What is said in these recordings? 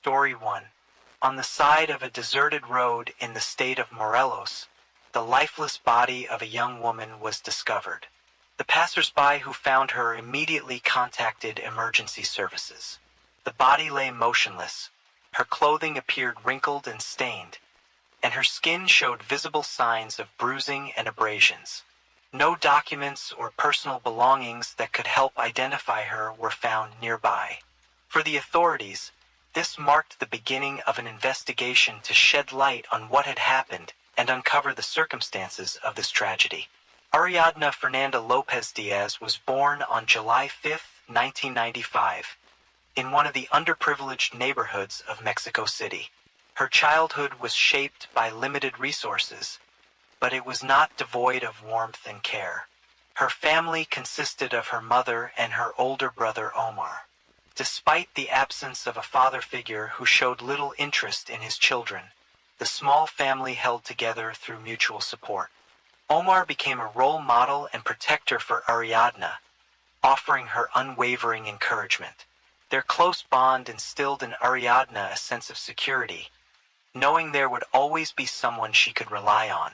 Story 1. On the side of a deserted road in the state of Morelos, the lifeless body of a young woman was discovered. The passersby who found her immediately contacted emergency services. The body lay motionless, her clothing appeared wrinkled and stained, and her skin showed visible signs of bruising and abrasions. No documents or personal belongings that could help identify her were found nearby. For the authorities, this marked the beginning of an investigation to shed light on what had happened and uncover the circumstances of this tragedy. Ariadna Fernanda Lopez Diaz was born on July 5, 1995, in one of the underprivileged neighborhoods of Mexico City. Her childhood was shaped by limited resources, but it was not devoid of warmth and care. Her family consisted of her mother and her older brother Omar. Despite the absence of a father figure who showed little interest in his children, the small family held together through mutual support. Omar became a role model and protector for Ariadna, offering her unwavering encouragement. Their close bond instilled in Ariadna a sense of security, knowing there would always be someone she could rely on.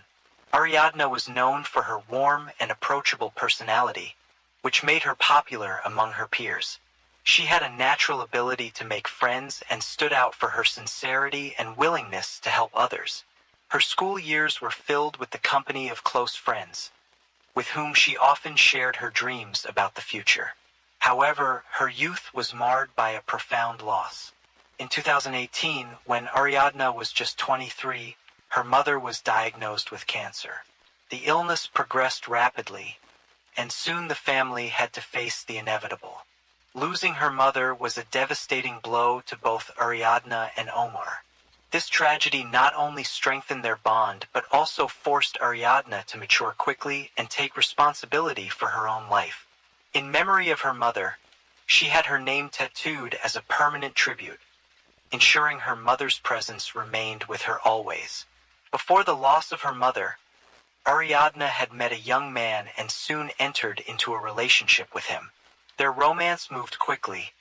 Ariadna was known for her warm and approachable personality, which made her popular among her peers. She had a natural ability to make friends and stood out for her sincerity and willingness to help others. Her school years were filled with the company of close friends, with whom she often shared her dreams about the future. However, her youth was marred by a profound loss. In 2018, when Ariadna was just 23, her mother was diagnosed with cancer. The illness progressed rapidly, and soon the family had to face the inevitable. Losing her mother was a devastating blow to both Ariadna and Omar. This tragedy not only strengthened their bond, but also forced Ariadna to mature quickly and take responsibility for her own life. In memory of her mother, she had her name tattooed as a permanent tribute, ensuring her mother's presence remained with her always. Before the loss of her mother, Ariadna had met a young man and soon entered into a relationship with him. Their romance moved quickly,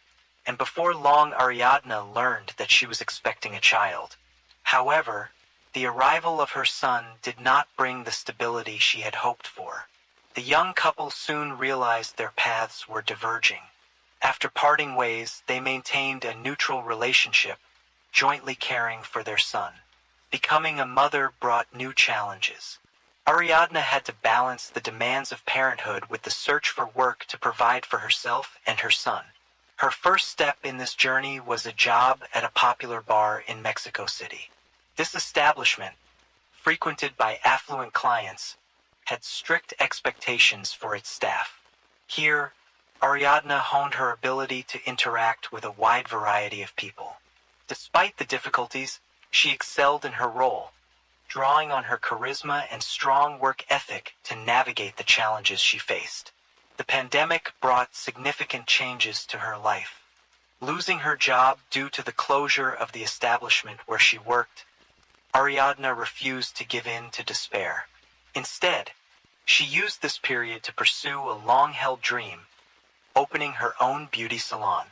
and before long Ariadna learned that she was expecting a child. However, the arrival of her son did not bring the stability she had hoped for. The young couple soon realized their paths were diverging. After parting ways, they maintained a neutral relationship, jointly caring for their son. Becoming a mother brought new challenges. Ariadna had to balance the demands of parenthood with the search for work to provide for herself and her son. Her first step in this journey was a job at a popular bar in Mexico City. This establishment, frequented by affluent clients, had strict expectations for its staff. Here, Ariadna honed her ability to interact with a wide variety of people. Despite the difficulties, she excelled in her role, drawing on her charisma and strong work ethic to navigate the challenges she faced. The pandemic brought significant changes to her life. Losing her job due to the closure of the establishment where she worked, Ariadna refused to give in to despair. Instead, she used this period to pursue a long-held dream, opening her own beauty salon.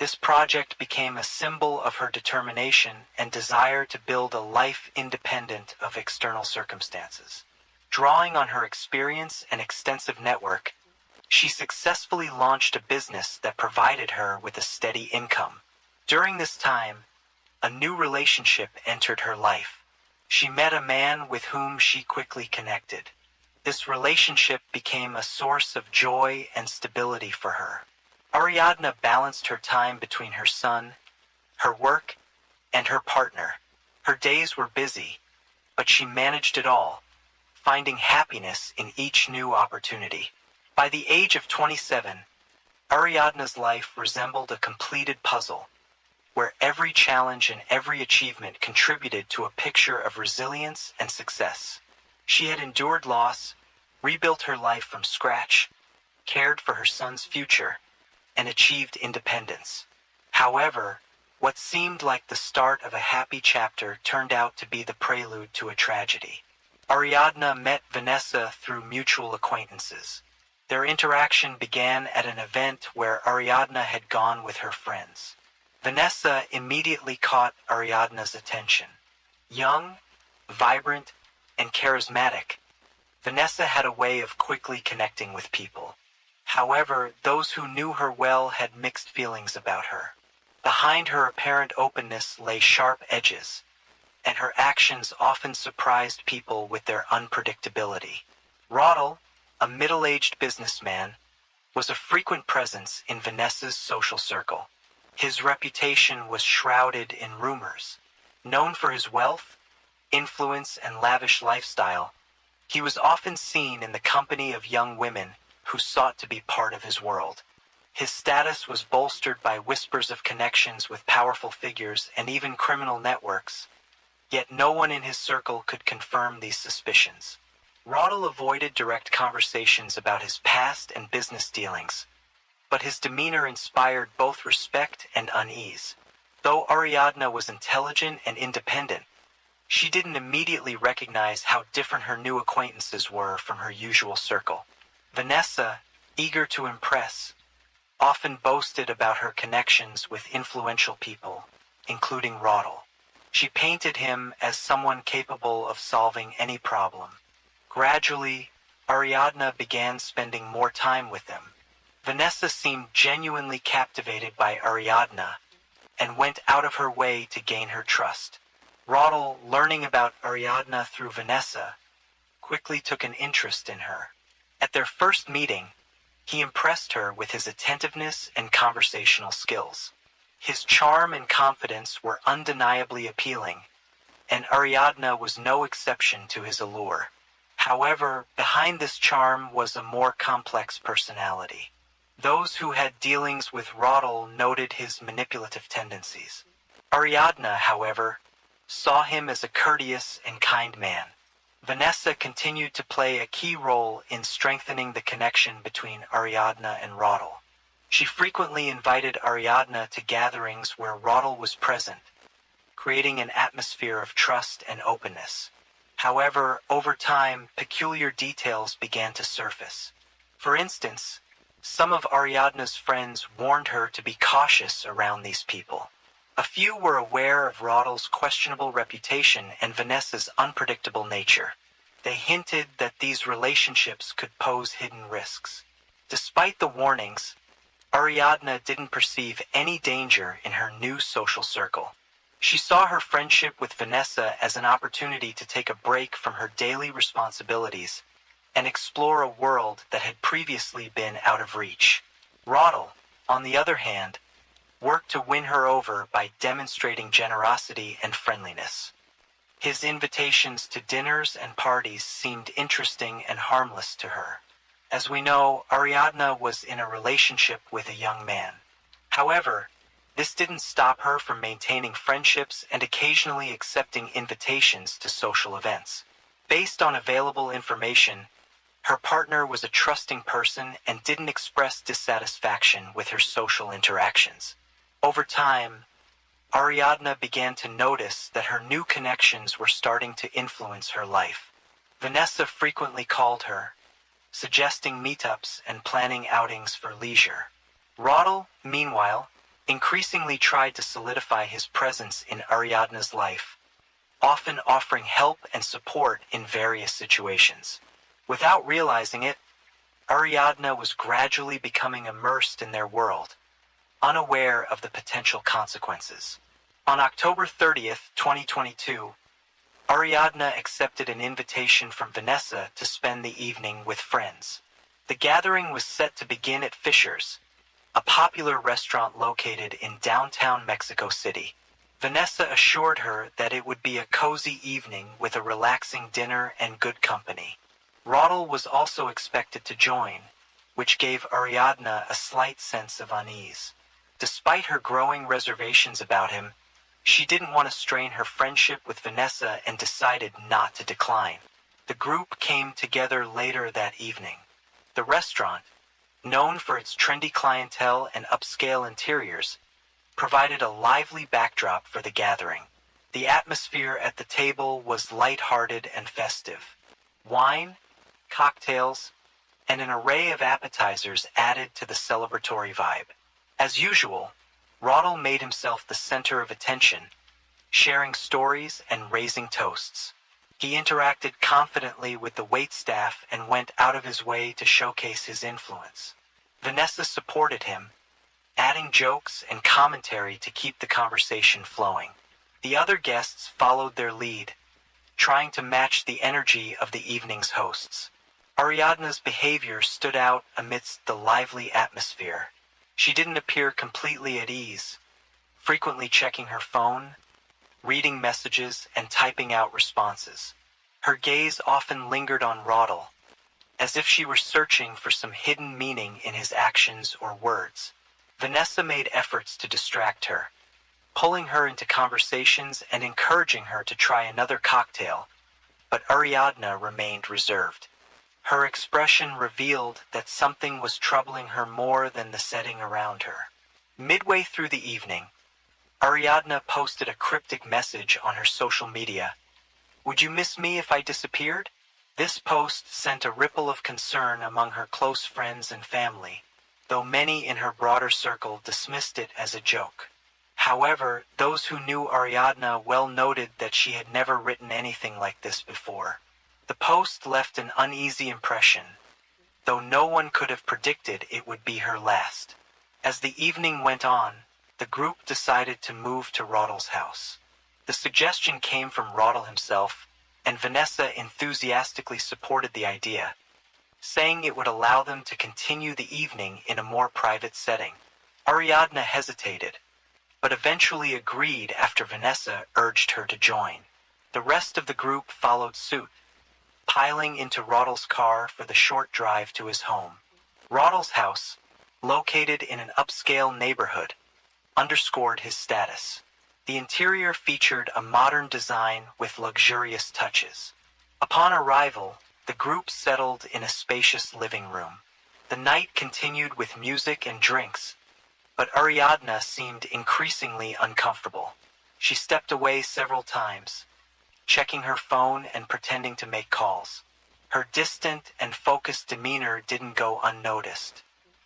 This project became a symbol of her determination and desire to build a life independent of external circumstances. Drawing on her experience and extensive network, she successfully launched a business that provided her with a steady income. During this time, a new relationship entered her life. She met a man with whom she quickly connected. This relationship became a source of joy and stability for her. Ariadna balanced her time between her son, her work, and her partner. Her days were busy, but she managed it all, finding happiness in each new opportunity. By the age of 27, Ariadna's life resembled a completed puzzle, where every challenge and every achievement contributed to a picture of resilience and success. She had endured loss, rebuilt her life from scratch, cared for her son's future, and achieved independence. However, what seemed like the start of a happy chapter turned out to be the prelude to a tragedy. Ariadna met Vanessa through mutual acquaintances. Their interaction began at an event where Ariadna had gone with her friends. Vanessa immediately caught Ariadne's attention. Young, vibrant, and charismatic, Vanessa had a way of quickly connecting with people. However, those who knew her well had mixed feelings about her. Behind her apparent openness lay sharp edges, and her actions often surprised people with their unpredictability. Roddle, a middle-aged businessman, was a frequent presence in Vanessa's social circle. His reputation was shrouded in rumors. Known for his wealth, influence, and lavish lifestyle, he was often seen in the company of young women who sought to be part of his world. His status was bolstered by whispers of connections with powerful figures and even criminal networks, yet no one in his circle could confirm these suspicions. Roddle avoided direct conversations about his past and business dealings, but his demeanor inspired both respect and unease. Though Ariadne was intelligent and independent, she didn't immediately recognize how different her new acquaintances were from her usual circle. Vanessa, eager to impress, often boasted about her connections with influential people, including Roddle. She painted him as someone capable of solving any problem. Gradually, Ariadne began spending more time with him. Vanessa seemed genuinely captivated by Ariadne and went out of her way to gain her trust. Roddle, learning about Ariadne through Vanessa, quickly took an interest in her. At their first meeting, he impressed her with his attentiveness and conversational skills. His charm and confidence were undeniably appealing, and Ariadne was no exception to his allure. However, behind this charm was a more complex personality. Those who had dealings with Roddle noted his manipulative tendencies. Ariadne, however, saw him as a courteous and kind man. Vanessa continued to play a key role in strengthening the connection between Ariadne and Roddle. She frequently invited Ariadne to gatherings where Roddle was present, creating an atmosphere of trust and openness. However, over time, peculiar details began to surface. For instance, some of Ariadne's friends warned her to be cautious around these people. A few were aware of Roddle's questionable reputation and Vanessa's unpredictable nature. They hinted that these relationships could pose hidden risks. Despite the warnings, Ariadne didn't perceive any danger in her new social circle. She saw her friendship with Vanessa as an opportunity to take a break from her daily responsibilities and explore a world that had previously been out of reach. Roddle, on the other hand, worked to win her over by demonstrating generosity and friendliness. His invitations to dinners and parties seemed interesting and harmless to her. As we know, Ariadne was in a relationship with a young man. However, this didn't stop her from maintaining friendships and occasionally accepting invitations to social events. Based on available information, her partner was a trusting person and didn't express dissatisfaction with her social interactions. Over time, Ariadne began to notice that her new connections were starting to influence her life. Vanessa frequently called her, suggesting meetups and planning outings for leisure. Roddle, meanwhile, increasingly tried to solidify his presence in Ariadne's life, often offering help and support in various situations. Without realizing it, Ariadne was gradually becoming immersed in their world, unaware of the potential consequences. On October 30th, 2022, Ariadne accepted an invitation from Vanessa to spend the evening with friends. The gathering was set to begin at Fisher's, a popular restaurant located in downtown Mexico City. Vanessa assured her that it would be a cozy evening with a relaxing dinner and good company. Roddle was also expected to join, which gave Ariadne a slight sense of unease. Despite her growing reservations about him, she didn't want to strain her friendship with Vanessa and decided not to decline. The group came together later that evening. The restaurant, known for its trendy clientele and upscale interiors, provided a lively backdrop for the gathering. The atmosphere at the table was light-hearted and festive. Wine, cocktails, and an array of appetizers added to the celebratory vibe. As usual, Roddle made himself the center of attention, sharing stories and raising toasts. He interacted confidently with the waitstaff and went out of his way to showcase his influence. Vanessa supported him, adding jokes and commentary to keep the conversation flowing. The other guests followed their lead, trying to match the energy of the evening's hosts. Ariadne's behavior stood out amidst the lively atmosphere. She didn't appear completely at ease, frequently checking her phone, reading messages, and typing out responses. Her gaze often lingered on Roddle, as if she were searching for some hidden meaning in his actions or words. Vanessa made efforts to distract her, pulling her into conversations and encouraging her to try another cocktail, but Ariadne remained reserved. Her expression revealed that something was troubling her more than the setting around her. Midway through the evening, Ariadne posted a cryptic message on her social media. "Would you miss me if I disappeared?" This post sent a ripple of concern among her close friends and family, though many in her broader circle dismissed it as a joke. However, those who knew Ariadne well noted that she had never written anything like this before. The post left an uneasy impression, though no one could have predicted it would be her last. As the evening went on, the group decided to move to Roddle's house. The suggestion came from Roddle himself, and Vanessa enthusiastically supported the idea, saying it would allow them to continue the evening in a more private setting. Ariadne hesitated, but eventually agreed after Vanessa urged her to join. The rest of the group followed suit, piling into Roddle's car for the short drive to his home. Roddle's house, located in an upscale neighborhood, underscored his status. The interior featured a modern design with luxurious touches. Upon arrival, the group settled in a spacious living room. The night continued with music and drinks, but Ariadne seemed increasingly uncomfortable. She stepped away several times, checking her phone and pretending to make calls. Her distant and focused demeanor didn't go unnoticed.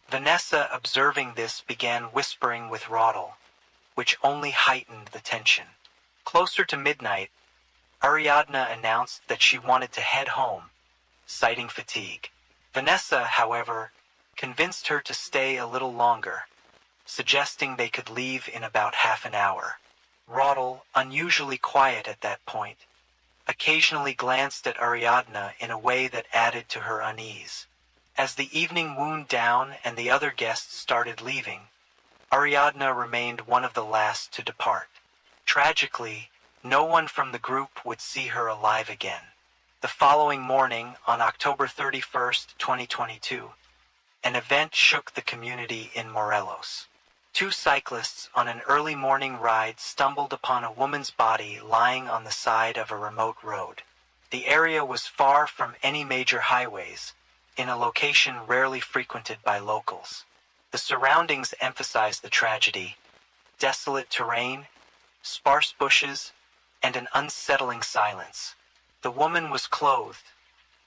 Vanessa, observing this, began whispering with Roddle, which only heightened the tension. Closer to midnight, Ariadne announced that she wanted to head home, citing fatigue. Vanessa, however, convinced her to stay a little longer, suggesting they could leave in about half an hour. Roddle, unusually quiet at that point, occasionally glanced at Ariadne in a way that added to her unease. As the evening wound down and the other guests started leaving, Ariadne remained one of the last to depart. Tragically, no one from the group would see her alive again. The following morning, on October 31st, 2022, an event shook the community in Morelos. Two cyclists on an early morning ride stumbled upon a woman's body lying on the side of a remote road. The area was far from any major highways, in a location rarely frequented by locals. The surroundings emphasized the tragedy: desolate terrain, sparse bushes, and an unsettling silence. The woman was clothed,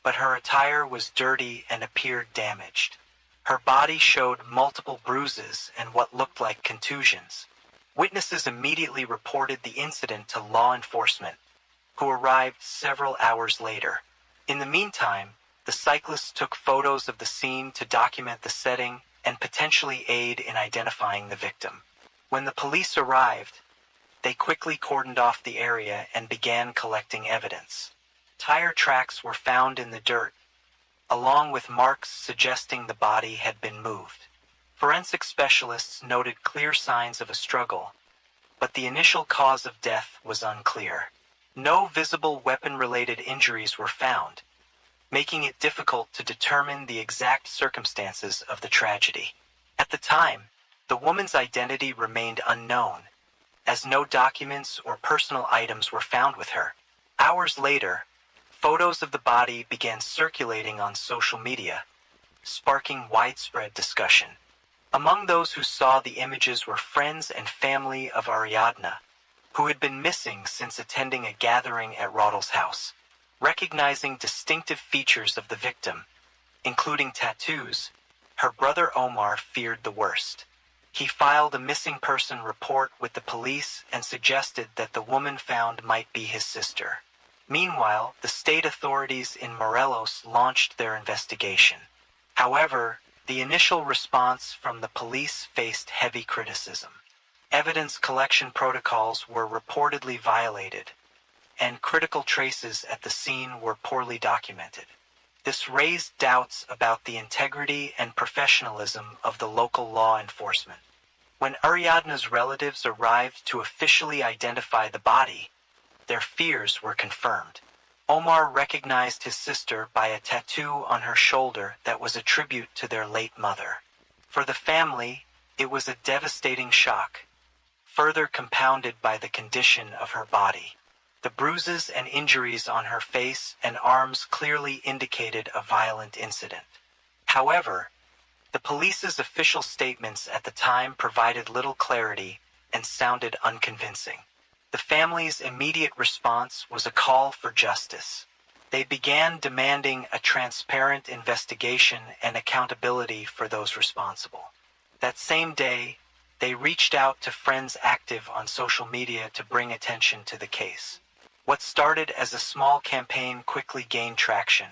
but her attire was dirty and appeared damaged. Her body showed multiple bruises and what looked like contusions. Witnesses immediately reported the incident to law enforcement, who arrived several hours later. In the meantime, the cyclists took photos of the scene to document the setting and potentially aid in identifying the victim. When the police arrived, they quickly cordoned off the area and began collecting evidence. Tire tracks were found in the dirt, along with marks suggesting the body had been moved. Forensic specialists noted clear signs of a struggle, but the initial cause of death was unclear. No visible weapon-related injuries were found, making it difficult to determine the exact circumstances of the tragedy. At the time, the woman's identity remained unknown, as no documents or personal items were found with her. Hours later, photos of the body began circulating on social media, sparking widespread discussion. Among those who saw the images were friends and family of Ariadne, who had been missing since attending a gathering at Roddle's house. Recognizing distinctive features of the victim, including tattoos, her brother Omar feared the worst. He filed a missing person report with the police and suggested that the woman found might be his sister. Meanwhile, the state authorities in Morelos launched their investigation. However, the initial response from the police faced heavy criticism. Evidence collection protocols were reportedly violated, and critical traces at the scene were poorly documented. This raised doubts about the integrity and professionalism of the local law enforcement. When Ariadna's relatives arrived to officially identify the body, their fears were confirmed. Omar recognized his sister by a tattoo on her shoulder that was a tribute to their late mother. For the family, it was a devastating shock, further compounded by the condition of her body. The bruises and injuries on her face and arms clearly indicated a violent incident. However, the police's official statements at the time provided little clarity and sounded unconvincing. The family's immediate response was a call for justice. They began demanding a transparent investigation and accountability for those responsible. That same day, they reached out to friends active on social media to bring attention to the case. What started as a small campaign quickly gained traction,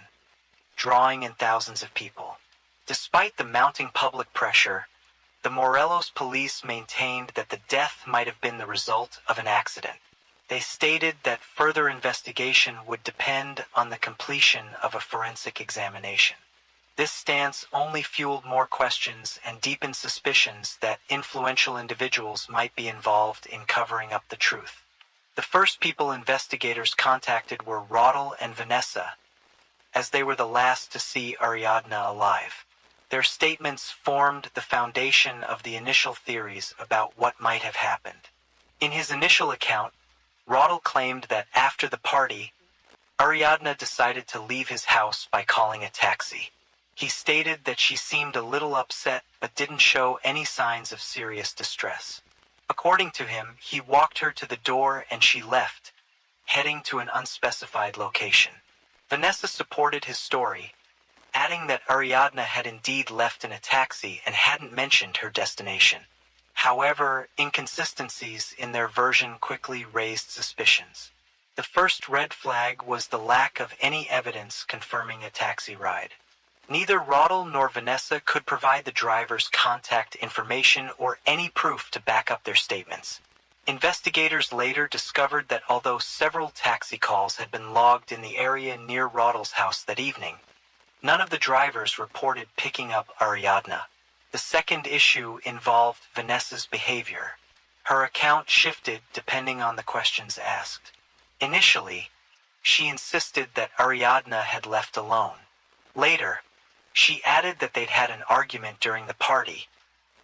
drawing in thousands of people. Despite the mounting public pressure, the Morelos police maintained that the death might have been the result of an accident. They stated that further investigation would depend on the completion of a forensic examination. This stance only fueled more questions and deepened suspicions that influential individuals might be involved in covering up the truth. The first people investigators contacted were Roddel and Vanessa, as they were the last to see Ariadna alive. Their statements formed the foundation of the initial theories about what might have happened. In his initial account, Roddel claimed that after the party, Ariadna decided to leave his house by calling a taxi. He stated that she seemed a little upset but didn't show any signs of serious distress. According to him, he walked her to the door and she left, heading to an unspecified location. Vanessa supported his story, adding that Ariadna had indeed left in a taxi and hadn't mentioned her destination. However, inconsistencies in their version quickly raised suspicions. The first red flag was the lack of any evidence confirming a taxi ride. Neither Roddel nor Vanessa could provide the driver's contact information or any proof to back up their statements. Investigators later discovered that although several taxi calls had been logged in the area near Roddel's house that evening, none of the drivers reported picking up Ariadna. The second issue involved Vanessa's behavior. Her account shifted depending on the questions asked. Initially, she insisted that Ariadna had left alone. Later, she added that they'd had an argument during the party,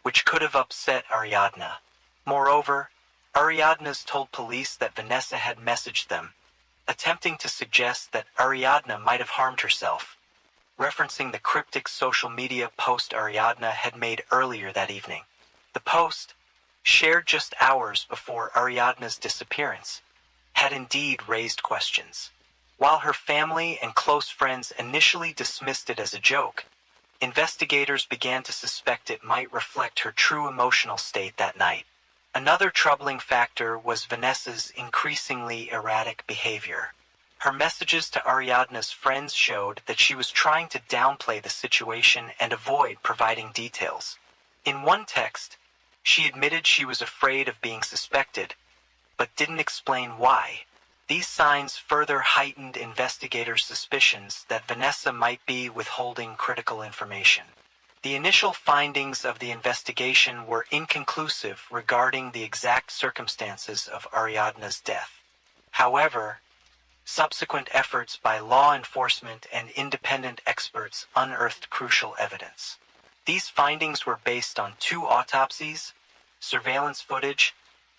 which could have upset Ariadna. Moreover, Ariadna's told police that Vanessa had messaged them, attempting to suggest that Ariadna might have harmed herself, referencing the cryptic social media post Ariadna had made earlier that evening. The post, shared just hours before Ariadna's disappearance, had indeed raised questions. While her family and close friends initially dismissed it as a joke, investigators began to suspect it might reflect her true emotional state that night. Another troubling factor was Vanessa's increasingly erratic behavior. Her messages to Ariadna's friends showed that she was trying to downplay the situation and avoid providing details. In one text, she admitted she was afraid of being suspected, but didn't explain why. These signs further heightened investigators' suspicions that Vanessa might be withholding critical information. The initial findings of the investigation were inconclusive regarding the exact circumstances of Ariadna's death. However, subsequent efforts by law enforcement and independent experts unearthed crucial evidence. These findings were based on 2 autopsies, surveillance footage,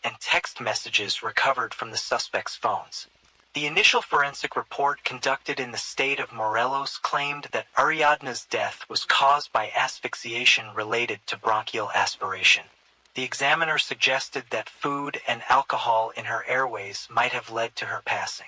and text messages recovered from the suspects' phones. The initial forensic report conducted in the state of Morelos claimed that Ariadna's death was caused by asphyxiation related to bronchial aspiration. The examiner suggested that food and alcohol in her airways might have led to her passing.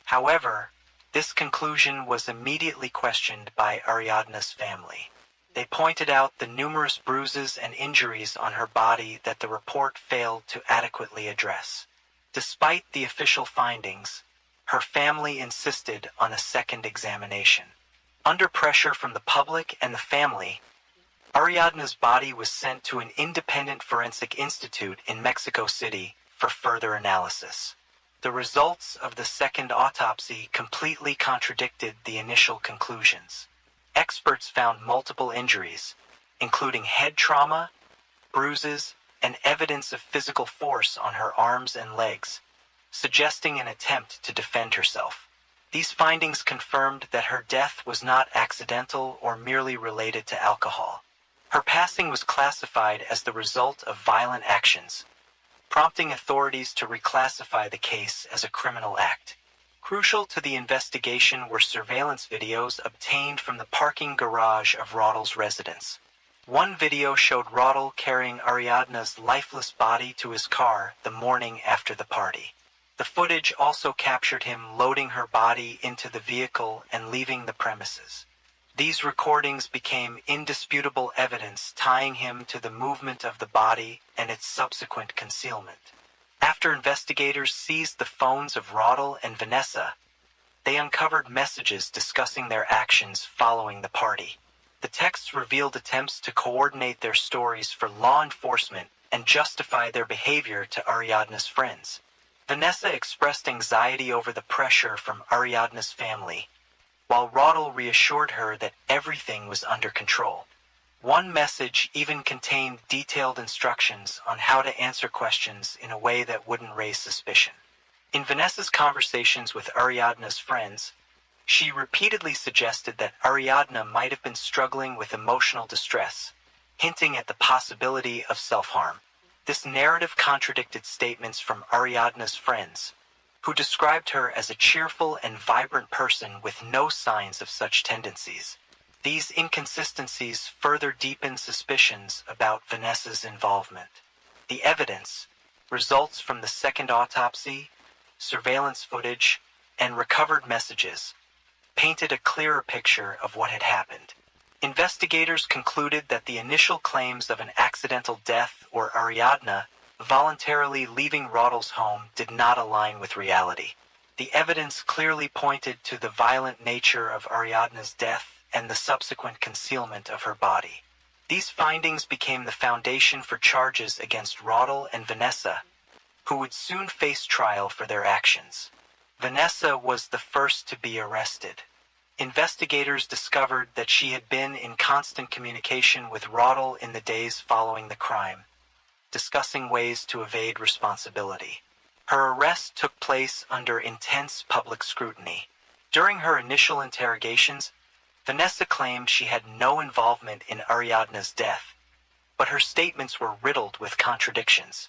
However, this conclusion was immediately questioned by Ariadna's family. They pointed out the numerous bruises and injuries on her body that the report failed to adequately address. Despite the official findings, her family insisted on a second examination. Under pressure from the public and the family, Ariadna's body was sent to an independent forensic institute in Mexico City for further analysis. The results of the second autopsy completely contradicted the initial conclusions. Experts found multiple injuries, including head trauma, bruises, and evidence of physical force on her arms and legs, suggesting an attempt to defend herself. These findings confirmed that her death was not accidental or merely related to alcohol. Her passing was classified as the result of violent actions, prompting authorities to reclassify the case as a criminal act. Crucial to the investigation were surveillance videos obtained from the parking garage of Rodel's residence. One video showed Rodel carrying Ariadna's lifeless body to his car the morning after the party. The footage also captured him loading her body into the vehicle and leaving the premises. These recordings became indisputable evidence tying him to the movement of the body and its subsequent concealment. After investigators seized the phones of Rodel and Vanessa, they uncovered messages discussing their actions following the party. The texts revealed attempts to coordinate their stories for law enforcement and justify their behavior to Ariadna's friends. Vanessa expressed anxiety over the pressure from Ariadna's family, while Rodel reassured her that everything was under control. One message even contained detailed instructions on how to answer questions in a way that wouldn't raise suspicion. In Vanessa's conversations with Ariadna's friends, she repeatedly suggested that Ariadna might have been struggling with emotional distress, hinting at the possibility of self-harm. This narrative contradicted statements from Ariadna's friends, who described her as a cheerful and vibrant person with no signs of such tendencies. These inconsistencies further deepened suspicions about Vanessa's involvement. The evidence, results from the second autopsy, surveillance footage, and recovered messages, painted a clearer picture of what had happened. Investigators concluded that the initial claims of an accidental death or Ariadna voluntarily leaving Rodel's home did not align with reality. The evidence clearly pointed to the violent nature of Ariadna's death and the subsequent concealment of her body. These findings became the foundation for charges against Rodel and Vanessa, who would soon face trial for their actions. Vanessa was the first to be arrested. Investigators discovered that she had been in constant communication with Rodel in the days following the crime, discussing ways to evade responsibility. Her arrest took place under intense public scrutiny. During her initial interrogations, Vanessa claimed she had no involvement in Ariadna's death, but her statements were riddled with contradictions.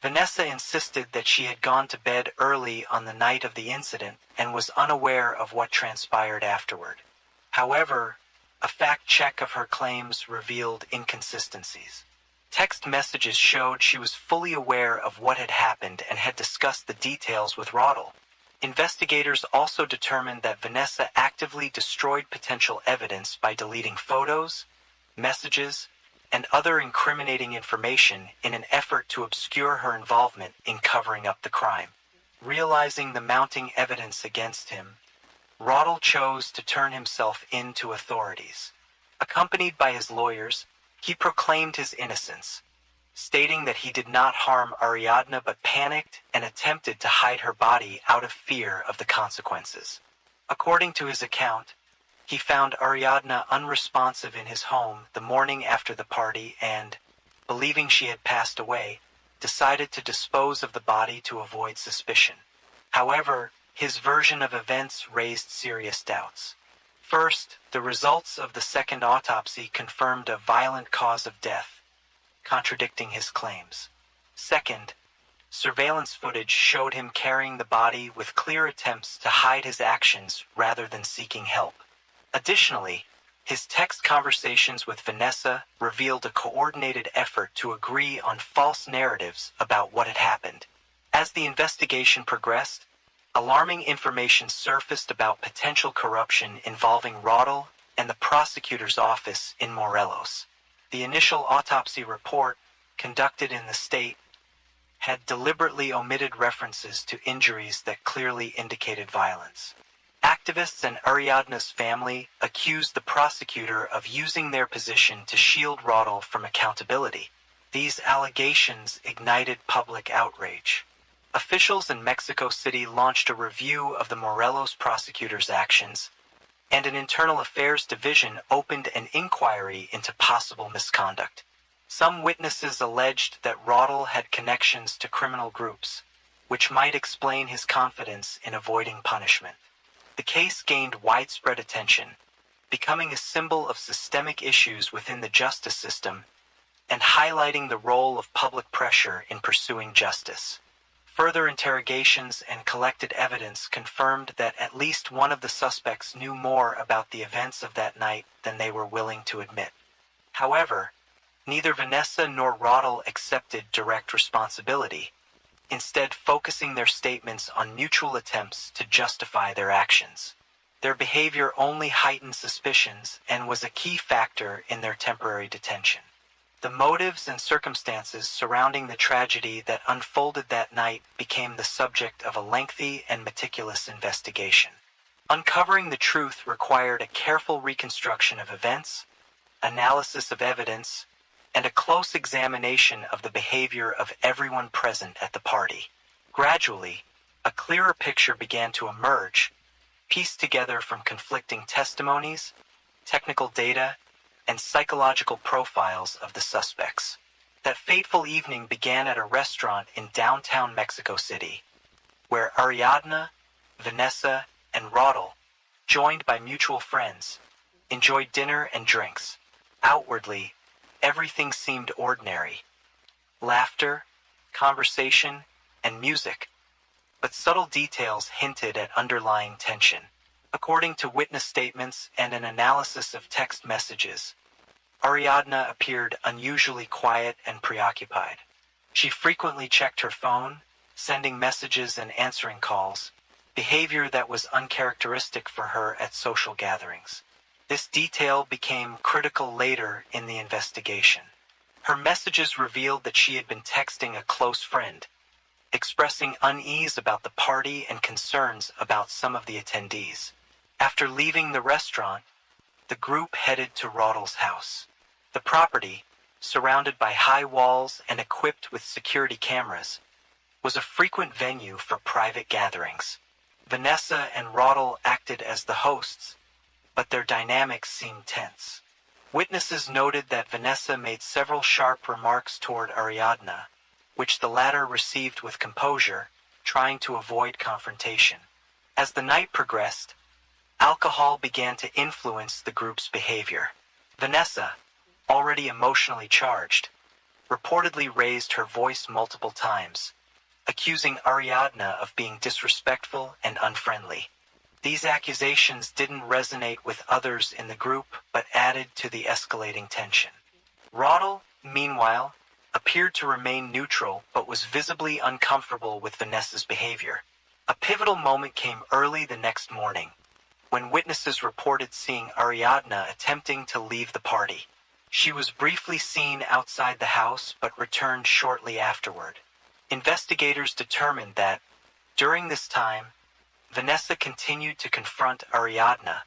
Vanessa insisted that she had gone to bed early on the night of the incident and was unaware of what transpired afterward. However, a fact check of her claims revealed inconsistencies. Text messages showed she was fully aware of what had happened and had discussed the details with Rodel. Investigators also determined that Vanessa actively destroyed potential evidence by deleting photos, messages, and other incriminating information in an effort to obscure her involvement in covering up the crime. Realizing the mounting evidence against him, Rodel chose to turn himself in to authorities. Accompanied by his lawyers, he proclaimed his innocence, stating that he did not harm Ariadna but panicked and attempted to hide her body out of fear of the consequences. According to his account, he found Ariadna unresponsive in his home the morning after the party and, believing she had passed away, decided to dispose of the body to avoid suspicion. However, his version of events raised serious doubts. First, the results of the second autopsy confirmed a violent cause of death, contradicting his claims. Second, surveillance footage showed him carrying the body with clear attempts to hide his actions rather than seeking help. Additionally, his text conversations with Vanessa revealed a coordinated effort to agree on false narratives about what had happened. As the investigation progressed, alarming information surfaced about potential corruption involving Rodel, and the prosecutor's office in Morelos. The initial autopsy report, conducted in the state, had deliberately omitted references to injuries that clearly indicated violence. Activists and Ariadna's family accused the prosecutor of using their position to shield Roddle from accountability. These allegations ignited public outrage. Officials in Mexico City launched a review of the Morelos prosecutor's actions, and an internal affairs division opened an inquiry into possible misconduct. Some witnesses alleged that Roddle had connections to criminal groups, which might explain his confidence in avoiding punishment. The case gained widespread attention, becoming a symbol of systemic issues within the justice system and highlighting the role of public pressure in pursuing justice. Further interrogations and collected evidence confirmed that at least one of the suspects knew more about the events of that night than they were willing to admit. However, neither Vanessa nor Roddle accepted direct responsibility, instead focusing their statements on mutual attempts to justify their actions. Their behavior only heightened suspicions and was a key factor in their temporary detention. The motives and circumstances surrounding the tragedy that unfolded that night became the subject of a lengthy and meticulous investigation. Uncovering the truth required a careful reconstruction of events, analysis of evidence, and a close examination of the behavior of everyone present at the party. Gradually, a clearer picture began to emerge, pieced together from conflicting testimonies, technical data, and psychological profiles of the suspects. That fateful evening began at a restaurant in downtown Mexico City, where Ariadna, Vanessa, and Roddle, joined by mutual friends, enjoyed dinner and drinks. Outwardly, everything seemed ordinary. Laughter, conversation, and music, but subtle details hinted at underlying tension. According to witness statements and an analysis of text messages, Ariadna appeared unusually quiet and preoccupied. She frequently checked her phone, sending messages and answering calls, behavior that was uncharacteristic for her at social gatherings. This detail became critical later in the investigation. Her messages revealed that she had been texting a close friend, expressing unease about the party and concerns about some of the attendees. After leaving the restaurant, the group headed to Roddle's house. The property, surrounded by high walls and equipped with security cameras, was a frequent venue for private gatherings. Vanessa and Roddle acted as the hosts, but their dynamics seemed tense. Witnesses noted that Vanessa made several sharp remarks toward Ariadna, which the latter received with composure, trying to avoid confrontation. As the night progressed, alcohol began to influence the group's behavior. Vanessa, already emotionally charged, reportedly raised her voice multiple times, accusing Ariadna of being disrespectful and unfriendly. These accusations didn't resonate with others in the group, but added to the escalating tension. Roddle, meanwhile, appeared to remain neutral but was visibly uncomfortable with Vanessa's behavior. A pivotal moment came early the next morning, when witnesses reported seeing Ariadna attempting to leave the party. She was briefly seen outside the house but returned shortly afterward. Investigators determined that, during this time, Vanessa continued to confront Ariadna,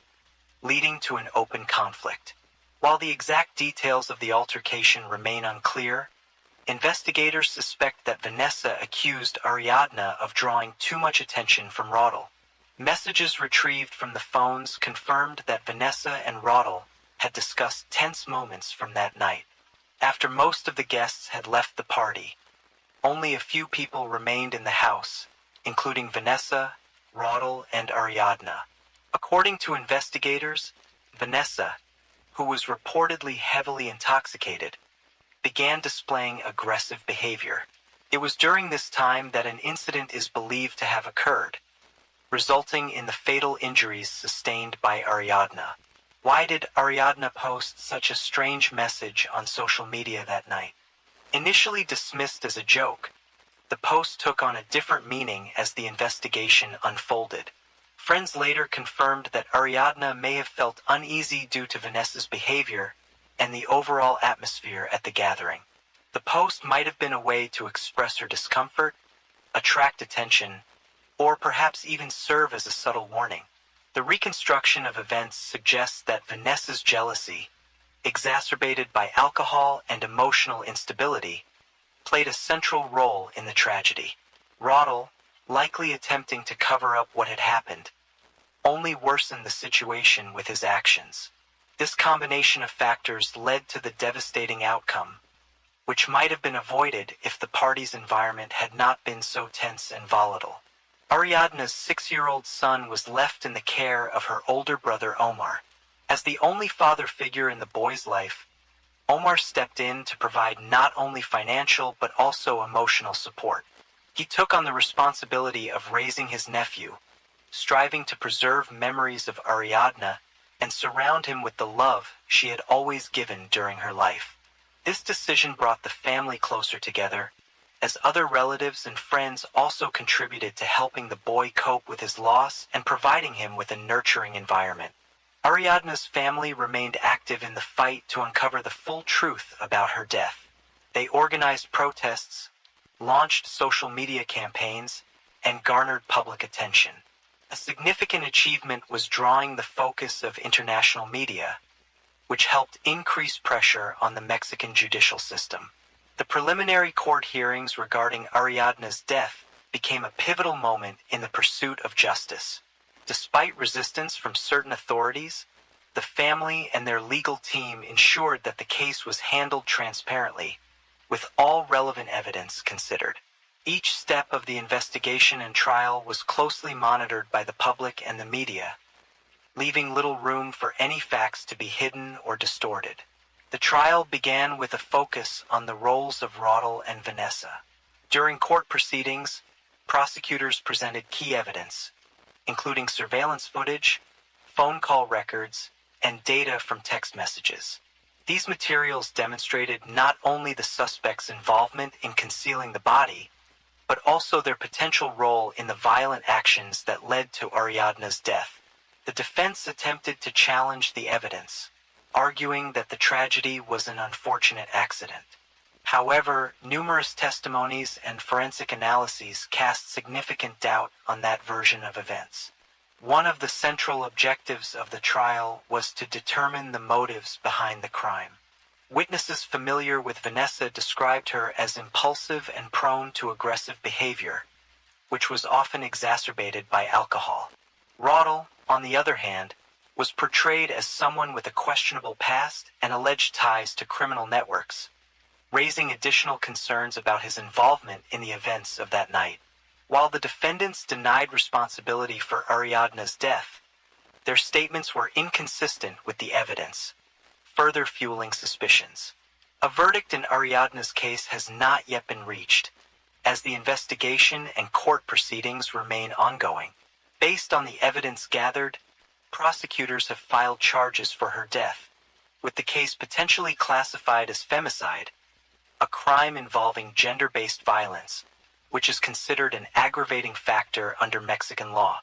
leading to an open conflict. While the exact details of the altercation remain unclear, investigators suspect that Vanessa accused Ariadna of drawing too much attention from Roddle. Messages retrieved from the phones confirmed that Vanessa and Roddle had discussed tense moments from that night. After most of the guests had left the party, only a few people remained in the house, including Vanessa, Roddle, and Ariadna. According to investigators, Vanessa, who was reportedly heavily intoxicated, began displaying aggressive behavior. It was during this time that an incident is believed to have occurred, resulting in the fatal injuries sustained by Ariadna. Why did Ariadna post such a strange message on social media that night? Initially dismissed as a joke, the post took on a different meaning as the investigation unfolded. Friends later confirmed that Ariadna may have felt uneasy due to Vanessa's behavior and the overall atmosphere at the gathering. The post might have been a way to express her discomfort, attract attention, or perhaps even serve as a subtle warning. The reconstruction of events suggests that Vanessa's jealousy, exacerbated by alcohol and emotional instability, played a central role in the tragedy. Roddle, likely attempting to cover up what had happened, only worsened the situation with his actions. This combination of factors led to the devastating outcome, which might have been avoided if the party's environment had not been so tense and volatile. Ariadna's 6-year-old son was left in the care of her older brother Omar. As the only father figure in the boy's life, Omar stepped in to provide not only financial but also emotional support. He took on the responsibility of raising his nephew, striving to preserve memories of Ariadna and surround him with the love she had always given during her life. This decision brought the family closer together, as other relatives and friends also contributed to helping the boy cope with his loss and providing him with a nurturing environment. Ariadna's family remained active in the fight to uncover the full truth about her death. They organized protests, launched social media campaigns, and garnered public attention. A significant achievement was drawing the focus of international media, which helped increase pressure on the Mexican judicial system. The preliminary court hearings regarding Ariadna's death became a pivotal moment in the pursuit of justice. Despite resistance from certain authorities, the family and their legal team ensured that the case was handled transparently, with all relevant evidence considered. Each step of the investigation and trial was closely monitored by the public and the media, leaving little room for any facts to be hidden or distorted. The trial began with a focus on the roles of Roddle and Vanessa. During court proceedings, prosecutors presented key evidence, including surveillance footage, phone call records, and data from text messages. These materials demonstrated not only the suspects' involvement in concealing the body, but also their potential role in the violent actions that led to Ariadna's death. The defense attempted to challenge the evidence, arguing that the tragedy was an unfortunate accident. However, numerous testimonies and forensic analyses cast significant doubt on that version of events. One of the central objectives of the trial was to determine the motives behind the crime. Witnesses familiar with Vanessa described her as impulsive and prone to aggressive behavior, which was often exacerbated by alcohol. Roddle, on the other hand, was portrayed as someone with a questionable past and alleged ties to criminal networks, raising additional concerns about his involvement in the events of that night. While the defendants denied responsibility for Ariadna's death, their statements were inconsistent with the evidence, further fueling suspicions. A verdict in Ariadna's case has not yet been reached, as the investigation and court proceedings remain ongoing. Based on the evidence gathered, prosecutors have filed charges for her death, with the case potentially classified as femicide, a crime involving gender-based violence, which is considered an aggravating factor under Mexican law.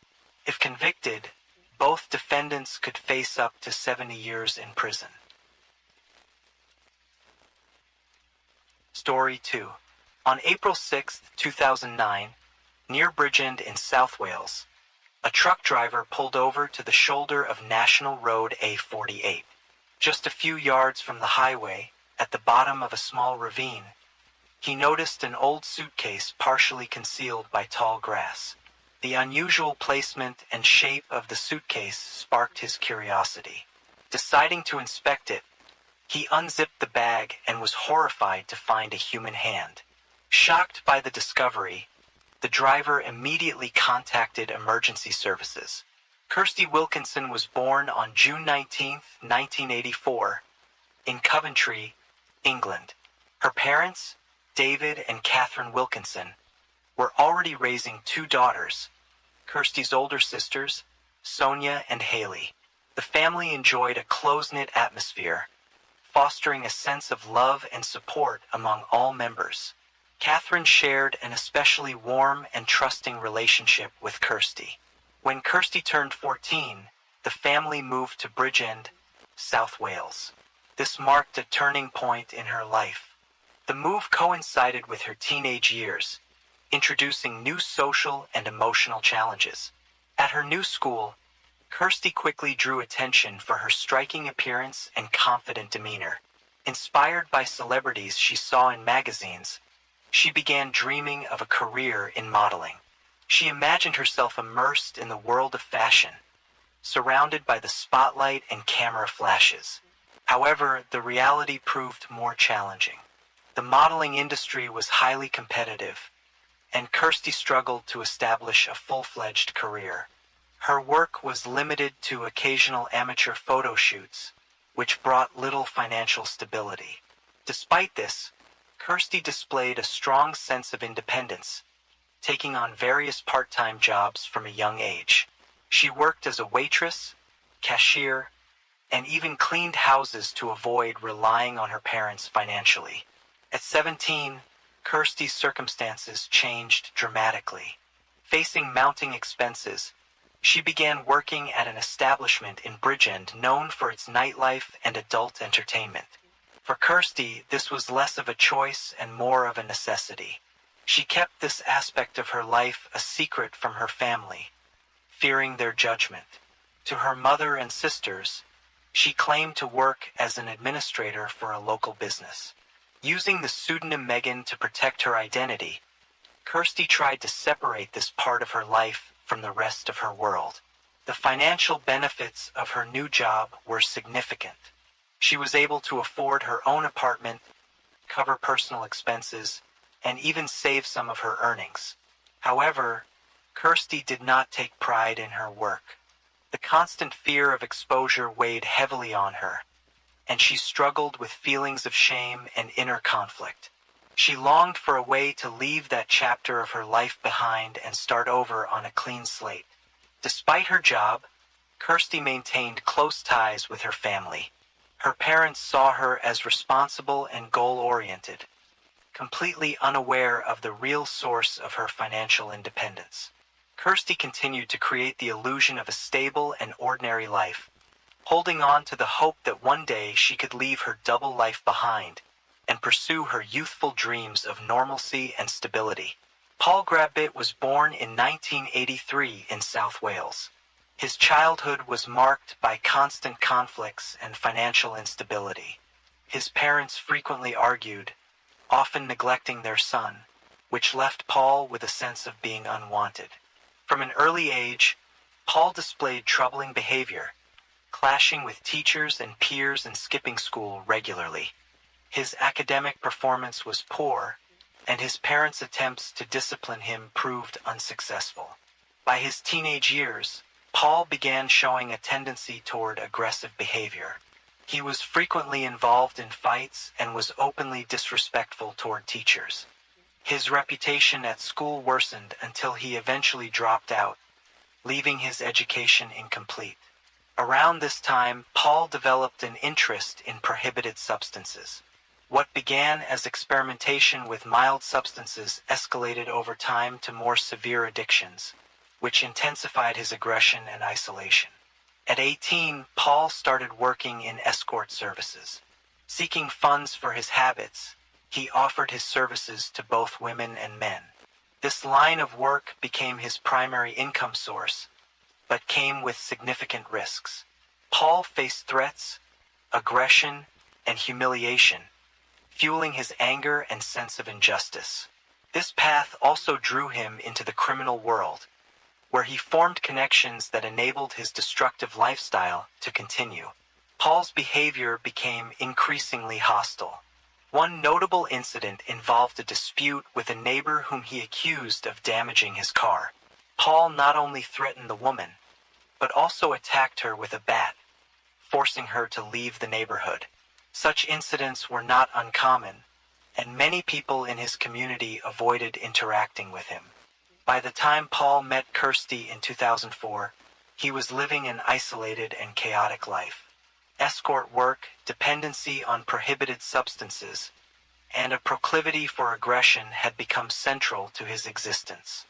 If convicted, both defendants could face up to 70 years in prison. Story 2. On April 6, 2009, near Bridgend in South Wales, a truck driver pulled over to the shoulder of National Road A48. Just a few yards from the highway, at the bottom of a small ravine, he noticed an old suitcase partially concealed by tall grass. The unusual placement and shape of the suitcase sparked his curiosity. Deciding to inspect it, he unzipped the bag and was horrified to find a human hand. Shocked by the discovery, the driver immediately contacted emergency services. Kirsty Wilkinson was born on June 19, 1984, in Coventry, England. Her parents, David and Catherine Wilkinson, were already raising 2 daughters, Kirsty's older sisters, Sonia and Haley. The family enjoyed a close-knit atmosphere, fostering a sense of love and support among all members. Catherine shared an especially warm and trusting relationship with Kirsty. When Kirsty turned 14, the family moved to Bridgend, South Wales. This marked a turning point in her life. The move coincided with her teenage years, introducing new social and emotional challenges. At her new school, Kirsty quickly drew attention for her striking appearance and confident demeanor. Inspired by celebrities she saw in magazines, she began dreaming of a career in modeling. She imagined herself immersed in the world of fashion, surrounded by the spotlight and camera flashes. However, the reality proved more challenging. The modeling industry was highly competitive, and Kirsty struggled to establish a full-fledged career. Her work was limited to occasional amateur photo shoots, which brought little financial stability. Despite this, Kirsty displayed a strong sense of independence, taking on various part-time jobs from a young age. She worked as a waitress, cashier, and even cleaned houses to avoid relying on her parents financially. At 17, Kirsty's circumstances changed dramatically. Facing mounting expenses, she began working at an establishment in Bridgend known for its nightlife and adult entertainment. For Kirsty, this was less of a choice and more of a necessity. She kept this aspect of her life a secret from her family, fearing their judgment. To her mother and sisters, she claimed to work as an administrator for a local business. Using the pseudonym Megan to protect her identity, Kirsty tried to separate this part of her life from the rest of her world. The financial benefits of her new job were significant. She was able to afford her own apartment, cover personal expenses, and even save some of her earnings. However, Kirsty did not take pride in her work. The constant fear of exposure weighed heavily on her, and she struggled with feelings of shame and inner conflict. She longed for a way to leave that chapter of her life behind and start over on a clean slate. Despite her job, Kirsty maintained close ties with her family. Her parents saw her as responsible and goal-oriented, completely unaware of the real source of her financial independence. Kirsty continued to create the illusion of a stable and ordinary life, holding on to the hope that one day she could leave her double life behind and pursue her youthful dreams of normalcy and stability. Paul Grabbit was born in 1983 in South Wales. His childhood was marked by constant conflicts and financial instability. His parents frequently argued, often neglecting their son, which left Paul with a sense of being unwanted. From an early age, Paul displayed troubling behavior, clashing with teachers and peers and skipping school regularly. His academic performance was poor, and his parents' attempts to discipline him proved unsuccessful. By his teenage years, Paul began showing a tendency toward aggressive behavior. He was frequently involved in fights and was openly disrespectful toward teachers. His reputation at school worsened until he eventually dropped out, leaving his education incomplete. Around this time, Paul developed an interest in prohibited substances. What began as experimentation with mild substances escalated over time to more severe addictions, which intensified his aggression and isolation. At 18, Paul started working in escort services. Seeking funds for his habits, he offered his services to both women and men. This line of work became his primary income source, but came with significant risks. Paul faced threats, aggression, and humiliation, fueling his anger and sense of injustice. This path also drew him into the criminal world, where he formed connections that enabled his destructive lifestyle to continue. Paul's behavior became increasingly hostile. One notable incident involved a dispute with a neighbor whom he accused of damaging his car. Paul not only threatened the woman, but also attacked her with a bat, forcing her to leave the neighborhood. Such incidents were not uncommon, and many people in his community avoided interacting with him. By the time Paul met Kirsty in 2004, he was living an isolated and chaotic life. Escort work, dependency on prohibited substances, and a proclivity for aggression had become central to his existence.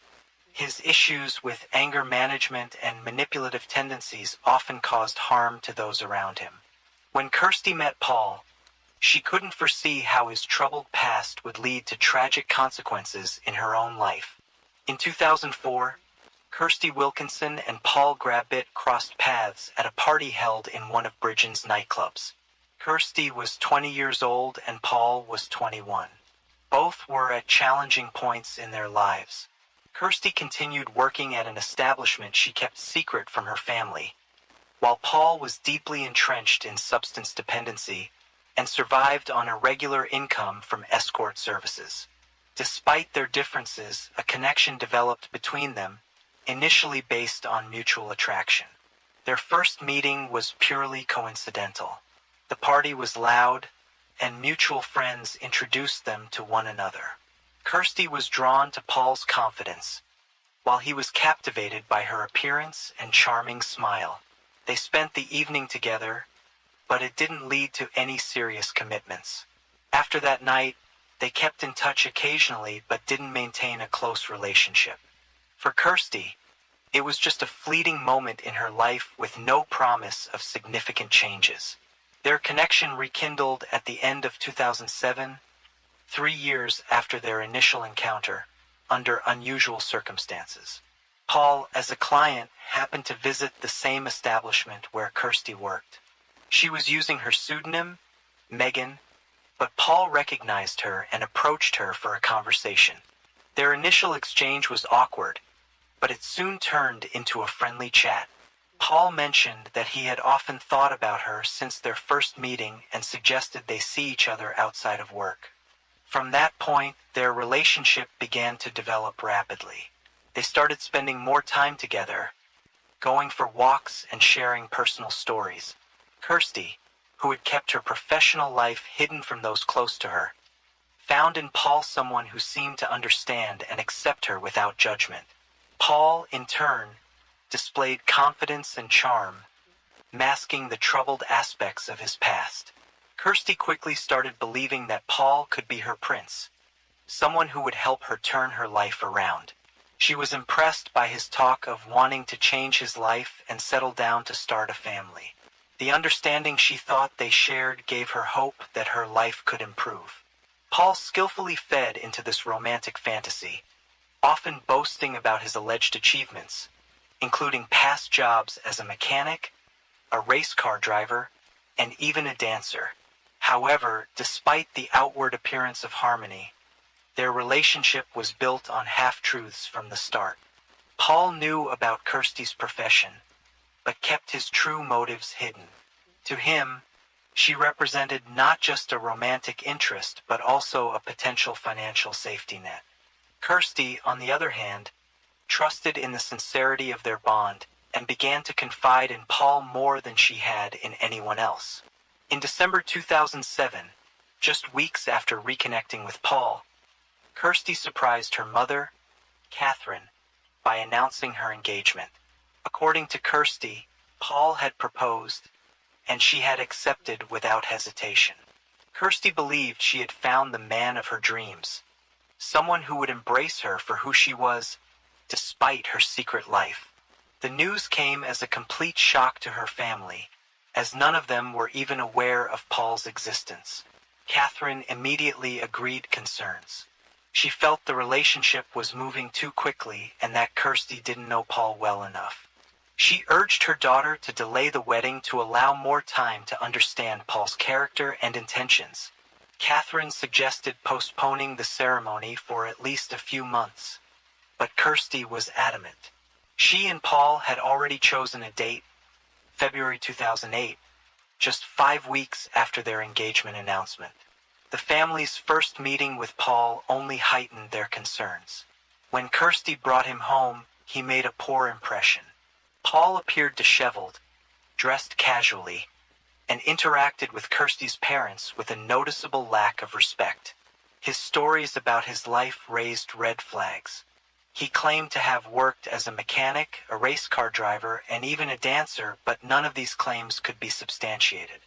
His issues with anger management and manipulative tendencies often caused harm to those around him. When Kirsty met Paul, she couldn't foresee how his troubled past would lead to tragic consequences in her own life. In 2004, Kirsty Wilkinson and Paul Grabitt crossed paths at a party held in one of Bridgen's nightclubs. Kirsty was 20 years old and Paul was 21. Both were at challenging points in their lives. Kirsty continued working at an establishment she kept secret from her family, while Paul was deeply entrenched in substance dependency and survived on a regular income from escort services. Despite their differences, a connection developed between them, initially based on mutual attraction. Their first meeting was purely coincidental. The party was loud, and mutual friends introduced them to one another. Kirsty was drawn to Paul's confidence, while he was captivated by her appearance and charming smile. They spent the evening together, but it didn't lead to any serious commitments. After that night, they kept in touch occasionally but didn't maintain a close relationship. For Kirsty, it was just a fleeting moment in her life with no promise of significant changes. Their connection rekindled at the end of 2007, 3 years after their initial encounter, under unusual circumstances. Paul, as a client, happened to visit the same establishment where Kirsty worked. She was using her pseudonym, Megan, but Paul recognized her and approached her for a conversation. Their initial exchange was awkward, but it soon turned into a friendly chat. Paul mentioned that he had often thought about her since their first meeting and suggested they see each other outside of work. From that point, their relationship began to develop rapidly. They started spending more time together, going for walks and sharing personal stories. Kirsty, who had kept her professional life hidden from those close to her, found in Paul someone who seemed to understand and accept her without judgment. Paul, in turn, displayed confidence and charm, masking the troubled aspects of his past. Kirsty quickly started believing that Paul could be her prince, someone who would help her turn her life around. She was impressed by his talk of wanting to change his life and settle down to start a family. The understanding she thought they shared gave her hope that her life could improve. Paul skillfully fed into this romantic fantasy, often boasting about his alleged achievements, including past jobs as a mechanic, a race car driver, and even a dancer. However, despite the outward appearance of harmony, their relationship was built on half-truths from the start. Paul knew about Kirsty's profession, but kept his true motives hidden. To him, she represented not just a romantic interest, but also a potential financial safety net. Kirsty, on the other hand, trusted in the sincerity of their bond and began to confide in Paul more than she had in anyone else. In December 2007, just weeks after reconnecting with Paul, Kirsty surprised her mother, Catherine, by announcing her engagement. According to Kirsty, Paul had proposed, and she had accepted without hesitation. Kirsty believed she had found the man of her dreams, someone who would embrace her for who she was, despite her secret life. The news came as a complete shock to her family, as none of them were even aware of Paul's existence. Catherine immediately agreed concerns. She felt the relationship was moving too quickly and that Kirsty didn't know Paul well enough. She urged her daughter to delay the wedding to allow more time to understand Paul's character and intentions. Catherine suggested postponing the ceremony for at least a few months, but Kirsty was adamant. She and Paul had already chosen a date, February 2008, just 5 weeks after their engagement announcement. The family's first meeting with Paul only heightened their concerns. When Kirsty brought him home, he made a poor impression. Paul appeared disheveled, dressed casually, and interacted with Kirsty's parents with a noticeable lack of respect. His stories about his life raised red flags. He claimed to have worked as a mechanic, a race car driver, and even a dancer, but none of these claims could be substantiated.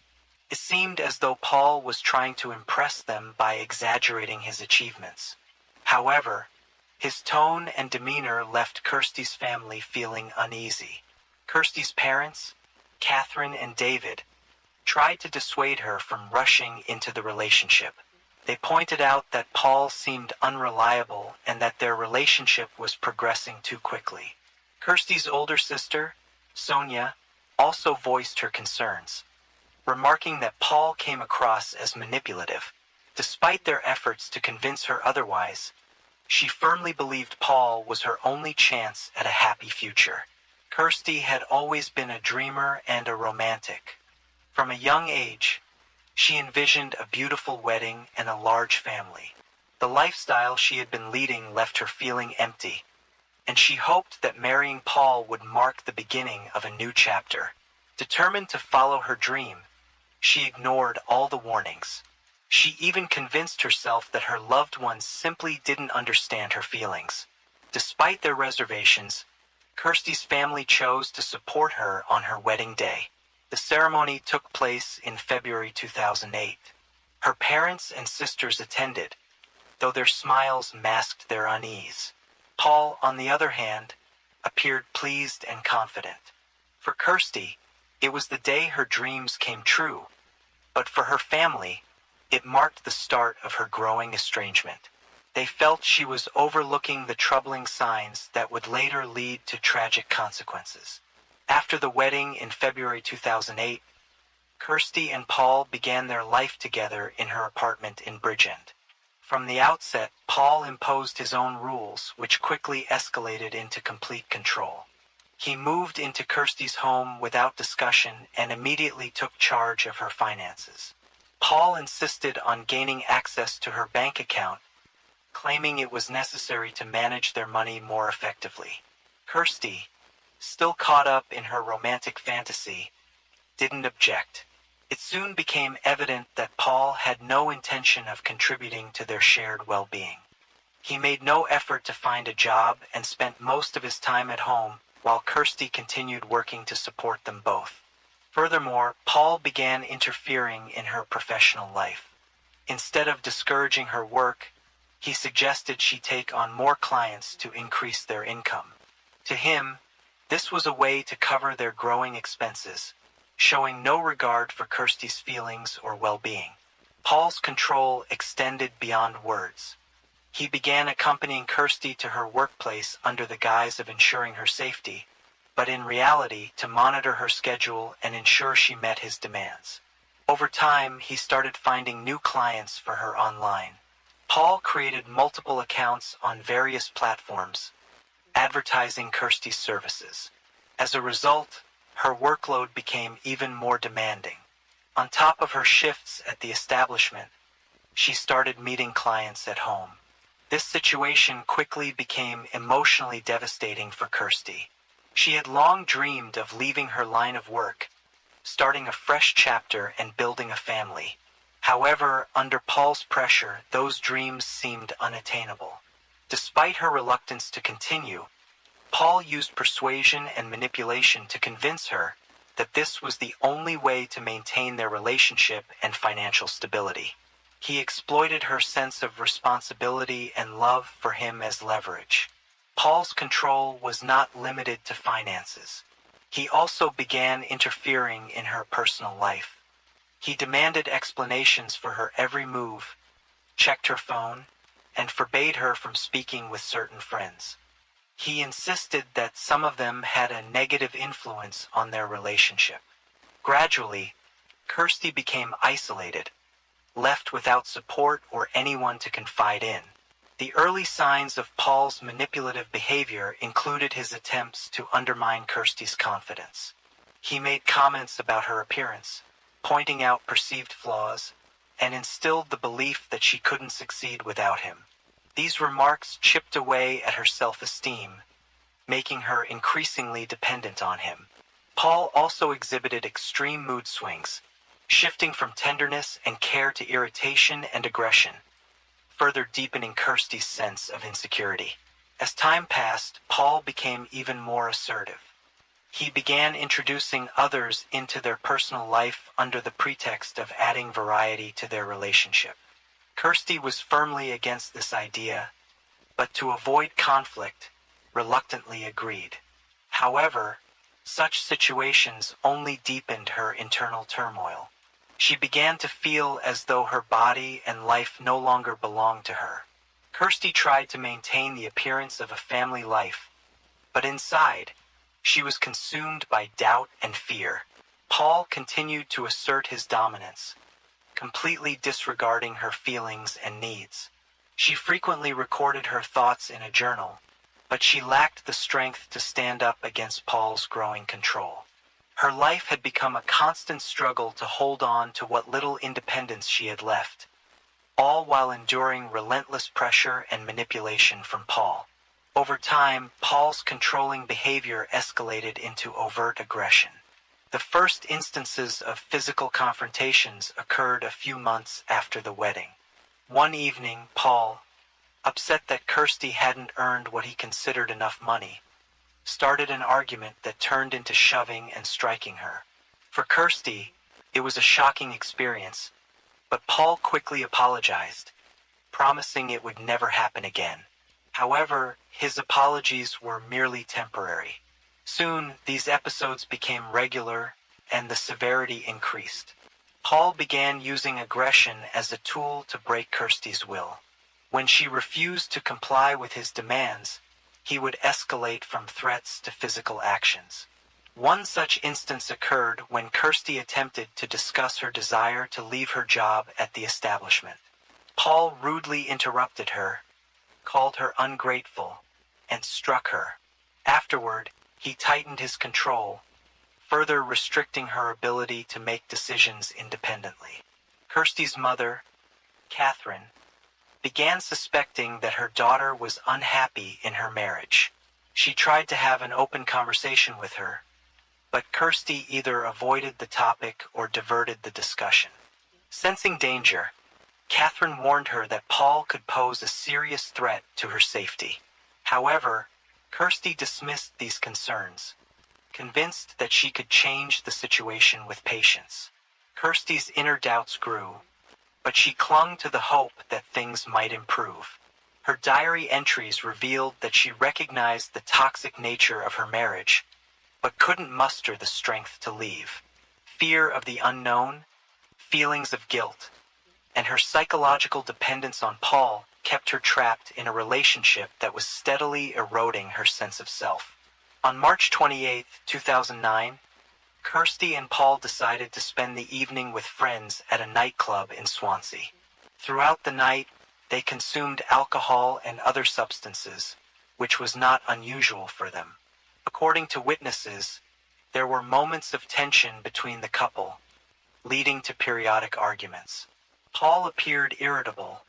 It seemed as though Paul was trying to impress them by exaggerating his achievements. However, His tone and demeanor left Kirsty's family feeling uneasy. Kirsty's parents, Catherine and David, tried to dissuade her from rushing into the relationship. They pointed out that Paul seemed unreliable and that their relationship was progressing too quickly. Kirsty's older sister, Sonia, also voiced her concerns, remarking that Paul came across as manipulative. Despite their efforts to convince her otherwise, she firmly believed Paul was her only chance at a happy future. Kirsty had always been a dreamer and a romantic. From a young age, she envisioned a beautiful wedding and a large family. The lifestyle she had been leading left her feeling empty, and she hoped that marrying Paul would mark the beginning of a new chapter. Determined to follow her dream, she ignored all the warnings. She even convinced herself that her loved ones simply didn't understand her feelings. Despite their reservations, Kirsty's family chose to support her on her wedding day. The ceremony took place in February 2008. Her parents and sisters attended, though their smiles masked their unease. Paul, on the other hand, appeared pleased and confident. For Kirsty, it was the day her dreams came true, but for her family, it marked the start of her growing estrangement. They felt she was overlooking the troubling signs that would later lead to tragic consequences. After the wedding in February 2008, Kirsty and Paul began their life together in her apartment in Bridgend. From the outset, Paul imposed his own rules, which quickly escalated into complete control. He moved into Kirsty's home without discussion and immediately took charge of her finances. Paul insisted on gaining access to her bank account, claiming it was necessary to manage their money more effectively. Kirsty, still caught up in her romantic fantasy, didn't object. It soon became evident that Paul had no intention of contributing to their shared well-being. He made no effort to find a job and spent most of his time at home, while Kirsty continued working to support them both. Furthermore, Paul began interfering in her professional life. Instead of discouraging her work, he suggested she take on more clients to increase their income. To him, this was a way to cover their growing expenses, showing no regard for Kirsty's feelings or well-being. Paul's control extended beyond words. He began accompanying Kirsty to her workplace under the guise of ensuring her safety, but in reality to monitor her schedule and ensure she met his demands. Over time, he started finding new clients for her online. Paul created multiple accounts on various platforms, advertising Kirsty's services. As a result, her workload became even more demanding. On top of her shifts at the establishment, she started meeting clients at home. This situation quickly became emotionally devastating for Kirsty. She had long dreamed of leaving her line of work, starting a fresh chapter and building a family. However, under Paul's pressure, those dreams seemed unattainable. Despite her reluctance to continue, Paul used persuasion and manipulation to convince her that this was the only way to maintain their relationship and financial stability. He exploited her sense of responsibility and love for him as leverage. Paul's control was not limited to finances. He also began interfering in her personal life. He demanded explanations for her every move, checked her phone, and forbade her from speaking with certain friends. He insisted that some of them had a negative influence on their relationship. Gradually, Kirsty became isolated, left without support or anyone to confide in. The early signs of Paul's manipulative behavior included his attempts to undermine Kirsty's confidence. He made comments about her appearance, pointing out perceived flaws, and instilled the belief that she couldn't succeed without him. These remarks chipped away at her self-esteem, making her increasingly dependent on him. Paul also exhibited extreme mood swings, shifting from tenderness and care to irritation and aggression, further deepening Kirsty's sense of insecurity. As time passed, Paul became even more assertive. He began introducing others into their personal life under the pretext of adding variety to their relationship. Kirsty was firmly against this idea, but to avoid conflict, reluctantly agreed. However, such situations only deepened her internal turmoil. She began to feel as though her body and life no longer belonged to her. Kirsty tried to maintain the appearance of a family life, but inside, she was consumed by doubt and fear. Paul continued to assert his dominance, completely disregarding her feelings and needs. She frequently recorded her thoughts in a journal, but she lacked the strength to stand up against Paul's growing control. Her life had become a constant struggle to hold on to what little independence she had left, all while enduring relentless pressure and manipulation from Paul. Over time, Paul's controlling behavior escalated into overt aggression. The first instances of physical confrontations occurred a few months after the wedding. One evening, Paul, upset that Kirsty hadn't earned what he considered enough money, started an argument that turned into shoving and striking her. For Kirsty, it was a shocking experience, but Paul quickly apologized, promising it would never happen again. However, his apologies were merely temporary. Soon, these episodes became regular, and the severity increased. Paul began using aggression as a tool to break Kirsty's will. When she refused to comply with his demands, he would escalate from threats to physical actions. One such instance occurred when Kirsty attempted to discuss her desire to leave her job at the establishment. Paul rudely interrupted her, called her ungrateful, and struck her. Afterward, he tightened his control, further restricting her ability to make decisions independently. Kirsty's mother, Catherine, began suspecting that her daughter was unhappy in her marriage. She tried to have an open conversation with her, but Kirsty either avoided the topic or diverted the discussion. Sensing danger, Catherine warned her that Paul could pose a serious threat to her safety. However, Kirsty dismissed these concerns, convinced that she could change the situation with patience. Kirsty's inner doubts grew, but she clung to the hope that things might improve. Her diary entries revealed that she recognized the toxic nature of her marriage, but couldn't muster the strength to leave. Fear of the unknown, feelings of guilt, and her psychological dependence on Paul kept her trapped in a relationship that was steadily eroding her sense of self. On March 28, 2009, Kirsty and Paul decided to spend the evening with friends at a nightclub in Swansea. Throughout the night, they consumed alcohol and other substances, which was not unusual for them. According to witnesses, there were moments of tension between the couple, leading to periodic arguments. Paul appeared irritable,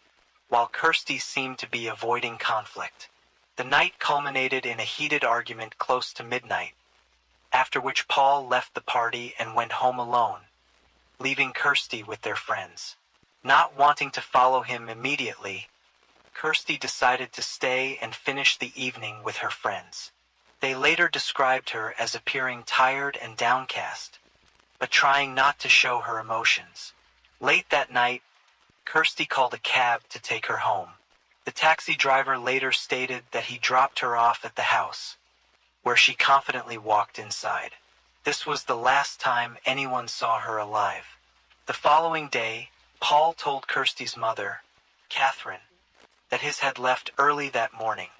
while Kirsty seemed to be avoiding conflict. The night culminated in a heated argument close to midnight, after which Paul left the party and went home alone, leaving Kirsty with their friends. Not wanting to follow him immediately, Kirsty decided to stay and finish the evening with her friends. They later described her as appearing tired and downcast, but trying not to show her emotions. Late that night, Kirsty called a cab to take her home. The taxi driver later stated that he dropped her off at the house, where she confidently walked inside. This was the last time anyone saw her alive. The following day, Paul told Kirsty's mother, Catherine, that his had left early that morning,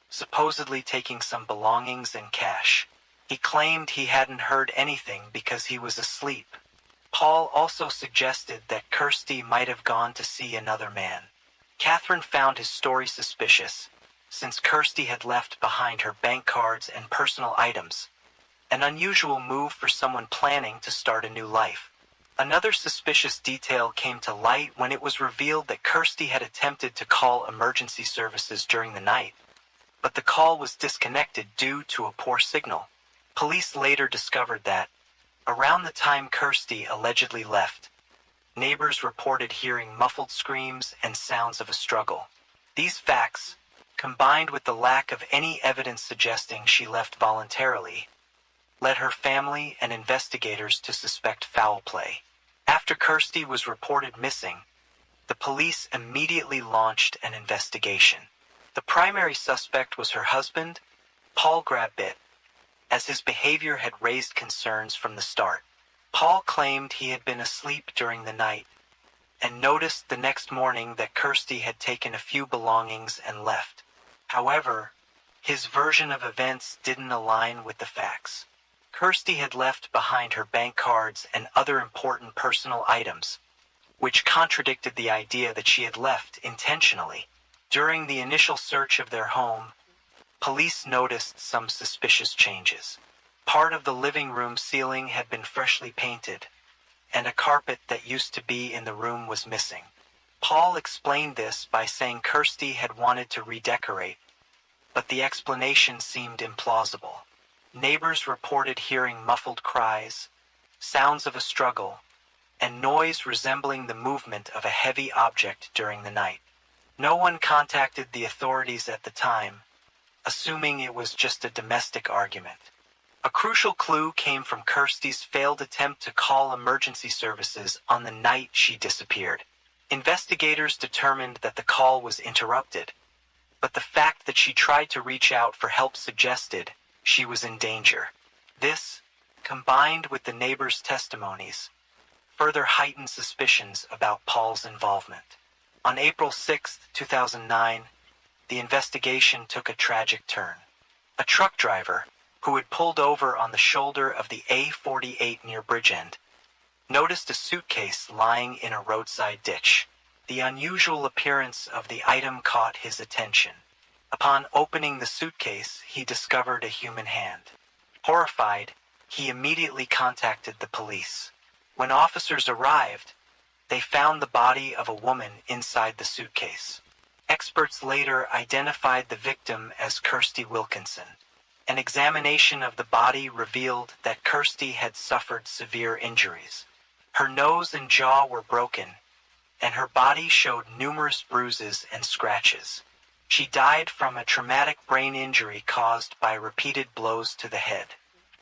supposedly taking some belongings and cash. He claimed he hadn't heard anything because he was asleep. Paul also suggested that Kirsty might have gone to see another man. Catherine found his story suspicious, since Kirsty had left behind her bank cards and personal items, an unusual move for someone planning to start a new life. Another suspicious detail came to light when it was revealed that Kirsty had attempted to call emergency services during the night, but the call was disconnected due to a poor signal. Police later discovered that, around the time Kirsty allegedly left, neighbors reported hearing muffled screams and sounds of a struggle. These facts, combined with the lack of any evidence suggesting she left voluntarily, led her family and investigators to suspect foul play. After Kirsty was reported missing, the police immediately launched an investigation. The primary suspect was her husband, Paul Grabbit, as his behavior had raised concerns from the start. Paul claimed he had been asleep during the night and noticed the next morning that Kirsty had taken a few belongings and left. However, his version of events didn't align with the facts. Kirsty had left behind her bank cards and other important personal items, which contradicted the idea that she had left intentionally. During the initial search of their home, police noticed some suspicious changes. Part of the living room ceiling had been freshly painted, and a carpet that used to be in the room was missing. Paul explained this by saying Kirsty had wanted to redecorate, but the explanation seemed implausible. Neighbors reported hearing muffled cries, sounds of a struggle, and noise resembling the movement of a heavy object during the night. No one contacted the authorities at the time, assuming it was just a domestic argument. A crucial clue came from Kirsty's failed attempt to call emergency services on the night she disappeared. Investigators determined that the call was interrupted, but the fact that she tried to reach out for help suggested she was in danger. This, combined with the neighbors' testimonies, further heightened suspicions about Paul's involvement. On April 6, 2009, the investigation took a tragic turn. A truck driver, who had pulled over on the shoulder of the A48 near Bridgend, noticed a suitcase lying in a roadside ditch. The unusual appearance of the item caught his attention. Upon opening the suitcase, he discovered a human hand. Horrified, he immediately contacted the police. When officers arrived, they found the body of a woman inside the suitcase. Experts later identified the victim as Kirsty Wilkinson. An examination of the body revealed that Kirsty had suffered severe injuries. Her nose and jaw were broken, and her body showed numerous bruises and scratches. She died from a traumatic brain injury caused by repeated blows to the head.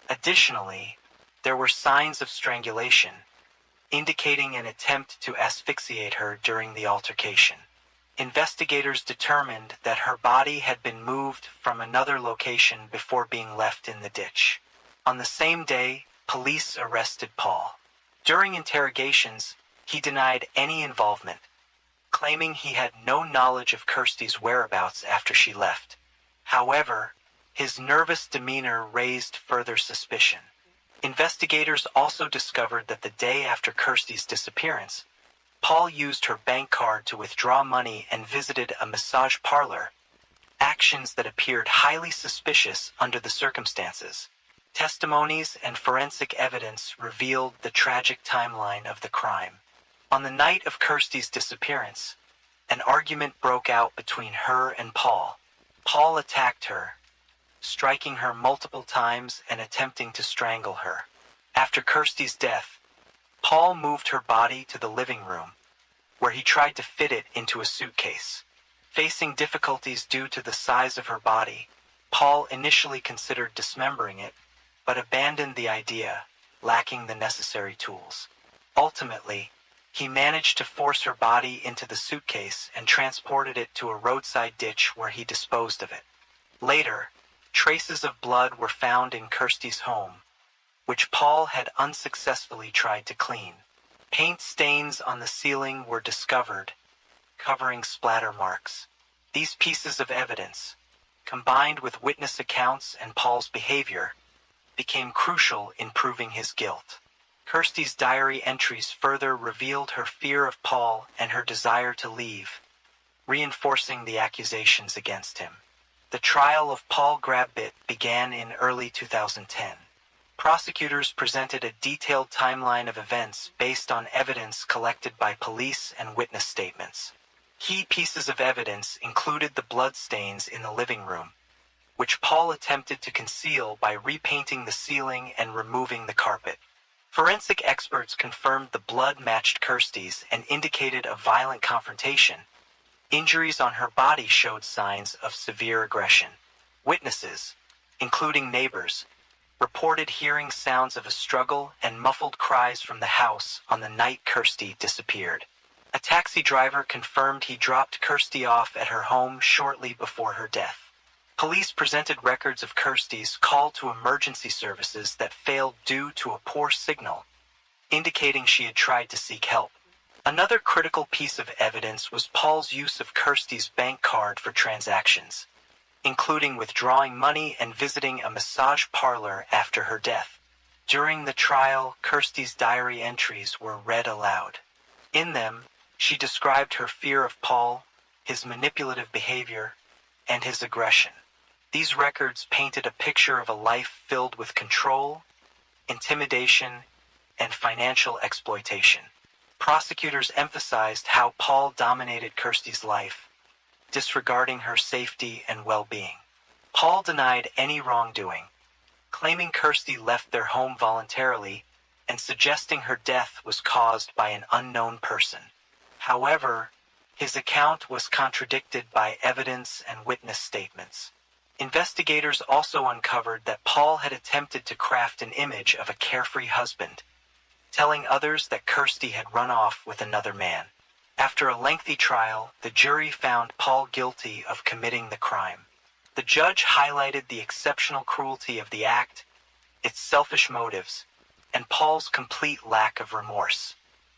Additionally, there were signs of strangulation, indicating an attempt to asphyxiate her during the altercation. Investigators determined that her body had been moved from another location before being left in the ditch. On the same day, police arrested Paul. During interrogations, he denied any involvement, claiming he had no knowledge of Kirsty's whereabouts after she left. However, his nervous demeanor raised further suspicion. Investigators also discovered that the day after Kirsty's disappearance, Paul used her bank card to withdraw money and visited a massage parlor, actions that appeared highly suspicious under the circumstances. Testimonies and forensic evidence revealed the tragic timeline of the crime. On the night of Kirsty's disappearance, an argument broke out between her and Paul. Paul attacked her, striking her multiple times and attempting to strangle her. After Kirsty's death, Paul moved her body to the living room, where he tried to fit it into a suitcase. Facing difficulties due to the size of her body, Paul initially considered dismembering it, but abandoned the idea, lacking the necessary tools. Ultimately, he managed to force her body into the suitcase and transported it to a roadside ditch where he disposed of it. Later, traces of blood were found in Kirsty's home, which Paul had unsuccessfully tried to clean. Paint stains on the ceiling were discovered, covering splatter marks. These pieces of evidence, combined with witness accounts and Paul's behavior, became crucial in proving his guilt. Kirsty's diary entries further revealed her fear of Paul and her desire to leave, reinforcing the accusations against him. The trial of Paul Grabbit began in early 2010. Prosecutors presented a detailed timeline of events based on evidence collected by police and witness statements. Key pieces of evidence included the bloodstains in the living room, which Paul attempted to conceal by repainting the ceiling and removing the carpet. Forensic experts confirmed the blood matched Kirsty's and indicated a violent confrontation. Injuries on her body showed signs of severe aggression. Witnesses, including neighbors, reported hearing sounds of a struggle and muffled cries from the house on the night Kirsty disappeared. A taxi driver confirmed he dropped Kirsty off at her home shortly before her death. Police presented records of Kirsty's call to emergency services that failed due to a poor signal, indicating she had tried to seek help. Another critical piece of evidence was Paul's use of Kirsty's bank card for transactions, including withdrawing money and visiting a massage parlor after her death. During the trial, Kirsty's diary entries were read aloud. In them, she described her fear of Paul, his manipulative behavior, and his aggression. These records painted a picture of a life filled with control, intimidation, and financial exploitation. Prosecutors emphasized how Paul dominated Kirsty's life, disregarding her safety and well-being. Paul denied any wrongdoing, claiming Kirsty left their home voluntarily and suggesting her death was caused by an unknown person. However, his account was contradicted by evidence and witness statements. Investigators also uncovered that Paul had attempted to craft an image of a carefree husband, telling others that Kirsty had run off with another man. After a lengthy trial, the jury found Paul guilty of committing the crime. The judge highlighted the exceptional cruelty of the act, its selfish motives, and Paul's complete lack of remorse.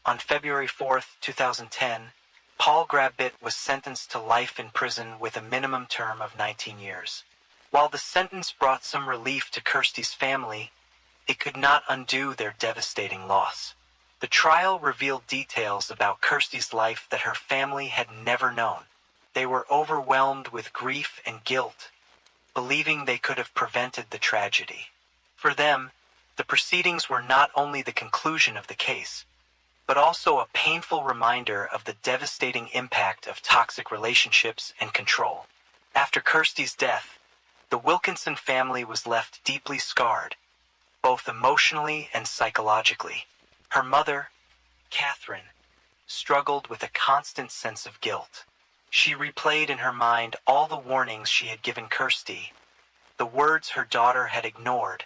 On February 4, 2010, Paul Grabbit was sentenced to life in prison with a minimum term of 19 years. While the sentence brought some relief to Kirsty's family, it could not undo their devastating loss. The trial revealed details about Kirsty's life that her family had never known. They were overwhelmed with grief and guilt, believing they could have prevented the tragedy. For them, the proceedings were not only the conclusion of the case, but also a painful reminder of the devastating impact of toxic relationships and control. After Kirsty's death, the Wilkinson family was left deeply scarred, both emotionally and psychologically. Her mother, Catherine, struggled with a constant sense of guilt. She replayed in her mind all the warnings she had given Kirsty, the words her daughter had ignored,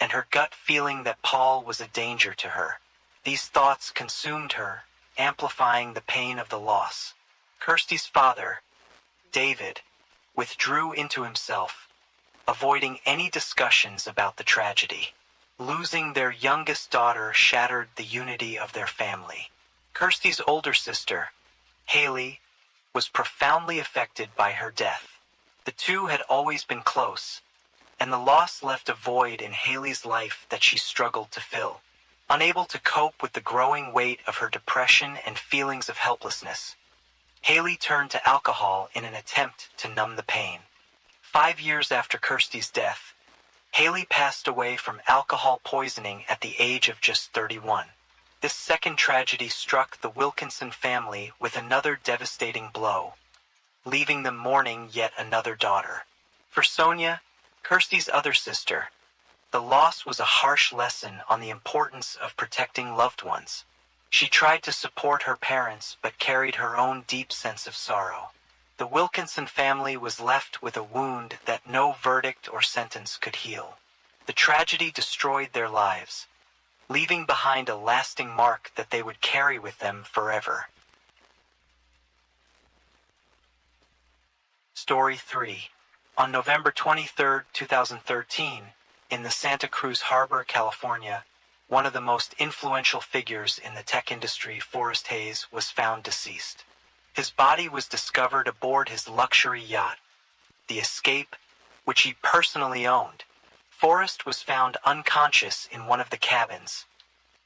and her gut feeling that Paul was a danger to her. These thoughts consumed her, amplifying the pain of the loss. Kirsty's father, David, withdrew into himself, avoiding any discussions about the tragedy. Losing their youngest daughter shattered the unity of their family. Kirsty's older sister, Haley, was profoundly affected by her death. The two had always been close, and the loss left a void in Haley's life that she struggled to fill. Unable to cope with the growing weight of her depression and feelings of helplessness, Haley turned to alcohol in an attempt to numb the pain. 5 years after Kirsty's death, Haley passed away from alcohol poisoning at the age of just 31. This second tragedy struck the Wilkinson family with another devastating blow, leaving them mourning yet another daughter. For Sonia, Kirsty's other sister, the loss was a harsh lesson on the importance of protecting loved ones. She tried to support her parents but carried her own deep sense of sorrow. The Wilkinson family was left with a wound that no verdict or sentence could heal. The tragedy destroyed their lives, leaving behind a lasting mark that they would carry with them forever. Story 3. On November 23, 2013, in the Santa Cruz Harbor, California, one of the most influential figures in the tech industry, Forrest Hayes, was found deceased. His body was discovered aboard his luxury yacht, the Escape, which he personally owned. Forrest was found unconscious in one of the cabins,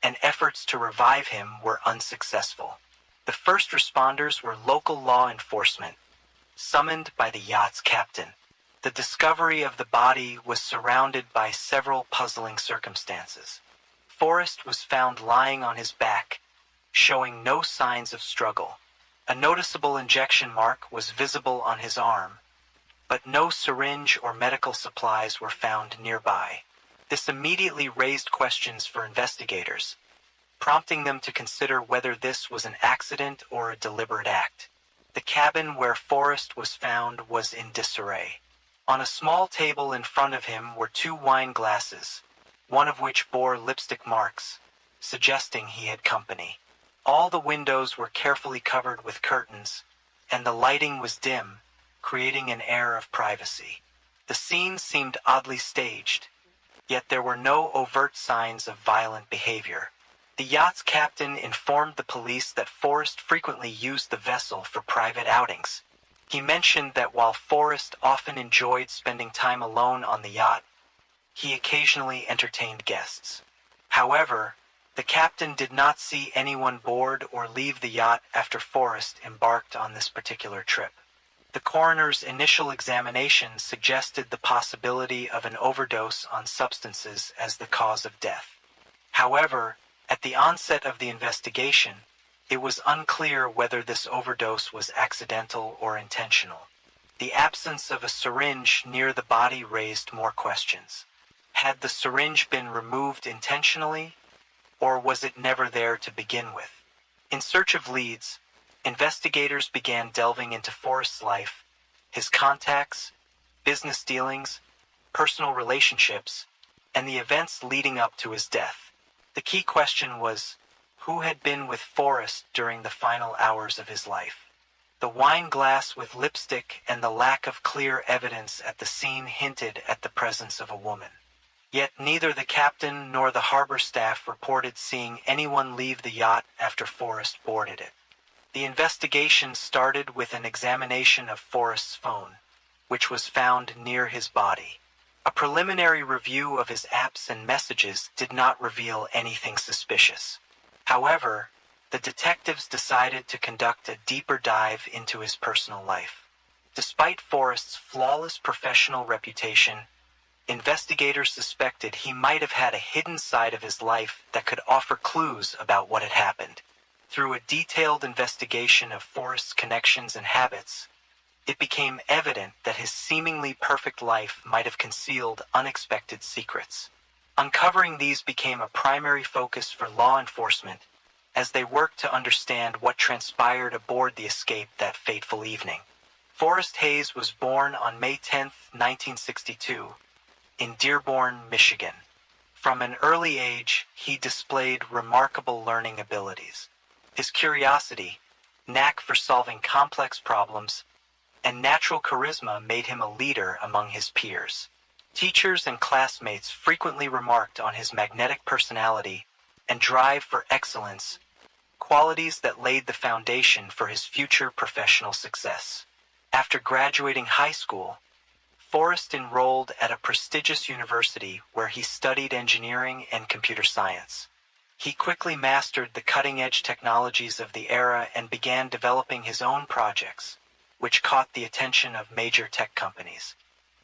and efforts to revive him were unsuccessful. The first responders were local law enforcement, summoned by the yacht's captain. The discovery of the body was surrounded by several puzzling circumstances. Forrest was found lying on his back, showing no signs of struggle. A noticeable injection mark was visible on his arm, but no syringe or medical supplies were found nearby. This immediately raised questions for investigators, prompting them to consider whether this was an accident or a deliberate act. The cabin where Forrest was found was in disarray. On a small table in front of him were 2 wine glasses, one of which bore lipstick marks, suggesting he had company. All the windows were carefully covered with curtains, and the lighting was dim, creating an air of privacy. The scene seemed oddly staged, yet there were no overt signs of violent behavior. The yacht's captain informed the police that Forrest frequently used the vessel for private outings. He mentioned that while Forrest often enjoyed spending time alone on the yacht, he occasionally entertained guests. However, the captain did not see anyone board or leave the yacht after Forrest embarked on this particular trip. The coroner's initial examination suggested the possibility of an overdose on substances as the cause of death. However, at the onset of the investigation, it was unclear whether this overdose was accidental or intentional. The absence of a syringe near the body raised more questions. Had the syringe been removed intentionally, or was it never there to begin with? In search of leads, investigators began delving into Forrest's life, his contacts, business dealings, personal relationships, and the events leading up to his death. The key question was, who had been with Forrest during the final hours of his life? The wine glass with lipstick and the lack of clear evidence at the scene hinted at the presence of a woman. Yet neither the captain nor the harbor staff reported seeing anyone leave the yacht after Forrest boarded it. The investigation started with an examination of Forrest's phone, which was found near his body. A preliminary review of his apps and messages did not reveal anything suspicious. However, the detectives decided to conduct a deeper dive into his personal life. Despite Forrest's flawless professional reputation, investigators suspected he might have had a hidden side of his life that could offer clues about what had happened. Through a detailed investigation of Forrest's connections and habits, it became evident that his seemingly perfect life might have concealed unexpected secrets. Uncovering these became a primary focus for law enforcement as they worked to understand what transpired aboard the Escape that fateful evening. Forrest Hayes was born on May 10, 1962, in Dearborn, Michigan. From an early age, he displayed remarkable learning abilities. His curiosity, knack for solving complex problems, and natural charisma made him a leader among his peers. Teachers and classmates frequently remarked on his magnetic personality and drive for excellence, qualities that laid the foundation for his future professional success. After graduating high school, Forrest enrolled at a prestigious university where he studied engineering and computer science. He quickly mastered the cutting-edge technologies of the era and began developing his own projects, which caught the attention of major tech companies.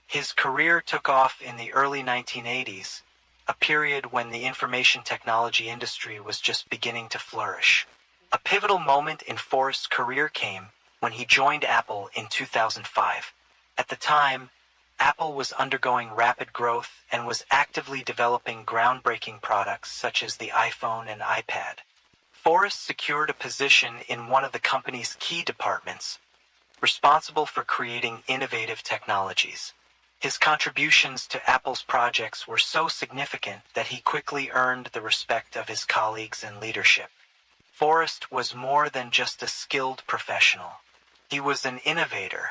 His career took off in the early 1980s, a period when the information technology industry was just beginning to flourish. A pivotal moment in Forrest's career came when he joined Apple in 2005. At the time, Apple was undergoing rapid growth and was actively developing groundbreaking products such as the iPhone and iPad. Forrest secured a position in one of the company's key departments, responsible for creating innovative technologies. His contributions to Apple's projects were so significant that he quickly earned the respect of his colleagues and leadership. Forrest was more than just a skilled professional. He was an innovator.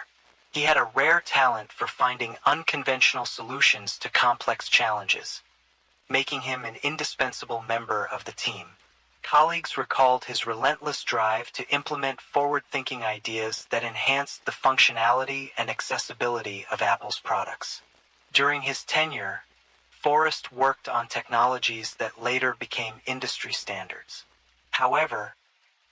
He had a rare talent for finding unconventional solutions to complex challenges, making him an indispensable member of the team. Colleagues recalled his relentless drive to implement forward-thinking ideas that enhanced the functionality and accessibility of Apple's products. During his tenure, Forrest worked on technologies that later became industry standards. However,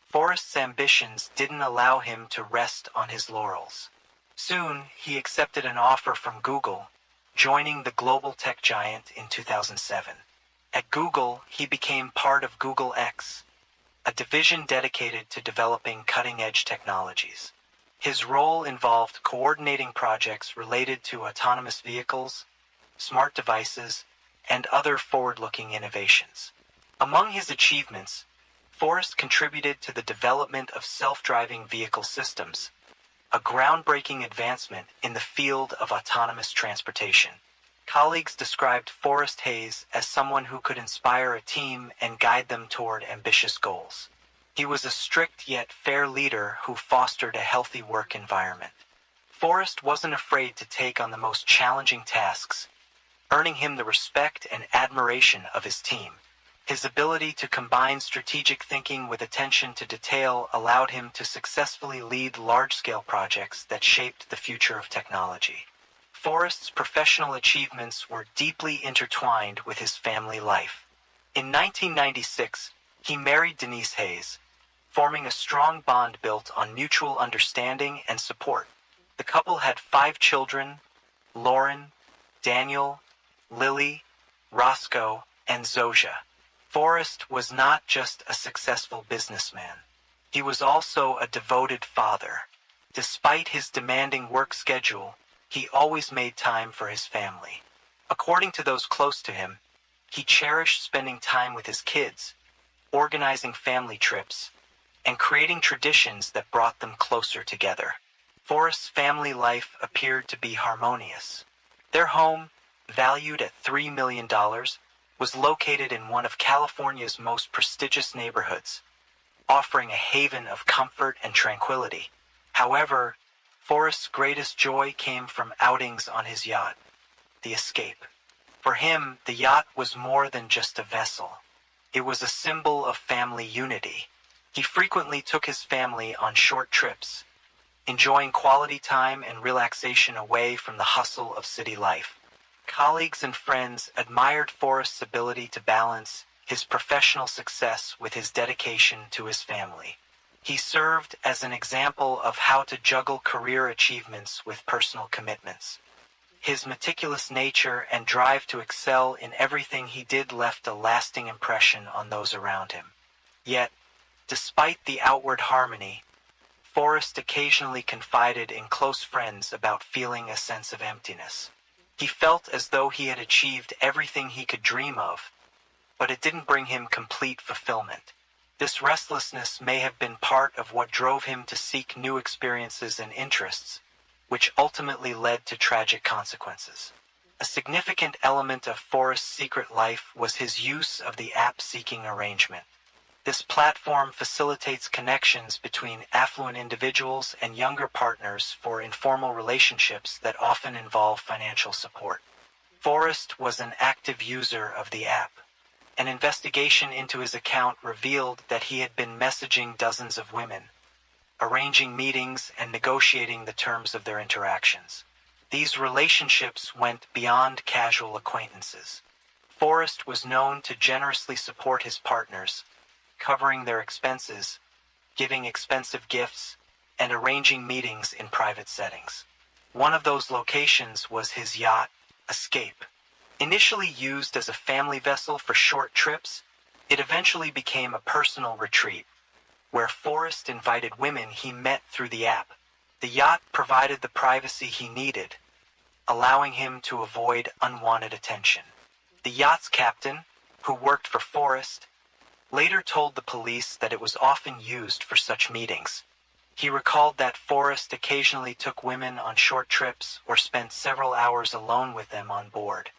Forrest's ambitions didn't allow him to rest on his laurels. Soon, he accepted an offer from Google, joining the global tech giant in 2007. At Google, he became part of Google X, a division dedicated to developing cutting-edge technologies. His role involved coordinating projects related to autonomous vehicles, smart devices, and other forward-looking innovations. Among his achievements, Forrest contributed to the development of self-driving vehicle systems, a groundbreaking advancement in the field of autonomous transportation. Colleagues described Forrest Hayes as someone who could inspire a team and guide them toward ambitious goals. He was a strict yet fair leader who fostered a healthy work environment. Forrest wasn't afraid to take on the most challenging tasks, earning him the respect and admiration of his team. His ability to combine strategic thinking with attention to detail allowed him to successfully lead large-scale projects that shaped the future of technology. Forrest's professional achievements were deeply intertwined with his family life. In 1996, he married Denise Hayes, forming a strong bond built on mutual understanding and support. The couple had 5 children: Lauren, Daniel, Lily, Roscoe, and Zosia. Forrest was not just a successful businessman. He was also a devoted father. Despite his demanding work schedule, he always made time for his family. According to those close to him, he cherished spending time with his kids, organizing family trips, and creating traditions that brought them closer together. Forrest's family life appeared to be harmonious. Their home, valued at $3 million, was located in one of California's most prestigious neighborhoods, offering a haven of comfort and tranquility. However, Forrest's greatest joy came from outings on his yacht, the Escape. For him, the yacht was more than just a vessel. It was a symbol of family unity. He frequently took his family on short trips, enjoying quality time and relaxation away from the hustle of city life. Colleagues and friends admired Forrest's ability to balance his professional success with his dedication to his family. He served as an example of how to juggle career achievements with personal commitments. His meticulous nature and drive to excel in everything he did left a lasting impression on those around him. Yet, despite the outward harmony, Forrest occasionally confided in close friends about feeling a sense of emptiness. He felt as though he had achieved everything he could dream of, but it didn't bring him complete fulfillment. This restlessness may have been part of what drove him to seek new experiences and interests, which ultimately led to tragic consequences. A significant element of Forrest's secret life was his use of the app Seeking Arrangement. This platform facilitates connections between affluent individuals and younger partners for informal relationships that often involve financial support. Forrest was an active user of the app. An investigation into his account revealed that he had been messaging dozens of women, arranging meetings and negotiating the terms of their interactions. These relationships went beyond casual acquaintances. Forrest was known to generously support his partners, covering their expenses, giving expensive gifts, and arranging meetings in private settings. One of those locations was his yacht, Escape. Initially used as a family vessel for short trips, it eventually became a personal retreat, where Forrest invited women he met through the app. The yacht provided the privacy he needed, allowing him to avoid unwanted attention. The yacht's captain, who worked for Forrest, later told the police that it was often used for such meetings. He recalled that Forrest occasionally took women on short trips or spent several hours alone with them on board.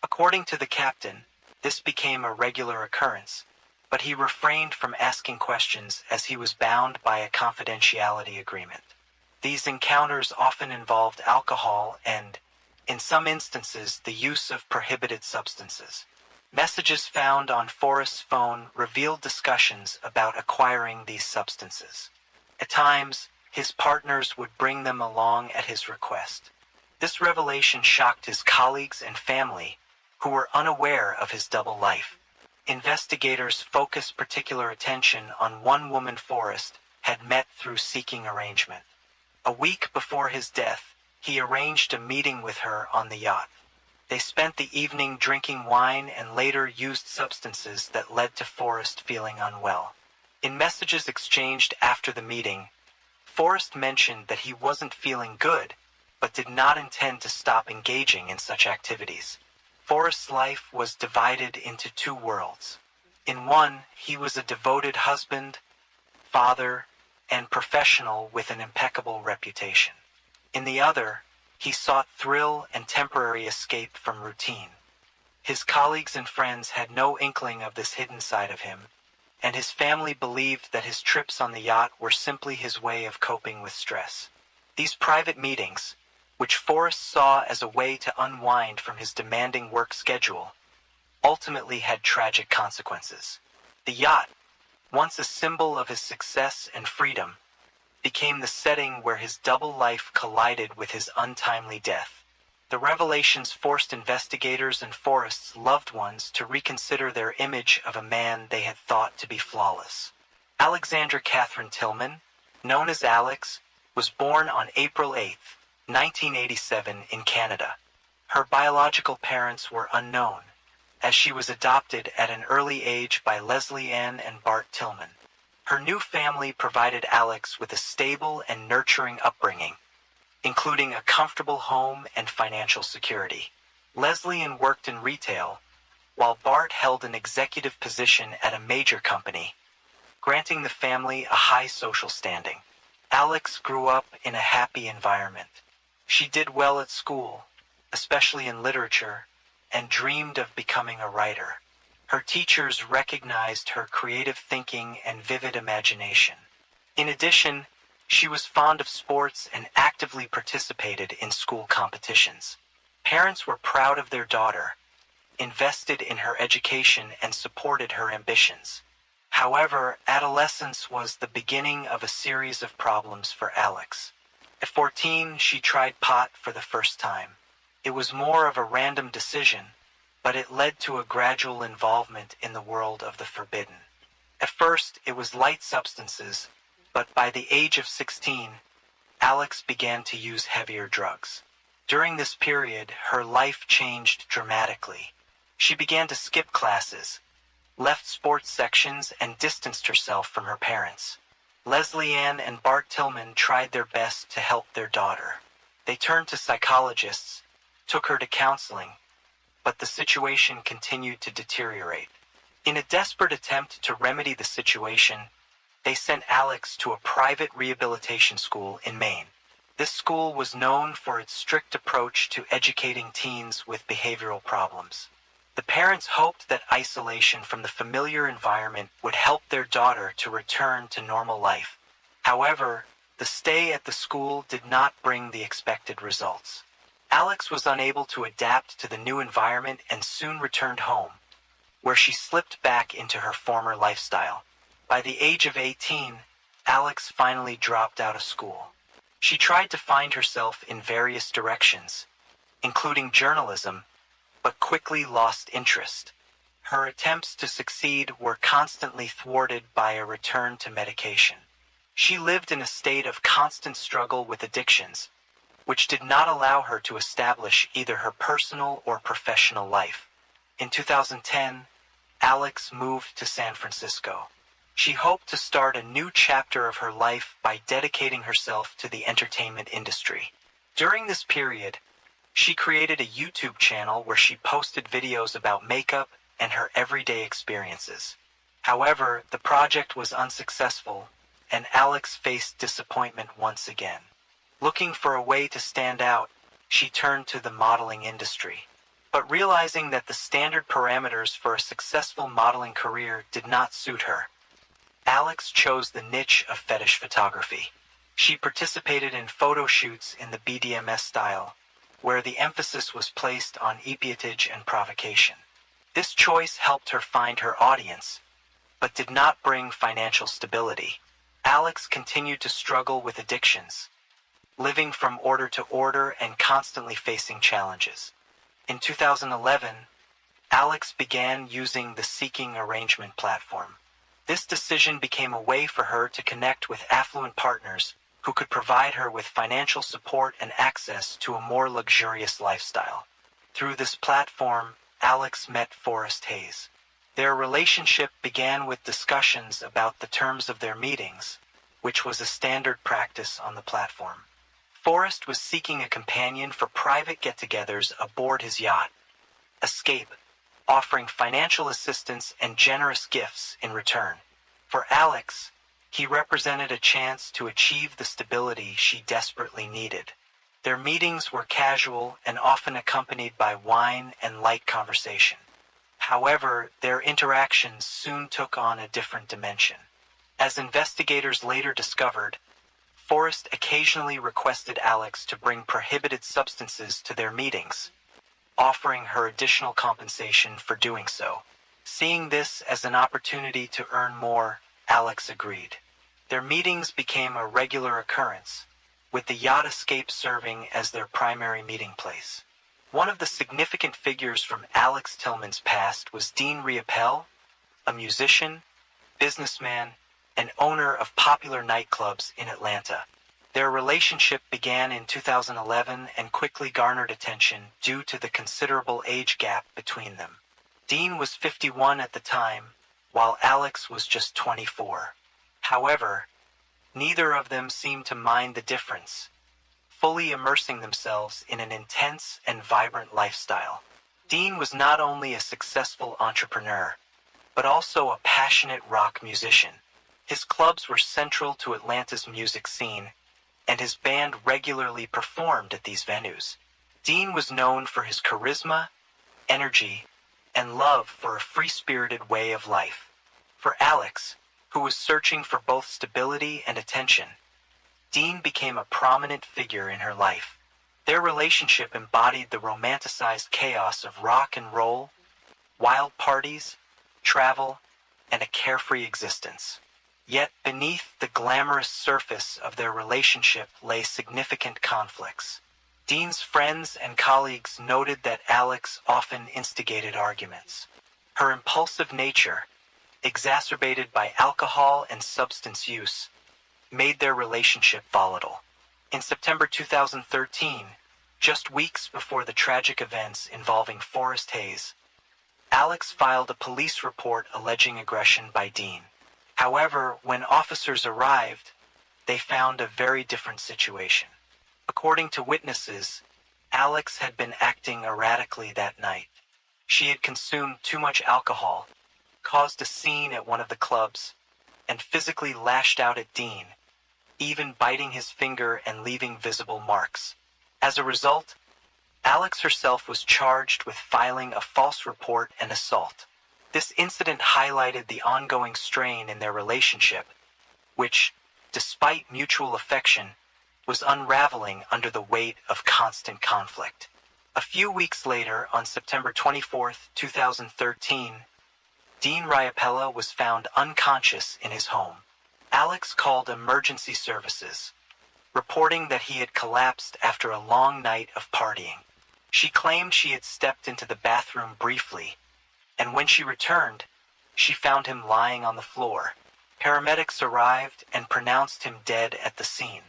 According to the captain, this became a regular occurrence, but he refrained from asking questions as he was bound by a confidentiality agreement. These encounters often involved alcohol and, in some instances, the use of prohibited substances. Messages found on Forrest's phone revealed discussions about acquiring these substances. At times, his partners would bring them along at his request. This revelation shocked his colleagues and family, who were unaware of his double life. Investigators focused particular attention on one woman Forrest had met through Seeking Arrangement. A week before his death, he arranged a meeting with her on the yacht. They spent the evening drinking wine and later used substances that led to Forrest feeling unwell. In messages exchanged after the meeting, Forrest mentioned that he wasn't feeling good, but did not intend to stop engaging in such activities. Forrest's life was divided into 2 worlds. In one, he was a devoted husband, father, and professional with an impeccable reputation. In the other, he sought thrill and temporary escape from routine. His colleagues and friends had no inkling of this hidden side of him, and his family believed that his trips on the yacht were simply his way of coping with stress. These private meetings, which Forrest saw as a way to unwind from his demanding work schedule, ultimately had tragic consequences. The yacht, once a symbol of his success and freedom, became the setting where his double life collided with his untimely death. The revelations forced investigators and Forrest's loved ones to reconsider their image of a man they had thought to be flawless. Alexandra Catherine Tillman, known as Alex, was born on April 8, 1987 in Canada. Her biological parents were unknown, as she was adopted at an early age by Leslie Ann and Bart Tillman. Her new family provided Alex with a stable and nurturing upbringing, including a comfortable home and financial security. Leslie Ann worked in retail, while Bart held an executive position at a major company, granting the family a high social standing. Alex grew up in a happy environment. She did well at school, especially in literature, and dreamed of becoming a writer. Her teachers recognized her creative thinking and vivid imagination. In addition, she was fond of sports and actively participated in school competitions. Parents were proud of their daughter, invested in her education, and supported her ambitions. However, adolescence was the beginning of a series of problems for Alex. At 14, she tried pot for the first time. It was more of a random decision, but it led to a gradual involvement in the world of the forbidden. At first, it was light substances, but by the age of 16, Alex began to use heavier drugs. During this period, her life changed dramatically. She began to skip classes, left sports sections, and distanced herself from her parents. Leslie Ann and Bart Tillman tried their best to help their daughter. They turned to psychologists, took her to counseling, but the situation continued to deteriorate. In a desperate attempt to remedy the situation, they sent Alex to a private rehabilitation school in Maine. This school was known for its strict approach to educating teens with behavioral problems. The parents hoped that isolation from the familiar environment would help their daughter to return to normal life. However, the stay at the school did not bring the expected results. Alex was unable to adapt to the new environment and soon returned home, where she slipped back into her former lifestyle. By the age of 18, Alex finally dropped out of school. She tried to find herself in various directions, including journalism, but quickly lost interest. Her attempts to succeed were constantly thwarted by a return to medication. She lived in a state of constant struggle with addictions, which did not allow her to establish either her personal or professional life. In 2010, Alex moved to San Francisco. She hoped to start a new chapter of her life by dedicating herself to the entertainment industry. During this period, she created a YouTube channel where she posted videos about makeup and her everyday experiences. However, the project was unsuccessful, and Alex faced disappointment once again. Looking for a way to stand out, she turned to the modeling industry. But realizing that the standard parameters for a successful modeling career did not suit her, Alex chose the niche of fetish photography. She participated in photo shoots in the BDSM style, where the emphasis was placed on epiatage and provocation. This choice helped her find her audience, but did not bring financial stability. Alex continued to struggle with addictions, living from order to order and constantly facing challenges. In 2011, Alex began using the Seeking Arrangement platform. This decision became a way for her to connect with affluent partners who could provide her with financial support and access to a more luxurious lifestyle. Through this platform, Alex met Forrest Hayes. Their relationship began with discussions about the terms of their meetings, which was a standard practice on the platform. Forrest was seeking a companion for private get-togethers aboard his yacht, Escape, offering financial assistance and generous gifts in return. For Alex, he represented a chance to achieve the stability she desperately needed. Their meetings were casual and often accompanied by wine and light conversation. However, their interactions soon took on a different dimension. As investigators later discovered, Forrest occasionally requested Alex to bring prohibited substances to their meetings, offering her additional compensation for doing so. Seeing this as an opportunity to earn more, Alex agreed. Their meetings became a regular occurrence, with the yacht escape serving as their primary meeting place. One of the significant figures from Alex Tillman's past was Dean Riopelle, a musician, businessman, and owner of popular nightclubs in Atlanta. Their relationship began in 2011 and quickly garnered attention due to the considerable age gap between them. Dean was 51 at the time, while Alex was just 24. However, neither of them seemed to mind the difference, fully immersing themselves in an intense and vibrant lifestyle. Dean was not only a successful entrepreneur, but also a passionate rock musician. His clubs were central to Atlanta's music scene, and his band regularly performed at these venues. Dean was known for his charisma, energy, and love for a free-spirited way of life. For Alex, who was searching for both stability and attention, Dean became a prominent figure in her life. Their relationship embodied the romanticized chaos of rock and roll, wild parties, travel, and a carefree existence. Yet beneath the glamorous surface of their relationship lay significant conflicts. Dean's friends and colleagues noted that Alex often instigated arguments. Her impulsive nature, exacerbated by alcohol and substance use, made their relationship volatile. In September 2013, just weeks before the tragic events involving Forrest Hayes, Alex filed a police report alleging aggression by Dean. However, when officers arrived, they found a very different situation. According to witnesses, Alex had been acting erratically that night. She had consumed too much alcohol, caused a scene at one of the clubs, and physically lashed out at Dean, even biting his finger and leaving visible marks. As a result, Alex herself was charged with filing a false report and assault. This incident highlighted the ongoing strain in their relationship, which, despite mutual affection, was unraveling under the weight of constant conflict. A few weeks later, on September 24, 2013, Dean Riopelle was found unconscious in his home. Alex called emergency services, reporting that he had collapsed after a long night of partying. She claimed she had stepped into the bathroom briefly, and when she returned, she found him lying on the floor. Paramedics arrived and pronounced him dead at the scene.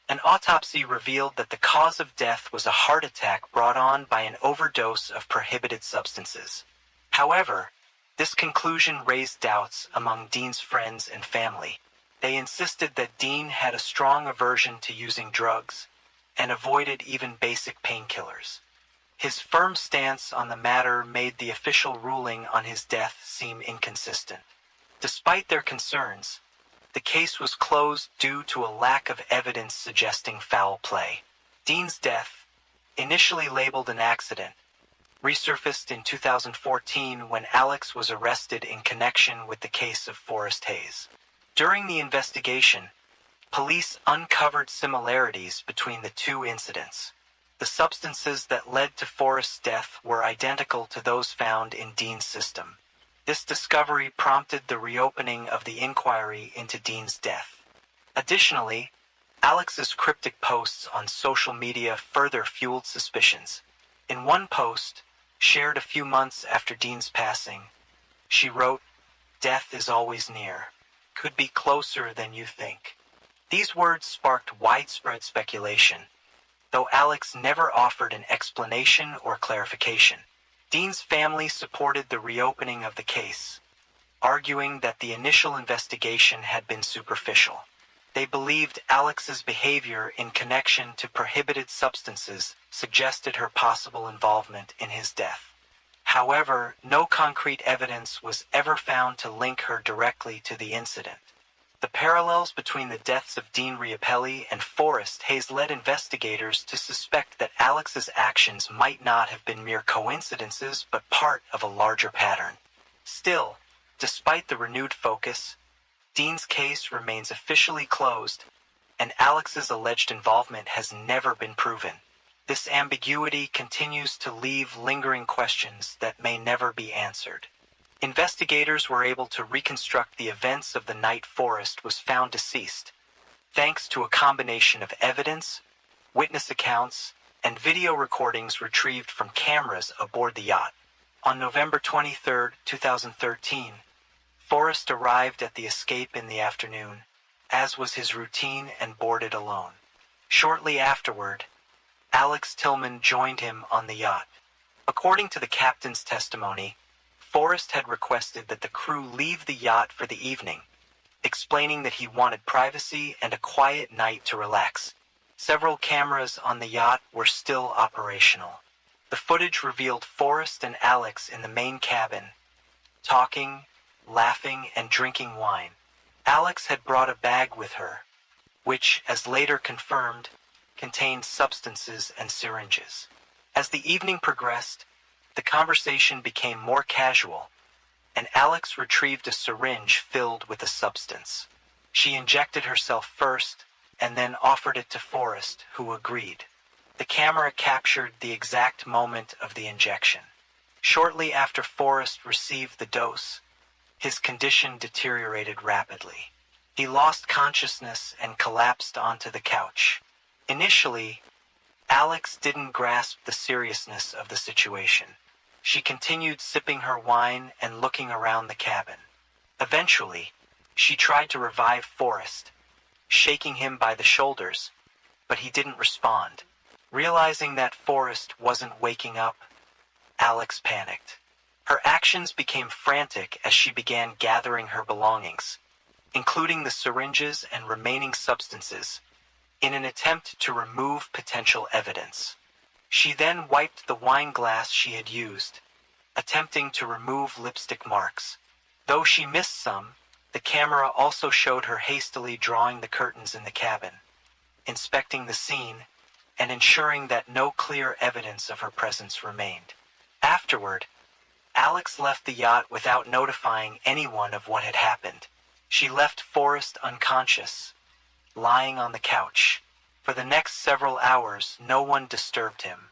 An autopsy revealed that the cause of death was a heart attack brought on by an overdose of prohibited substances. However, this conclusion raised doubts among Dean's friends and family. They insisted that Dean had a strong aversion to using drugs and avoided even basic painkillers. His firm stance on the matter made the official ruling on his death seem inconsistent. Despite their concerns, the case was closed due to a lack of evidence suggesting foul play. Dean's death, initially labeled an accident, resurfaced in 2014 when Alex was arrested in connection with the case of Forrest Hayes. During the investigation, police uncovered similarities between the two incidents. The substances that led to Forrest's death were identical to those found in Dean's system. This discovery prompted the reopening of the inquiry into Dean's death. Additionally, Alex's cryptic posts on social media further fueled suspicions. In one post, shared a few months after Dean's passing, she wrote, "Death is always near. Could be closer than you think." These words sparked widespread speculation, though Alex never offered an explanation or clarification. Dean's family supported the reopening of the case, arguing that the initial investigation had been superficial. They believed Alex's behavior in connection to prohibited substances suggested her possible involvement in his death. However, no concrete evidence was ever found to link her directly to the incident. The parallels between the deaths of Dean Riopelli and Forrest Hayes led investigators to suspect that Alex's actions might not have been mere coincidences but part of a larger pattern. Still, despite the renewed focus, Dean's case remains officially closed, and Alex's alleged involvement has never been proven. This ambiguity continues to leave lingering questions that may never be answered. Investigators were able to reconstruct the events of the night Forrest was found deceased, thanks to a combination of evidence, witness accounts, and video recordings retrieved from cameras aboard the yacht. On November 23, 2013, Forrest arrived at the escape in the afternoon, as was his routine, and boarded alone. Shortly afterward, Alex Tillman joined him on the yacht. According to the captain's testimony, Forrest had requested that the crew leave the yacht for the evening, explaining that he wanted privacy and a quiet night to relax. Several cameras on the yacht were still operational. The footage revealed Forrest and Alex in the main cabin, talking, laughing, and drinking wine. Alex had brought a bag with her, which, as later confirmed, contained substances and syringes. As the evening progressed, the conversation became more casual, and Alex retrieved a syringe filled with a substance. She injected herself first, and then offered it to Forrest, who agreed. The camera captured the exact moment of the injection. Shortly after Forrest received the dose, his condition deteriorated rapidly. He lost consciousness and collapsed onto the couch. Initially, Alex didn't grasp the seriousness of the situation. She continued sipping her wine and looking around the cabin. Eventually, she tried to revive Forrest, shaking him by the shoulders, but he didn't respond. Realizing that Forrest wasn't waking up, Alex panicked. Her actions became frantic as she began gathering her belongings, including the syringes and remaining substances, in an attempt to remove potential evidence. She then wiped the wine glass she had used, attempting to remove lipstick marks. Though she missed some, the camera also showed her hastily drawing the curtains in the cabin, inspecting the scene, and ensuring that no clear evidence of her presence remained. Afterward, Alex left the yacht without notifying anyone of what had happened. She left Forrest unconscious, lying on the couch. For the next several hours, no one disturbed him.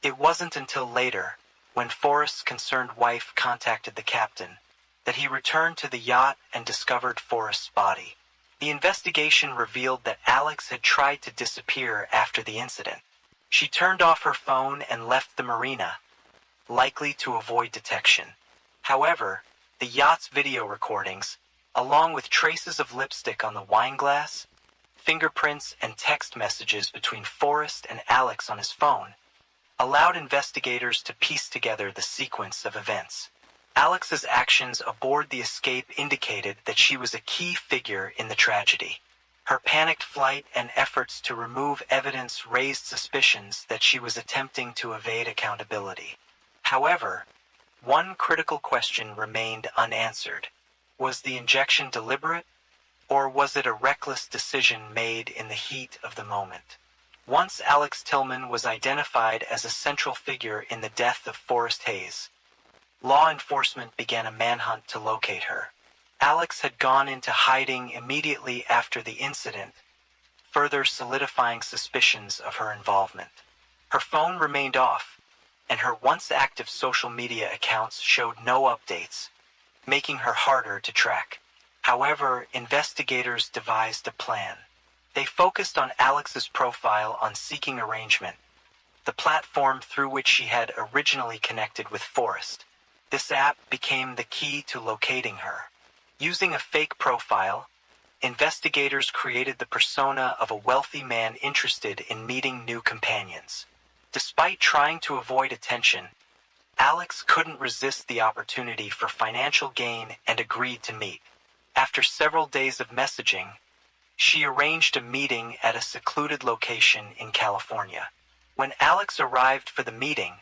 It wasn't until later, when Forrest's concerned wife contacted the captain, that he returned to the yacht and discovered Forrest's body. The investigation revealed that Alex had tried to disappear after the incident. She turned off her phone and left the marina, likely to avoid detection. However, the yacht's video recordings, along with traces of lipstick on the wine glass, fingerprints, and text messages between Forrest and Alex on his phone, allowed investigators to piece together the sequence of events. Alex's actions aboard the escape indicated that she was a key figure in the tragedy. Her panicked flight and efforts to remove evidence raised suspicions that she was attempting to evade accountability. However, one critical question remained unanswered. Was the injection deliberate, or was it a reckless decision made in the heat of the moment? Once Alex Tillman was identified as a central figure in the death of Forrest Hayes, law enforcement began a manhunt to locate her. Alex had gone into hiding immediately after the incident, further solidifying suspicions of her involvement. Her phone remained off, and her once active social media accounts showed no updates, making her harder to track. However, investigators devised a plan. They focused on Alex's profile on Seeking Arrangement, the platform through which she had originally connected with Forrest. This app became the key to locating her. Using a fake profile, investigators created the persona of a wealthy man interested in meeting new companions. Despite trying to avoid attention, Alex couldn't resist the opportunity for financial gain and agreed to meet. After several days of messaging, she arranged a meeting at a secluded location in California. When Alex arrived for the meeting,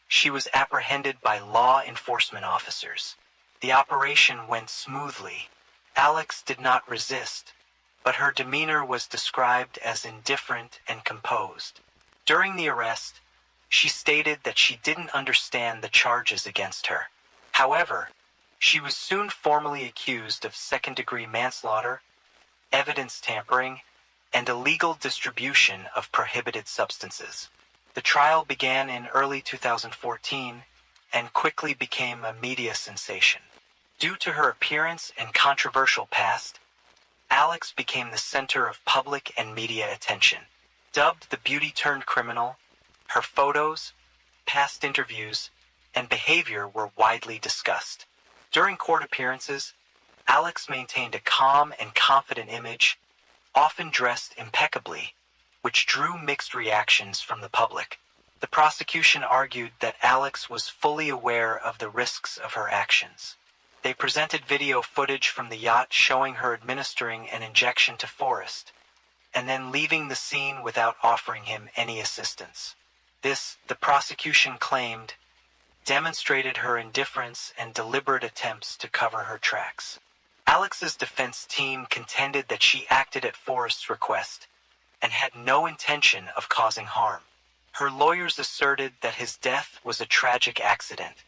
she was apprehended by law enforcement officers. The operation went smoothly, Alex did not resist, but her demeanor was described as indifferent and composed. During the arrest, she stated that she didn't understand the charges against her. However, she was soon formally accused of second-degree manslaughter, evidence tampering, and illegal distribution of prohibited substances. The trial began in early 2014 and quickly became a media sensation. Due to her appearance and controversial past, Alex became the center of public and media attention. Dubbed the beauty-turned-criminal, her photos, past interviews, and behavior were widely discussed. During court appearances, Alex maintained a calm and confident image, often dressed impeccably, which drew mixed reactions from the public. The prosecution argued that Alex was fully aware of the risks of her actions. They presented video footage from the yacht showing her administering an injection to Forrest, and then leaving the scene without offering him any assistance. This, the prosecution claimed, demonstrated her indifference and deliberate attempts to cover her tracks. Alex's defense team contended that she acted at Forrest's request and had no intention of causing harm. Her lawyers asserted that his death was a tragic accident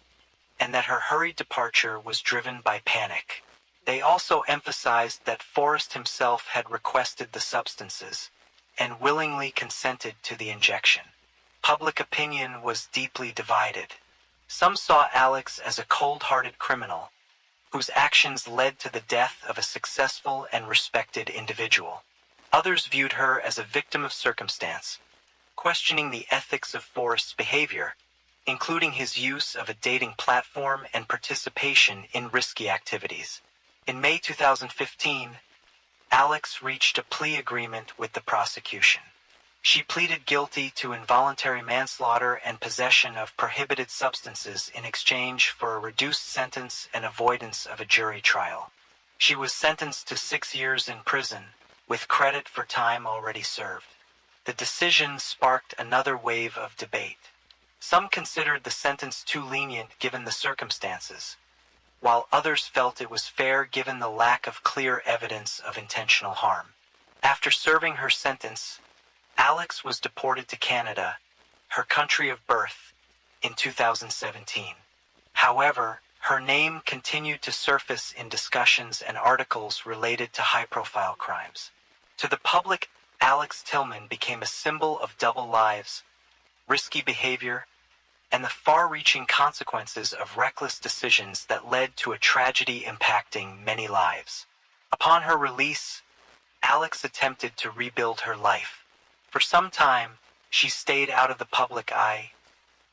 and that her hurried departure was driven by panic. They also emphasized that Forrest himself had requested the substances and willingly consented to the injection. Public opinion was deeply divided. Some saw Alex as a cold-hearted criminal whose actions led to the death of a successful and respected individual. Others viewed her as a victim of circumstance, questioning the ethics of Forrest's behavior, including his use of a dating platform and participation in risky activities. In May 2015, Alex reached a plea agreement with the prosecution. She pleaded guilty to involuntary manslaughter and possession of prohibited substances in exchange for a reduced sentence and avoidance of a jury trial. She was sentenced to 6 years in prison, with credit for time already served. The decision sparked another wave of debate. Some considered the sentence too lenient given the circumstances, while others felt it was fair given the lack of clear evidence of intentional harm. After serving her sentence, Alex was deported to Canada, her country of birth, in 2017. However, her name continued to surface in discussions and articles related to high-profile crimes. To the public, Alex Tillman became a symbol of double lives, risky behavior, and the far-reaching consequences of reckless decisions that led to a tragedy impacting many lives. Upon her release, Alex attempted to rebuild her life. For some time, she stayed out of the public eye,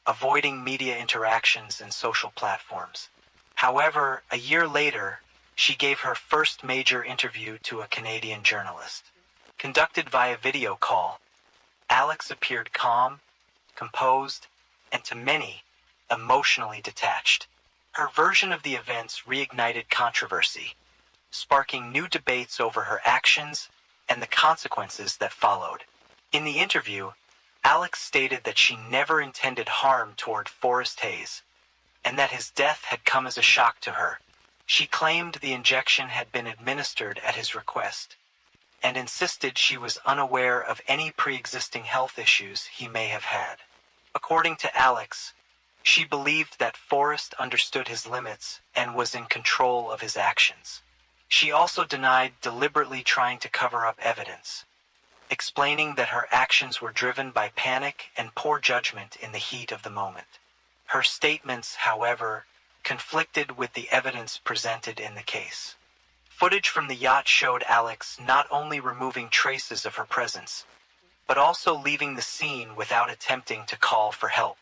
avoiding media interactions and social platforms. However, a year later, she gave her first major interview to a Canadian journalist. Conducted via video call, Alex appeared calm, composed, and to many, emotionally detached. Her version of the events reignited controversy, sparking new debates over her actions and the consequences that followed. In the interview, Alex stated that she never intended harm toward Forrest Hayes, and that his death had come as a shock to her. She claimed the injection had been administered at his request, and insisted she was unaware of any pre-existing health issues he may have had. According to Alex, she believed that Forrest understood his limits and was in control of his actions. She also denied deliberately trying to cover up evidence, explaining that her actions were driven by panic and poor judgment in the heat of the moment. Her statements, however, conflicted with the evidence presented in the case. Footage from the yacht showed Alex not only removing traces of her presence, but also leaving the scene without attempting to call for help.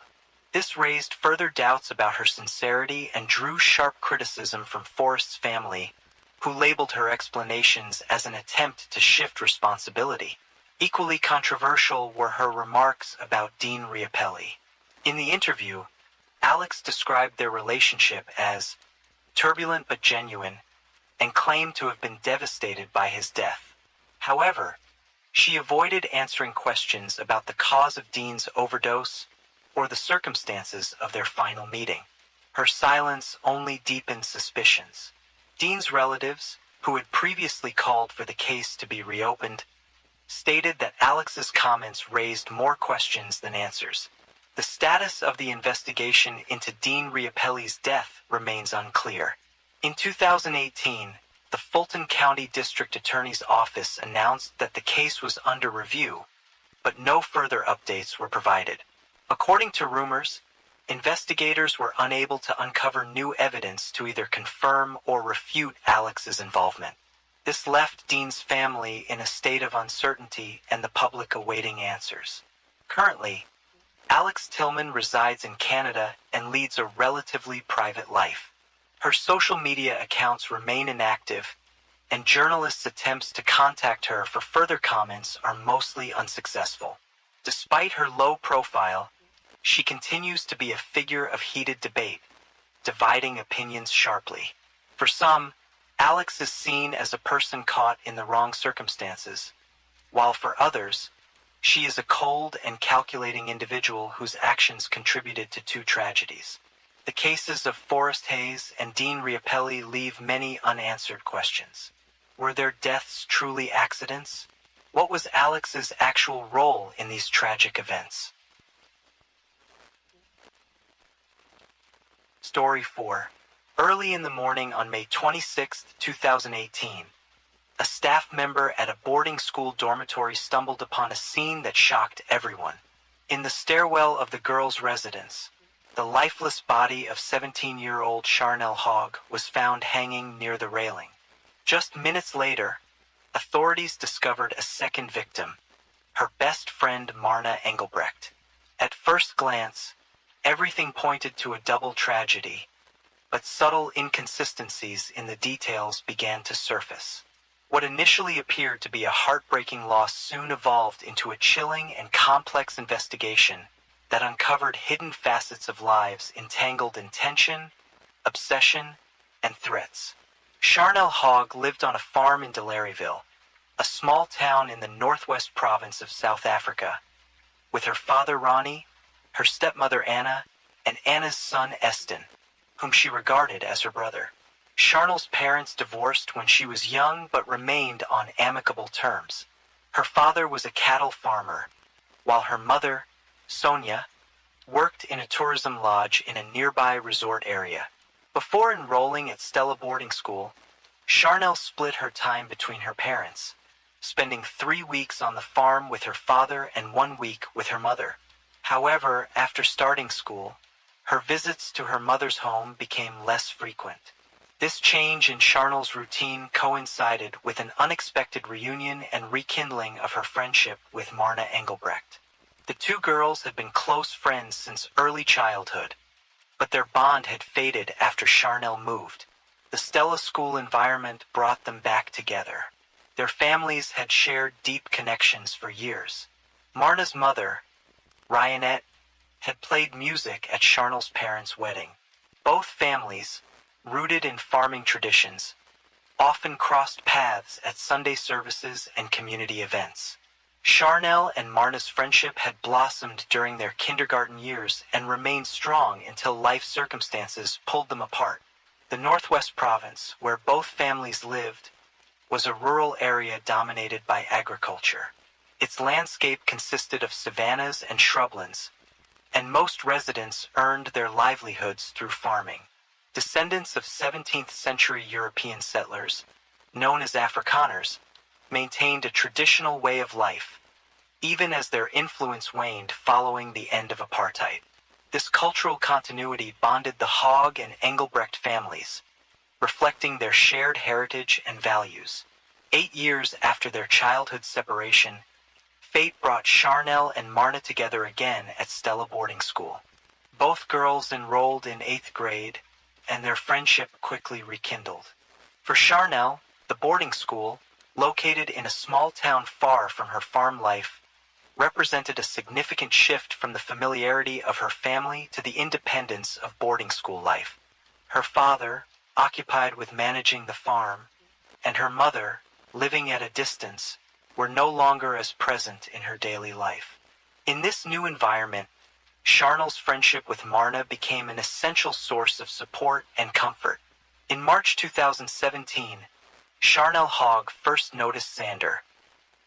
This raised further doubts about her sincerity and drew sharp criticism from Forrest's family, who labeled her explanations as an attempt to shift responsibility. Equally controversial were her remarks about Dean Riopelli. In the interview, Alex described their relationship as turbulent but genuine, and claimed to have been devastated by his death. However, she avoided answering questions about the cause of Dean's overdose or the circumstances of their final meeting. Her silence only deepened suspicions. Dean's relatives, who had previously called for the case to be reopened, stated that Alex's comments raised more questions than answers. The status of the investigation into Dean Riopelli's death remains unclear. In 2018, the Fulton County District Attorney's Office announced that the case was under review, but no further updates were provided. According to rumors, investigators were unable to uncover new evidence to either confirm or refute Alex's involvement. This left Dean's family in a state of uncertainty and the public awaiting answers. Currently, Alex Tillman resides in Canada and leads a relatively private life. Her social media accounts remain inactive, and journalists' attempts to contact her for further comments are mostly unsuccessful. Despite her low profile, she continues to be a figure of heated debate, dividing opinions sharply. For some, Alex is seen as a person caught in the wrong circumstances, while for others, she is a cold and calculating individual whose actions contributed to two tragedies. The cases of Forrest Hayes and Dean Riopelli leave many unanswered questions. Were their deaths truly accidents? What was Alex's actual role in these tragic events? Story 4. Early in the morning on May 26, 2018, a staff member at a boarding school dormitory stumbled upon a scene that shocked everyone. In the stairwell of the girls' residence, the lifeless body of 17-year-old Charnel Hogg was found hanging near the railing. Just minutes later, authorities discovered a second victim, her best friend Marna Engelbrecht. At first glance, everything pointed to a double tragedy, but subtle inconsistencies in the details began to surface. What initially appeared to be a heartbreaking loss soon evolved into a chilling and complex investigation that uncovered hidden facets of lives entangled in tension, obsession, and threats. Charnel Hogg lived on a farm in Delaryville, a small town in the northwest province of South Africa, with her father Ronnie, her stepmother Anna, and Anna's son Eston, whom she regarded as her brother. Charnel's parents divorced when she was young but remained on amicable terms. Her father was a cattle farmer, while her mother, Sonia, worked in a tourism lodge in a nearby resort area. Before enrolling at Stella boarding school, Charnel split her time between her parents, spending 3 weeks on the farm with her father and 1 week with her mother. However, after starting school, her visits to her mother's home became less frequent. This change in Charnel's routine coincided with an unexpected reunion and rekindling of her friendship with Marna Engelbrecht. The two girls had been close friends since early childhood, but their bond had faded after Charnel moved. The Stella school environment brought them back together. Their families had shared deep connections for years. Marna's mother, Ryanette, had played music at Charnel's parents' wedding. Both families, rooted in farming traditions, often crossed paths at Sunday services and community events. Charnel and Marna's friendship had blossomed during their kindergarten years and remained strong until life circumstances pulled them apart. The Northwest Province, where both families lived, was a rural area dominated by agriculture. Its landscape consisted of savannas and shrublands, and most residents earned their livelihoods through farming. Descendants of 17th-century European settlers, known as Afrikaners, maintained a traditional way of life, even as their influence waned following the end of apartheid. This cultural continuity bonded the Hogg and Engelbrecht families, reflecting their shared heritage and values. 8 years after their childhood separation, fate brought Charnel and Marna together again at Stella boarding school. Both girls enrolled in 8th grade, and their friendship quickly rekindled. For Charnel, the boarding school, located in a small town far from her farm life, represented a significant shift from the familiarity of her family to the independence of boarding school life. Her father, occupied with managing the farm, and her mother, living at a distance, were no longer as present in her daily life. In this new environment, Charnel's friendship with Marna became an essential source of support and comfort. In March 2017, Charnel Hogg first noticed Xander,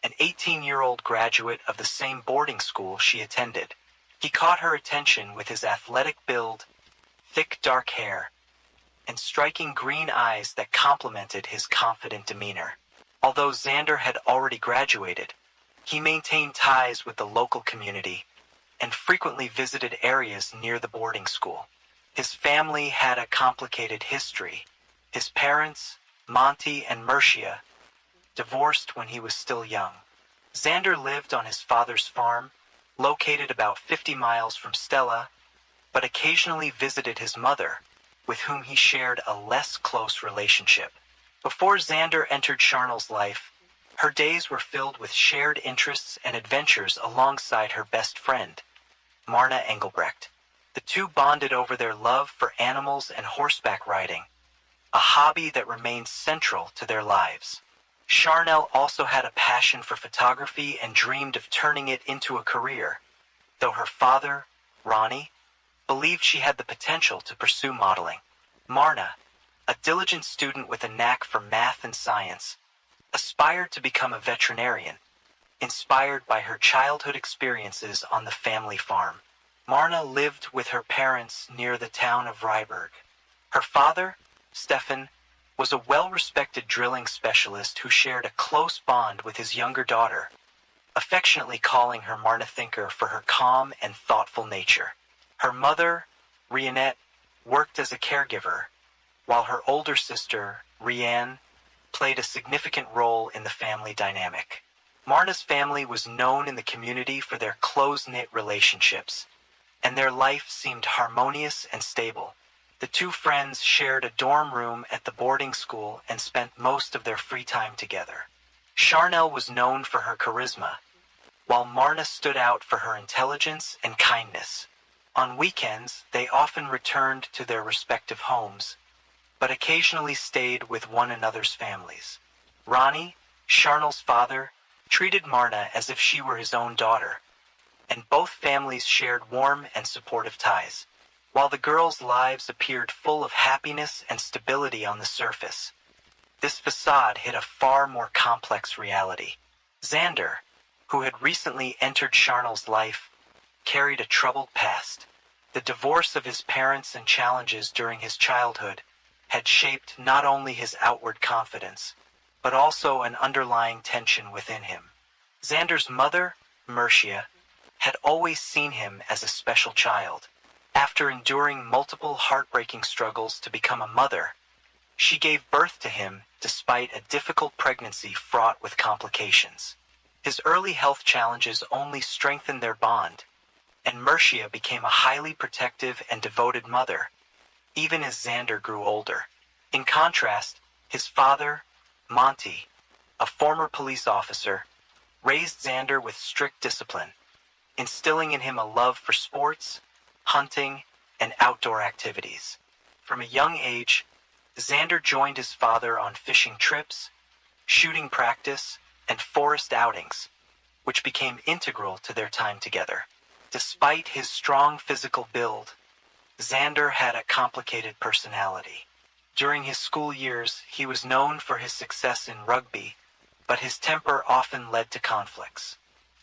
an 18-year-old graduate of the same boarding school she attended. He caught her attention with his athletic build, thick dark hair, and striking green eyes that complemented his confident demeanor. Although Xander had already graduated, he maintained ties with the local community and frequently visited areas near the boarding school. His family had a complicated history. His parents, Monty and Mercia, divorced when he was still young. Xander lived on his father's farm, located about 50 miles from Stella, but occasionally visited his mother, with whom he shared a less close relationship. Before Xander entered Charnel's life, her days were filled with shared interests and adventures alongside her best friend, Marna Engelbrecht. The two bonded over their love for animals and horseback riding, a hobby that remained central to their lives. Charnel also had a passion for photography and dreamed of turning it into a career, though her father, Ronnie, believed she had the potential to pursue modeling. Marna, a diligent student with a knack for math and science, aspired to become a veterinarian, inspired by her childhood experiences on the family farm. Marna lived with her parents near the town of Ryberg. Her father, Stefan, was a well-respected drilling specialist who shared a close bond with his younger daughter, affectionately calling her Marna Thinker for her calm and thoughtful nature. Her mother, Rhiannette, worked as a caregiver, while her older sister, Rhianne, played a significant role in the family dynamic. Marna's family was known in the community for their close-knit relationships, and their life seemed harmonious and stable. The two friends shared a dorm room at the boarding school and spent most of their free time together. Charnel was known for her charisma, while Marna stood out for her intelligence and kindness. On weekends, they often returned to their respective homes, but occasionally stayed with one another's families. Ronnie, Charnel's father, treated Marna as if she were his own daughter, and both families shared warm and supportive ties. While the girls' lives appeared full of happiness and stability on the surface, this facade hid a far more complex reality. Xander, who had recently entered Charnel's life, carried a troubled past. The divorce of his parents and challenges during his childhood had shaped not only his outward confidence, but also an underlying tension within him. Xander's mother, Mercia, had always seen him as a special child. After enduring multiple heartbreaking struggles to become a mother, she gave birth to him despite a difficult pregnancy fraught with complications. His early health challenges only strengthened their bond, and Mercia became a highly protective and devoted mother, even as Xander grew older. In contrast, his father, Monty, a former police officer, raised Xander with strict discipline, instilling in him a love for sports, hunting, and outdoor activities. From a young age, Xander joined his father on fishing trips, shooting practice, and forest outings, which became integral to their time together. Despite his strong physical build, Xander had a complicated personality. During his school years, he was known for his success in rugby, but his temper often led to conflicts.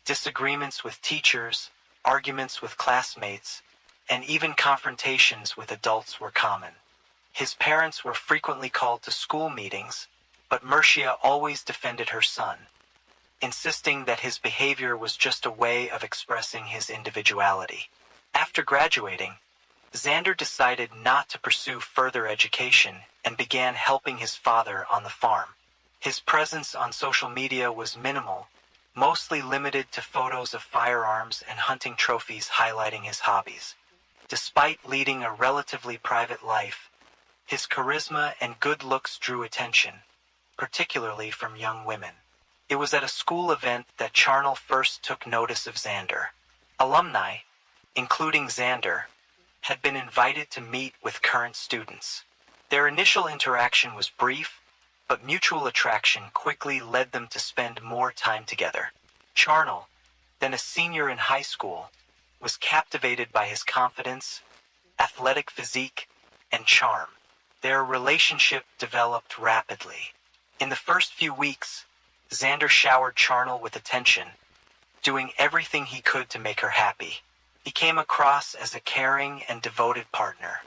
Disagreements with teachers, arguments with classmates, and even confrontations with adults were common. His parents were frequently called to school meetings, but Mercia always defended her son, insisting that his behavior was just a way of expressing his individuality. After graduating, Xander decided not to pursue further education and began helping his father on the farm. His presence on social media was minimal, mostly limited to photos of firearms and hunting trophies highlighting his hobbies. Despite leading a relatively private life, his charisma and good looks drew attention, particularly from young women. It was at a school event that Charnel first took notice of Xander. Alumni, including Xander, had been invited to meet with current students. Their initial interaction was brief, but mutual attraction quickly led them to spend more time together. Charnel, then a senior in high school, was captivated by his confidence, athletic physique, and charm. Their relationship developed rapidly. In the first few weeks, Xander showered Charnel with attention, doing everything he could to make her happy. He came across as a caring and devoted partner.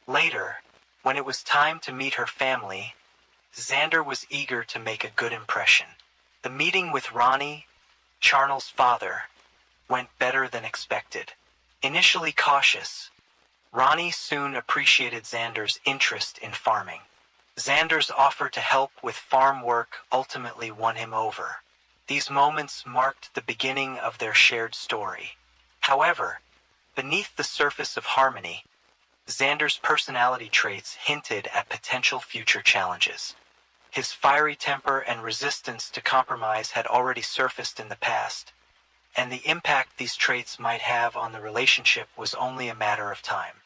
Later, when it was time to meet her family, Xander was eager to make a good impression. The meeting with Ronnie, Charnel's father, went better than expected. Initially cautious, Ronnie soon appreciated Xander's interest in farming. Xander's offer to help with farm work ultimately won him over. These moments marked the beginning of their shared story. However, beneath the surface of harmony, Xander's personality traits hinted at potential future challenges. His fiery temper and resistance to compromise had already surfaced in the past, and the impact these traits might have on the relationship was only a matter of time.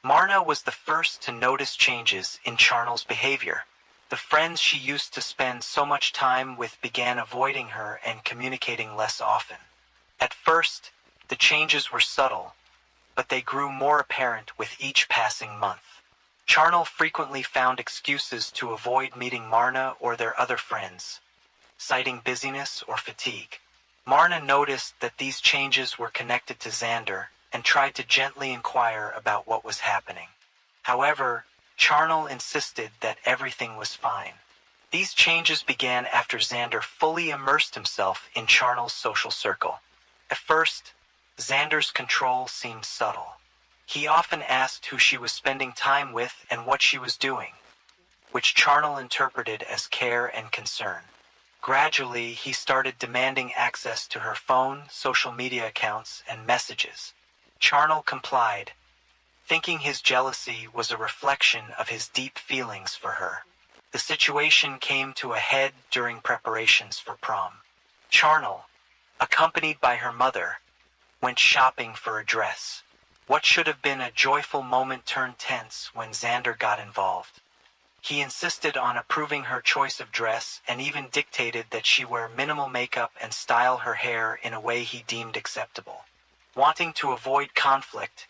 Marna was the first to notice changes in Charnel's behavior. The friends she used to spend so much time with began avoiding her and communicating less often. At first, the changes were subtle, but they grew more apparent with each passing month. Charnel frequently found excuses to avoid meeting Marna or their other friends, citing busyness or fatigue. Marna noticed that these changes were connected to Xander and tried to gently inquire about what was happening. However, Charnel insisted that everything was fine. These changes began after Xander fully immersed himself in Charnel's social circle. At first, Xander's control seemed subtle. He often asked who she was spending time with and what she was doing, which Charnel interpreted as care and concern. Gradually, he started demanding access to her phone, social media accounts, and messages. Charnel complied, thinking his jealousy was a reflection of his deep feelings for her. The situation came to a head during preparations for prom. Charnel, accompanied by her mother, went shopping for a dress. What should have been a joyful moment turned tense when Xander got involved. He insisted on approving her choice of dress and even dictated that she wear minimal makeup and style her hair in a way he deemed acceptable. Wanting to avoid conflict,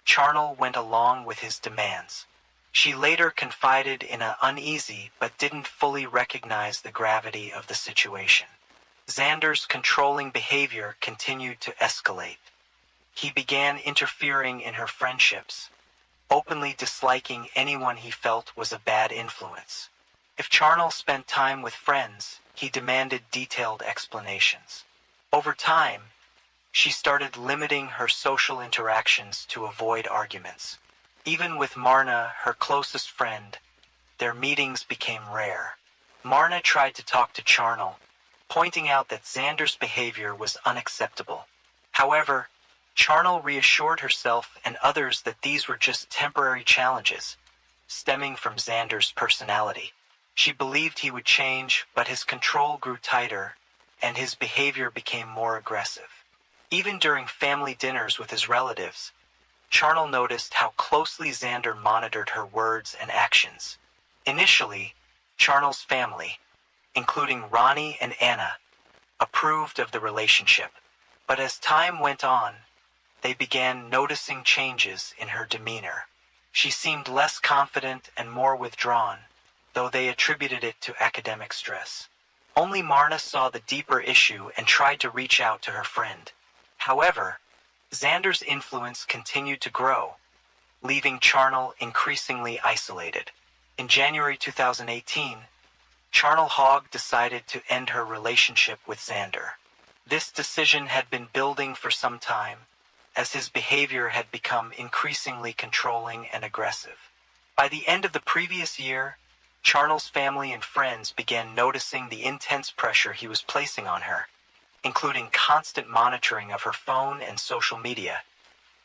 Charnel went along with his demands. She later confided in an uneasy but didn't fully recognize the gravity of the situation. Xander's controlling behavior continued to escalate. He began interfering in her friendships, openly disliking anyone he felt was a bad influence. If Charnel spent time with friends, he demanded detailed explanations. Over time, she started limiting her social interactions to avoid arguments. Even with Marna, her closest friend, their meetings became rare. Marna tried to talk to Charnel, pointing out that Xander's behavior was unacceptable. However, Charnel reassured herself and others that these were just temporary challenges, stemming from Xander's personality. She believed he would change, but his control grew tighter, and his behavior became more aggressive. Even during family dinners with his relatives, Charnel noticed how closely Xander monitored her words and actions. Initially, Charnel's family, including Ronnie and Anna, approved of the relationship, but as time went on, they began noticing changes in her demeanor. She seemed less confident and more withdrawn, though they attributed it to academic stress. Only Marna saw the deeper issue and tried to reach out to her friend. However, Xander's influence continued to grow, leaving Charnel increasingly isolated. In January 2018, Charnel Hogg decided to end her relationship with Xander. This decision had been building for some time, as his behavior had become increasingly controlling and aggressive. By the end of the previous year, Charnel's family and friends began noticing the intense pressure he was placing on her, including constant monitoring of her phone and social media,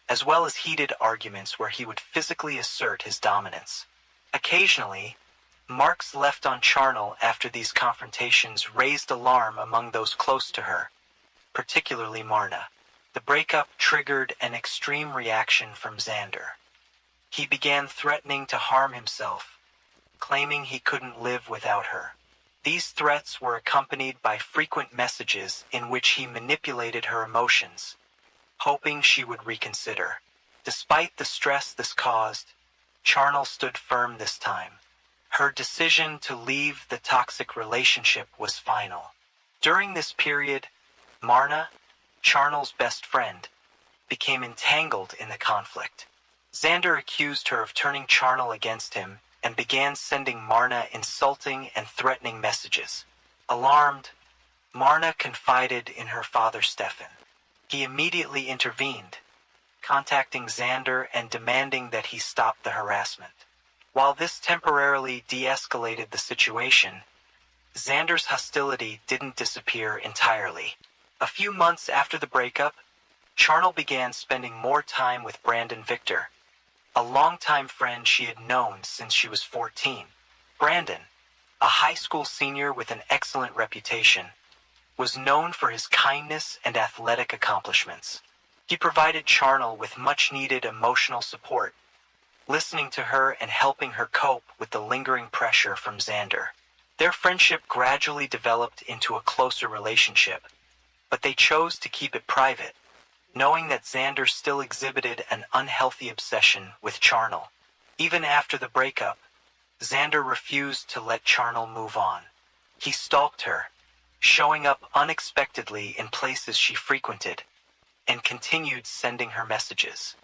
as well as heated arguments where he would physically assert his dominance. Occasionally, marks left on Charnel after these confrontations raised alarm among those close to her, particularly Marna. The breakup triggered an extreme reaction from Xander. He began threatening to harm himself, claiming he couldn't live without her. These threats were accompanied by frequent messages in which he manipulated her emotions, hoping she would reconsider. Despite the stress this caused, Charnel stood firm this time. Her decision to leave the toxic relationship was final. During this period, Marna, Charnel's best friend, became entangled in the conflict. Xander accused her of turning Charnel against him and began sending Marna insulting and threatening messages. Alarmed, Marna confided in her father Stefan. He immediately intervened, contacting Xander and demanding that he stop the harassment. While this temporarily de-escalated the situation, Xander's hostility didn't disappear entirely. A few months after the breakup, Charnel began spending more time with Brandon Victor, a longtime friend she had known since she was 14. Brandon, a high school senior with an excellent reputation, was known for his kindness and athletic accomplishments. He provided Charnel with much-needed emotional support, listening to her and helping her cope with the lingering pressure from Xander. Their friendship gradually developed into a closer relationship, but they chose to keep it private, knowing that Xander still exhibited an unhealthy obsession with Charnel. Even after the breakup, Xander refused to let Charnel move on. He stalked her, showing up unexpectedly in places she frequented, and continued sending her messages.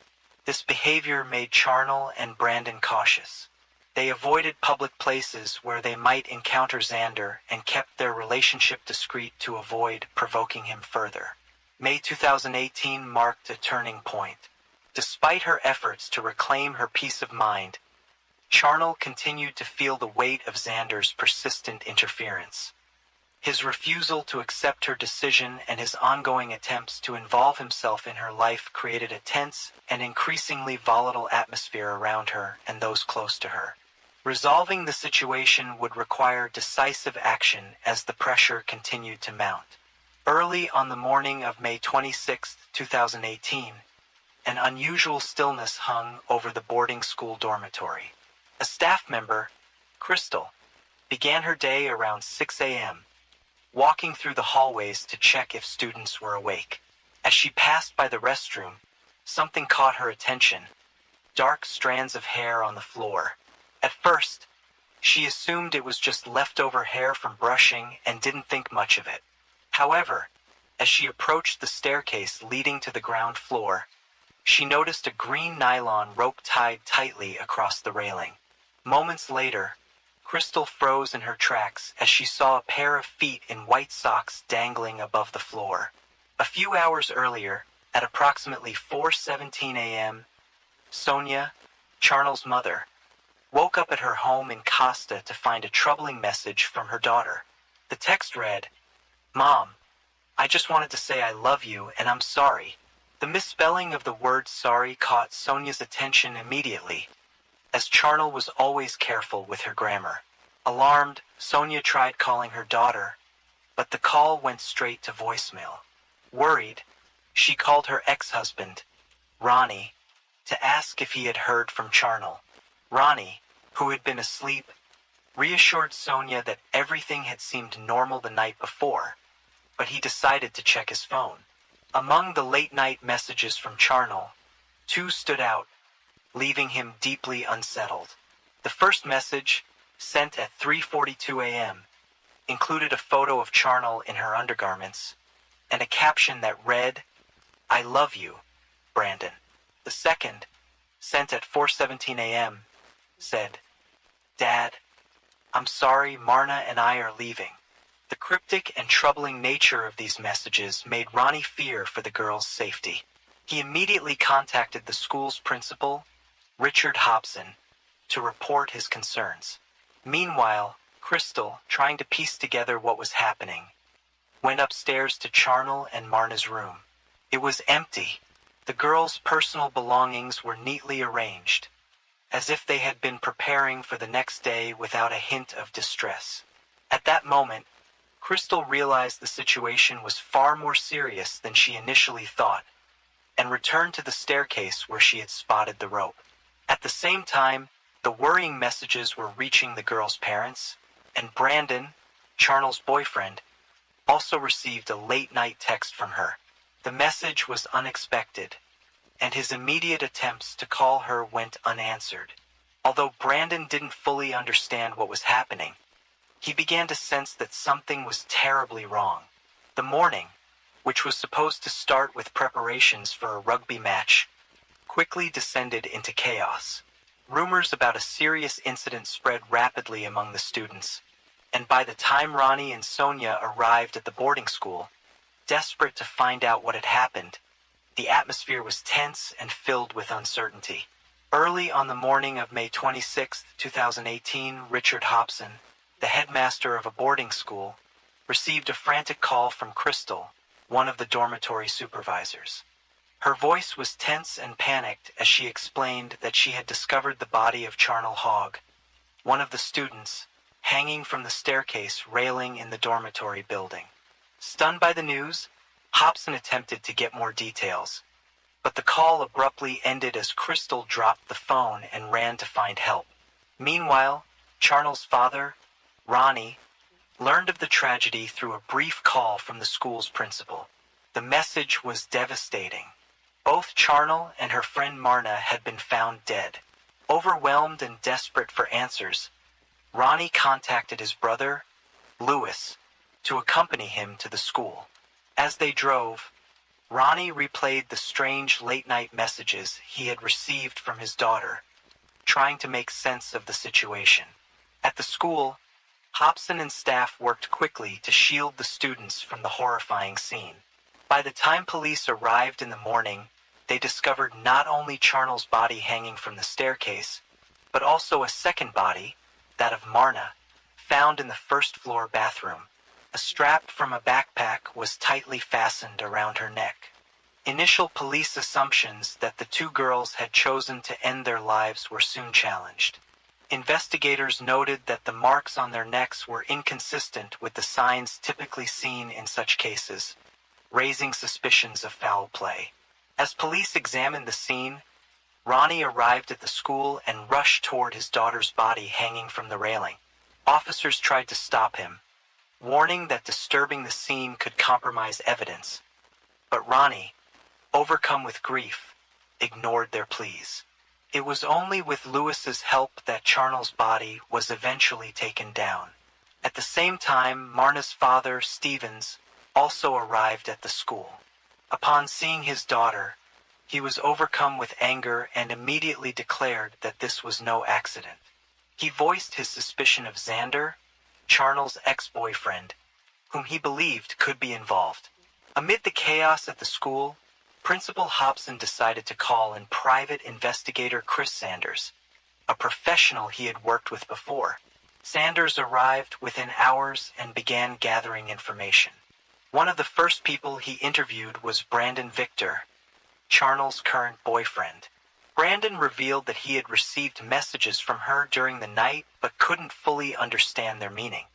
This behavior made Charnel and Brandon cautious. They avoided public places where they might encounter Xander and kept their relationship discreet to avoid provoking him further. May 2018 marked a turning point. Despite her efforts to reclaim her peace of mind, Charnel continued to feel the weight of Xander's persistent interference. His refusal to accept her decision and his ongoing attempts to involve himself in her life created a tense and increasingly volatile atmosphere around her and those close to her. Resolving the situation would require decisive action as the pressure continued to mount. Early on the morning of May 26, 2018, an unusual stillness hung over the boarding school dormitory. A staff member, Crystal, began her day around 6 a.m., walking through the hallways to check if students were awake. As she passed by the restroom, something caught her attention: dark strands of hair on the floor. At first, she assumed it was just leftover hair from brushing and didn't think much of it. However, as she approached the staircase leading to the ground floor, she noticed a green nylon rope tied tightly across the railing. Moments later, Crystal froze in her tracks as she saw a pair of feet in white socks dangling above the floor. A few hours earlier, at approximately 4:17 a.m., Sonia, Charnel's mother, woke up at her home in Costa to find a troubling message from her daughter. The text read, "Mom, I just wanted to say I love you and I'm sorry." The misspelling of the word sorry caught Sonia's attention immediately, as Charnel was always careful with her grammar. Alarmed, Sonia tried calling her daughter, but the call went straight to voicemail. Worried, she called her ex-husband, Ronnie, to ask if he had heard from Charnel. Ronnie, who had been asleep, reassured Sonia that everything had seemed normal the night before, but he decided to check his phone. Among the late-night messages from Charnel, two stood out, leaving him deeply unsettled. The first message, sent at 3:42 a.m., included a photo of Charnel in her undergarments and a caption that read, "I love you, Brandon." The second, sent at 4:17 a.m., said, "Dad, I'm sorry, Marna and I are leaving." The cryptic and troubling nature of these messages made Ronnie fear for the girl's safety. He immediately contacted the school's principal, Richard Hobson, to report his concerns. Meanwhile, Crystal, trying to piece together what was happening, went upstairs to Charnel and Marna's room. It was empty. The girls' personal belongings were neatly arranged, as if they had been preparing for the next day without a hint of distress. At that moment, Crystal realized the situation was far more serious than she initially thought, and returned to the staircase where she had spotted the rope. At the same time, the worrying messages were reaching the girl's parents, and Brandon, Charnel's boyfriend, also received a late-night text from her. The message was unexpected, and his immediate attempts to call her went unanswered. Although Brandon didn't fully understand what was happening, he began to sense that something was terribly wrong. The morning, which was supposed to start with preparations for a rugby match, quickly descended into chaos. Rumors about a serious incident spread rapidly among the students, and by the time Ronnie and Sonia arrived at the boarding school, desperate to find out what had happened, the atmosphere was tense and filled with uncertainty. Early on the morning of May 26, 2018, Richard Hobson, the headmaster of a boarding school, received a frantic call from Crystal, one of the dormitory supervisors. Her voice was tense and panicked as she explained that she had discovered the body of Charnel Hogg, one of the students, hanging from the staircase railing in the dormitory building. Stunned by the news, Hobson attempted to get more details, but the call abruptly ended as Crystal dropped the phone and ran to find help. Meanwhile, Charnel's father, Ronnie, learned of the tragedy through a brief call from the school's principal. The message was devastating. Both Charnel and her friend Marna had been found dead. Overwhelmed and desperate for answers, Ronnie contacted his brother, Louis, to accompany him to the school. As they drove, Ronnie replayed the strange late-night messages he had received from his daughter, trying to make sense of the situation. At the school, Hobson and staff worked quickly to shield the students from the horrifying scene. By the time police arrived in the morning, they discovered not only Charnel's body hanging from the staircase, but also a second body, that of Marna, found in the first-floor bathroom. A strap from a backpack was tightly fastened around her neck. Initial police assumptions that the two girls had chosen to end their lives were soon challenged. Investigators noted that the marks on their necks were inconsistent with the signs typically seen in such cases, raising suspicions of foul play. As police examined the scene, Ronnie arrived at the school and rushed toward his daughter's body hanging from the railing. Officers tried to stop him, warning that disturbing the scene could compromise evidence. But Ronnie, overcome with grief, ignored their pleas. It was only with Louis's help that Charnel's body was eventually taken down. At the same time, Marna's father, Stevens, also arrived at the school. Upon seeing his daughter, he was overcome with anger and immediately declared that this was no accident. He voiced his suspicion of Xander, Charnel's ex-boyfriend, whom he believed could be involved. Amid the chaos at the school, Principal Hobson decided to call in private investigator Chris Sanders, a professional he had worked with before. Sanders arrived within hours and began gathering information. One of the first people he interviewed was Brandon Victor, Charnel's current boyfriend. Brandon revealed that he had received messages from her during the night but couldn't fully understand their meaning.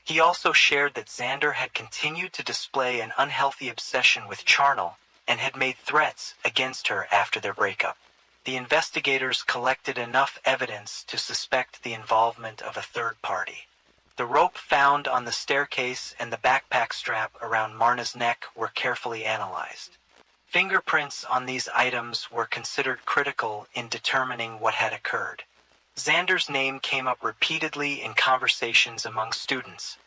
He also shared that Xander had continued to display an unhealthy obsession with Charnel and had made threats against her after their breakup. The investigators collected enough evidence to suspect the involvement of a third party. The rope found on the staircase and the backpack strap around Marna's neck were carefully analyzed. Fingerprints on these items were considered critical in determining what had occurred. Xander's name came up repeatedly in conversations among students,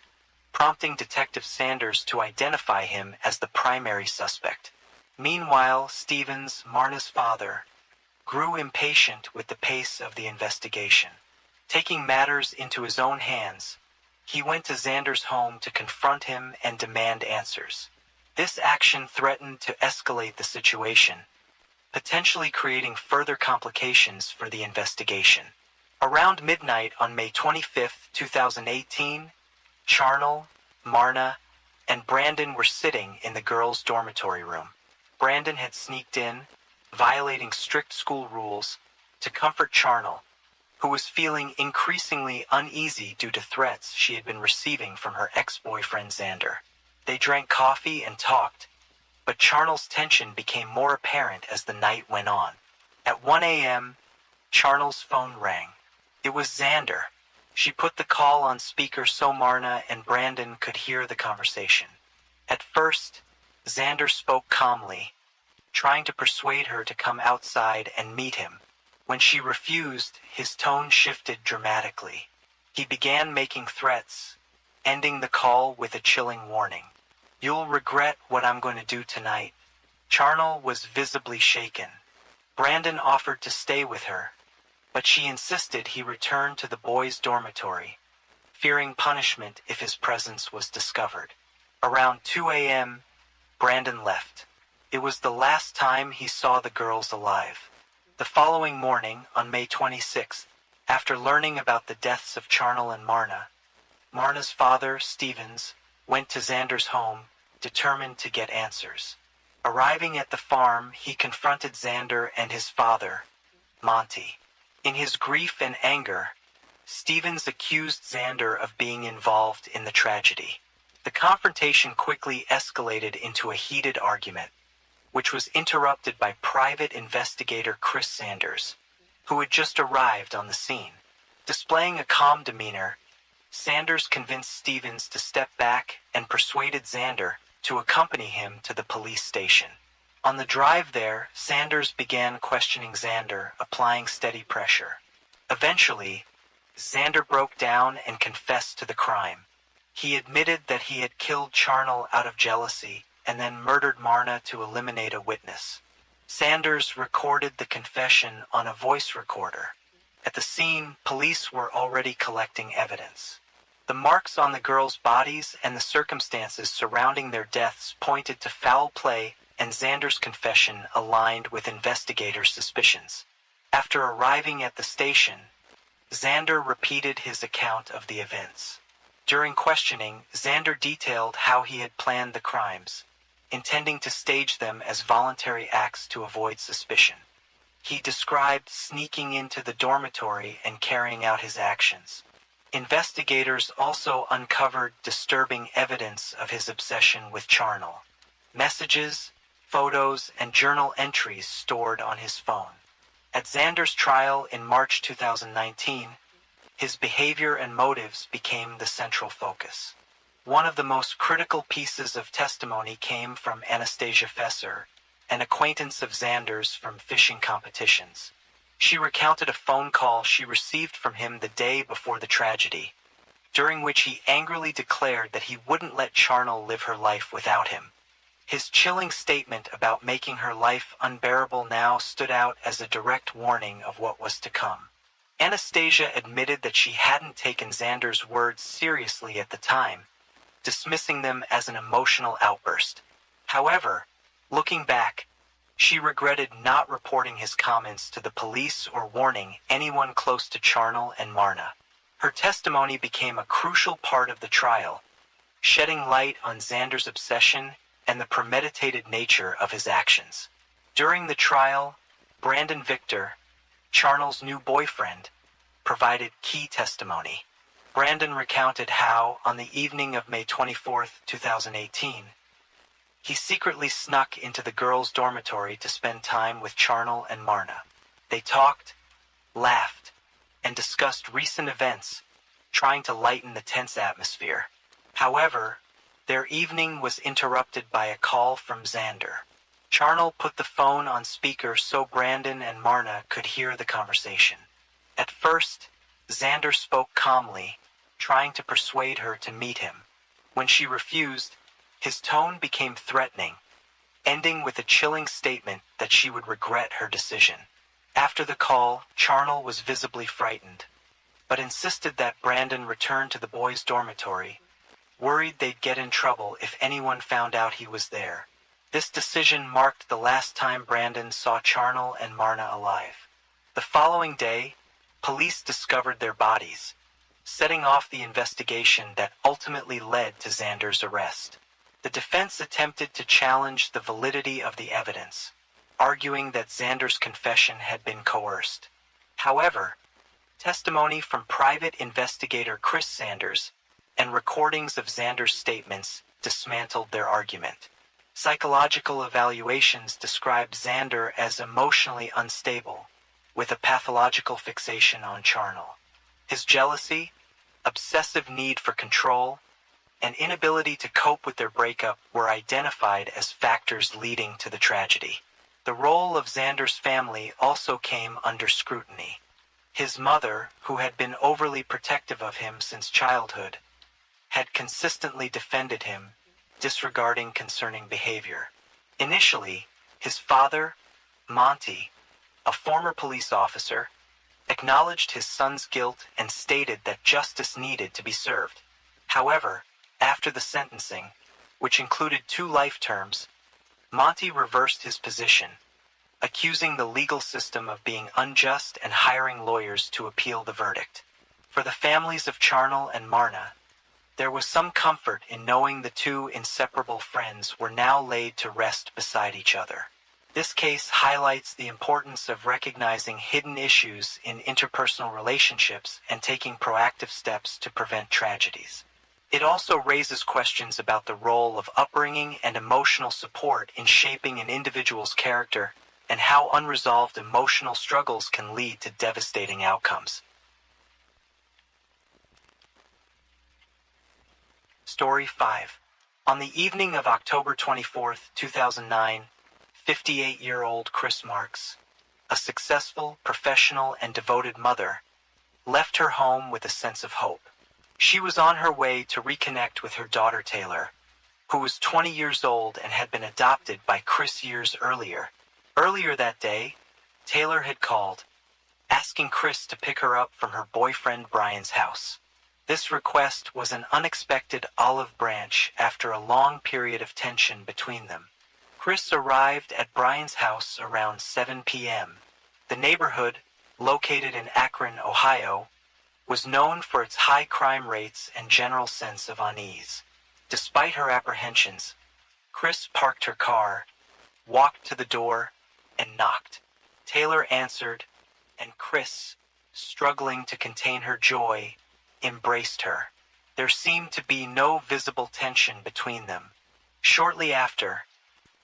prompting Detective Sanders to identify him as the primary suspect. Meanwhile, Stevens, Marna's father, grew impatient with the pace of the investigation. Taking matters into his own hands, he went to Xander's home to confront him and demand answers. This action threatened to escalate the situation, potentially creating further complications for the investigation. Around midnight on May 25, 2018, Charnel, Marna, and Brandon were sitting in the girls' dormitory room. Brandon had sneaked in, violating strict school rules, to comfort Charnel, who was feeling increasingly uneasy due to threats she had been receiving from her ex-boyfriend Xander. They drank coffee and talked, but Charnel's tension became more apparent as the night went on. At 1 a.m., Charnel's phone rang. It was Xander. She put the call on speaker so Marna and Brandon could hear the conversation. At first, Xander spoke calmly, trying to persuade her to come outside and meet him. When she refused, his tone shifted dramatically. He began making threats, ending the call with a chilling warning. "You'll regret what I'm going to do tonight." Charnel was visibly shaken. Brandon offered to stay with her, but she insisted he return to the boys' dormitory, fearing punishment if his presence was discovered. Around 2 a.m., Brandon left. It was the last time he saw the girls alive. The following morning, on May 26th, after learning about the deaths of Charnel and Marna's father, Stevens, went to Xander's home, determined to get answers. Arriving at the farm, he confronted Xander and his father, Monty. In his grief and anger, Stevens accused Xander of being involved in the tragedy. The confrontation quickly escalated into a heated argument, which was interrupted by private investigator Chris Sanders, who had just arrived on the scene. Displaying a calm demeanor, Sanders convinced Stevens to step back and persuaded Xander to accompany him to the police station. On the drive there, Sanders began questioning Xander, applying steady pressure. Eventually, Xander broke down and confessed to the crime. He admitted that he had killed Charnel out of jealousy and then murdered Marna to eliminate a witness. Sanders recorded the confession on a voice recorder. At the scene, police were already collecting evidence. The marks on the girls' bodies and the circumstances surrounding their deaths pointed to foul play, and Xander's confession aligned with investigators' suspicions. After arriving at the station, Xander repeated his account of the events. During questioning, Xander detailed how he had planned the crimes, intending to stage them as voluntary acts to avoid suspicion. He described sneaking into the dormitory and carrying out his actions. Investigators also uncovered disturbing evidence of his obsession with Charnel: messages, photos, and journal entries stored on his phone. At Xander's trial in March 2019, his behavior and motives became the central focus. One of the most critical pieces of testimony came from Anastasia Fesser, an acquaintance of Xander's from fishing competitions. She recounted a phone call she received from him the day before the tragedy, during which he angrily declared that he wouldn't let Charnel live her life without him. His chilling statement about making her life unbearable now stood out as a direct warning of what was to come. Anastasia admitted that she hadn't taken Xander's words seriously at the time, dismissing them as an emotional outburst. However, looking back, she regretted not reporting his comments to the police or warning anyone close to Charnel and Marna. Her testimony became a crucial part of the trial, shedding light on Xander's obsession and the premeditated nature of his actions. During the trial, Brandon Victor, Charnel's new boyfriend, provided key testimony. Brandon recounted how, on the evening of May 24, 2018, he secretly snuck into the girls' dormitory to spend time with Charnel and Marna. They talked, laughed, and discussed recent events, trying to lighten the tense atmosphere. However, their evening was interrupted by a call from Xander. Charnel put the phone on speaker so Brandon and Marna could hear the conversation. At first, Xander spoke calmly, trying to persuade her to meet him. When she refused, his tone became threatening, ending with a chilling statement that she would regret her decision. After the call, Charnel was visibly frightened, but insisted that Brandon return to the boys' dormitory, worried they'd get in trouble if anyone found out he was there. This decision marked the last time Brandon saw Charnel and Marna alive. The following day, police discovered their bodies, setting off the investigation that ultimately led to Xander's arrest. The defense attempted to challenge the validity of the evidence, arguing that Xander's confession had been coerced. However, testimony from private investigator Chris Sanders and recordings of Xander's statements dismantled their argument. Psychological evaluations described Xander as emotionally unstable, with a pathological fixation on Charnel. His jealousy, obsessive need for control, and inability to cope with their breakup were identified as factors leading to the tragedy. The The role of Xander's family also came under scrutiny. His mother, who had been overly protective of him since childhood, had consistently defended him, disregarding concerning behavior. Initially, his father, Monty, a former police officer, acknowledged his son's guilt and stated that justice needed to be served. However, after the sentencing, which included 2 life terms, Monty reversed his position, accusing the legal system of being unjust and hiring lawyers to appeal the verdict. For the families of Charnel and Marna, there was some comfort in knowing the 2 inseparable friends were now laid to rest beside each other. This case highlights the importance of recognizing hidden issues in interpersonal relationships and taking proactive steps to prevent tragedies. It also raises questions about the role of upbringing and emotional support in shaping an individual's character and how unresolved emotional struggles can lead to devastating outcomes. Story 5. On the evening of October 24, 2009, 58-year-old Chris Marks, a successful, professional, and devoted mother, left her home with a sense of hope. She was on her way to reconnect with her daughter Taylor, who was 20 years old and had been adopted by Chris years earlier. Earlier that day, Taylor had called, asking Chris to pick her up from her boyfriend Brian's house. This request was an unexpected olive branch after a long period of tension between them. Chris arrived at Brian's house around 7 p.m. The neighborhood, located in Akron, Ohio, was known for its high crime rates and general sense of unease. Despite her apprehensions, Chris parked her car, walked to the door, and knocked. Taylor answered, and Chris, struggling to contain her joy, embraced her. There seemed to be no visible tension between them. Shortly after,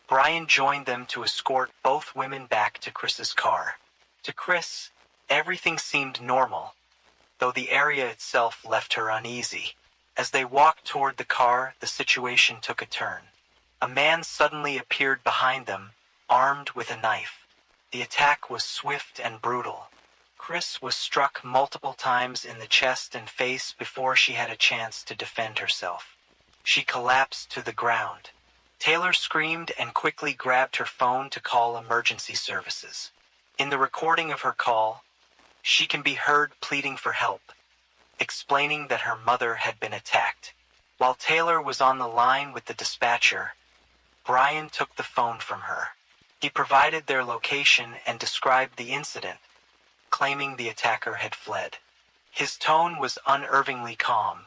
Brian joined them to escort both women back to Chris's car. To Chris, everything seemed normal, though the area itself left her uneasy. As they walked toward the car, the situation took a turn. A man suddenly appeared behind them, armed with a knife. The attack was swift and brutal. Chris was struck multiple times in the chest and face before she had a chance to defend herself. She collapsed to the ground. Taylor screamed and quickly grabbed her phone to call emergency services. In the recording of her call, she can be heard pleading for help, explaining that her mother had been attacked. While Taylor was on the line with the dispatcher, Brian took the phone from her. He provided their location and described the incident, claiming the attacker had fled. His tone was unervingly calm,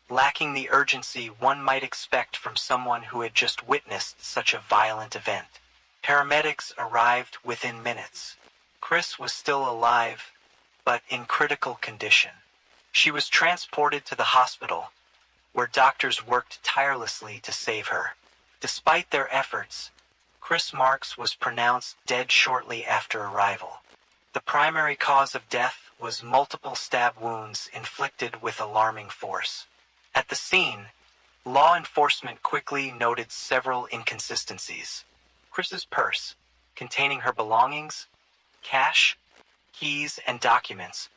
lacking the urgency one might expect from someone who had just witnessed such a violent event. Paramedics arrived within minutes. Chris was still alive, but in critical condition. She was transported to the hospital, where doctors worked tirelessly to save her. Despite their efforts, Chris Marks was pronounced dead shortly after arrival. The primary cause of death was multiple stab wounds inflicted with alarming force. At the scene, law enforcement quickly noted several inconsistencies. Chris's purse, containing her belongings, cash, keys, and documents,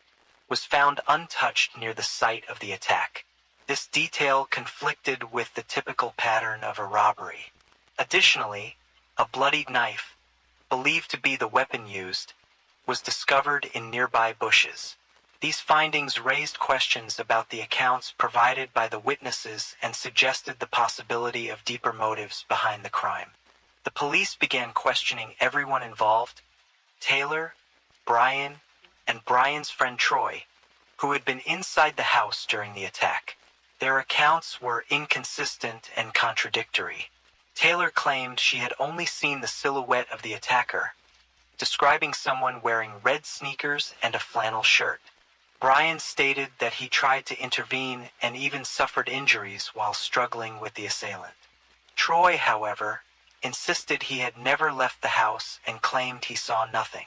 was found untouched near the site of the attack. This detail conflicted with the typical pattern of a robbery. Additionally, a bloodied knife, believed to be the weapon used, was discovered in nearby bushes. These findings raised questions about the accounts provided by the witnesses and suggested the possibility of deeper motives behind the crime. The police began questioning everyone involved: Taylor, Brian, and Brian's friend Troy, who had been inside the house during the attack. Their accounts were inconsistent and contradictory. Taylor claimed she had only seen the silhouette of the attacker, describing someone wearing red sneakers and a flannel shirt. Brian stated that he tried to intervene and even suffered injuries while struggling with the assailant. Troy, however, insisted he had never left the house and claimed he saw nothing.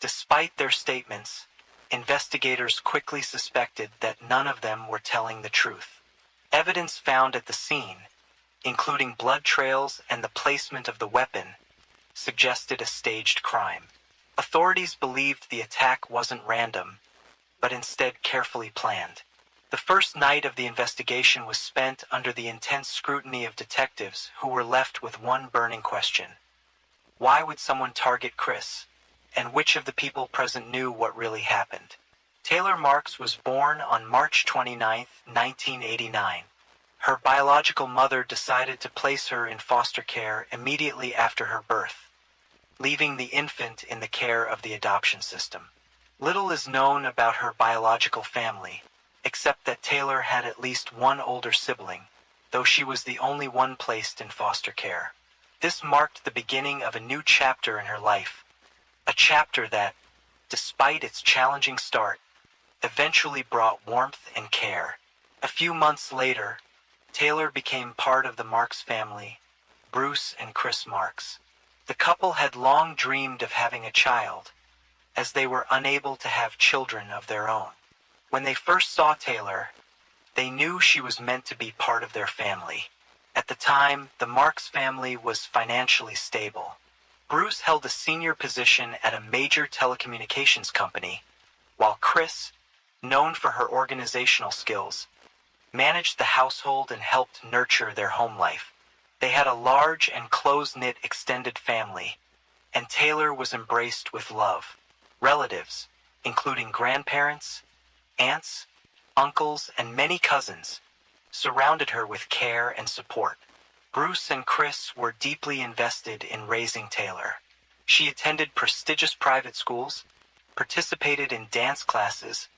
Despite their statements, investigators quickly suspected that none of them were telling the truth. Evidence found at the scene, including blood trails and the placement of the weapon, suggested a staged crime. Authorities believed the attack wasn't random, but instead carefully planned. The first night of the investigation was spent under the intense scrutiny of detectives who were left with one burning question. Why would someone target Chris? And which of the people present knew what really happened? Taylor Marks was born on March 29, 1989. Her biological mother decided to place her in foster care immediately after her birth, leaving the infant in the care of the adoption system. Little is known about her biological family, except that Taylor had at least one older sibling, though she was the only one placed in foster care. This marked the beginning of a new chapter in her life, a chapter that, despite its challenging start, eventually brought warmth and care. A few months later, Taylor became part of the Marks family, Bruce and Chris Marks. The couple had long dreamed of having a child, as they were unable to have children of their own. When they first saw Taylor, they knew she was meant to be part of their family. At the time, the Marks family was financially stable. Bruce held a senior position at a major telecommunications company, while Chris, known for her organizational skills, managed the household and helped nurture their home life. They had a large and close-knit extended family, and Taylor was embraced with love. Relatives, including grandparents, aunts, uncles, and many cousins, surrounded her with care and support. Bruce and Chris were deeply invested in raising Taylor. She attended prestigious private schools, participated in dance classes,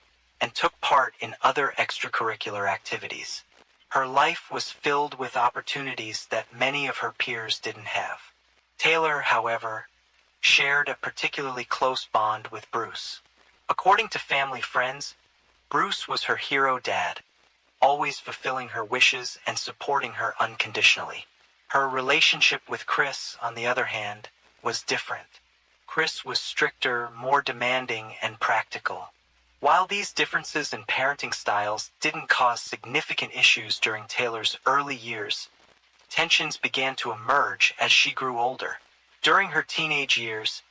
and took part in other extracurricular activities. Her life was filled with opportunities that many of her peers didn't have. Taylor, however, shared a particularly close bond with Bruce. According to family friends, Bruce was her hero dad, always fulfilling her wishes and supporting her unconditionally. Her relationship with Chris, on the other hand, was different. Chris was stricter, more demanding, and practical. While these differences in parenting styles didn't cause significant issues during Taylor's early years, tensions began to emerge as she grew older. During her teenage years,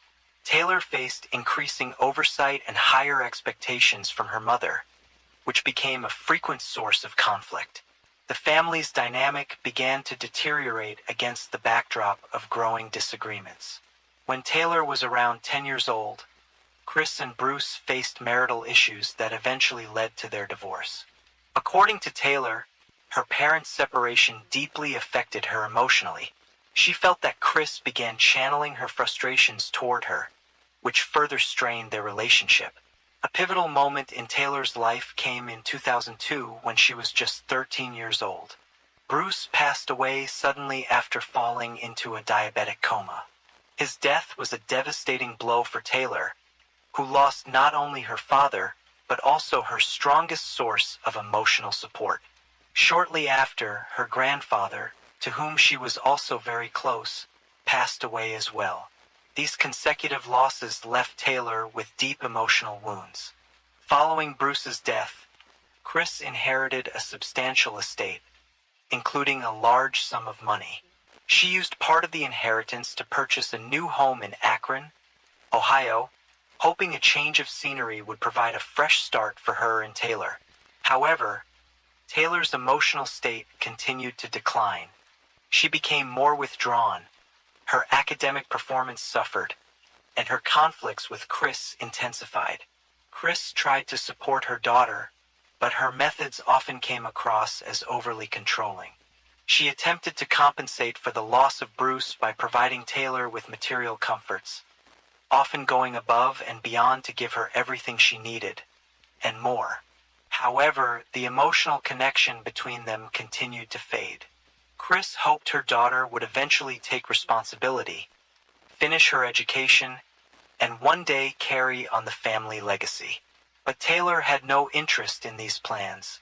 Taylor faced increasing oversight and higher expectations from her mother, which became a frequent source of conflict. The family's dynamic began to deteriorate against the backdrop of growing disagreements. When Taylor was around 10 years old, Chris and Bruce faced marital issues that eventually led to their divorce. According to Taylor, her parents' separation deeply affected her emotionally. She felt that Chris began channeling her frustrations toward her, which further strained their relationship. A pivotal moment in Taylor's life came in 2002 when she was just 13 years old. Bruce passed away suddenly after falling into a diabetic coma. His death was a devastating blow for Taylor, who lost not only her father, but also her strongest source of emotional support. Shortly after, her grandfather, to whom she was also very close, passed away as well. These consecutive losses left Taylor with deep emotional wounds. Following Bruce's death, Chris inherited a substantial estate, including a large sum of money. She used part of the inheritance to purchase a new home in Akron, Ohio, hoping a change of scenery would provide a fresh start for her and Taylor. However, Taylor's emotional state continued to decline. She became more withdrawn, her academic performance suffered, and her conflicts with Chris intensified. Chris tried to support her daughter, but her methods often came across as overly controlling. She attempted to compensate for the loss of Bruce by providing Taylor with material comforts, often going above and beyond to give her everything she needed, and more. However, the emotional connection between them continued to fade. Chris hoped her daughter would eventually take responsibility, finish her education, and one day carry on the family legacy. But Taylor had no interest in these plans,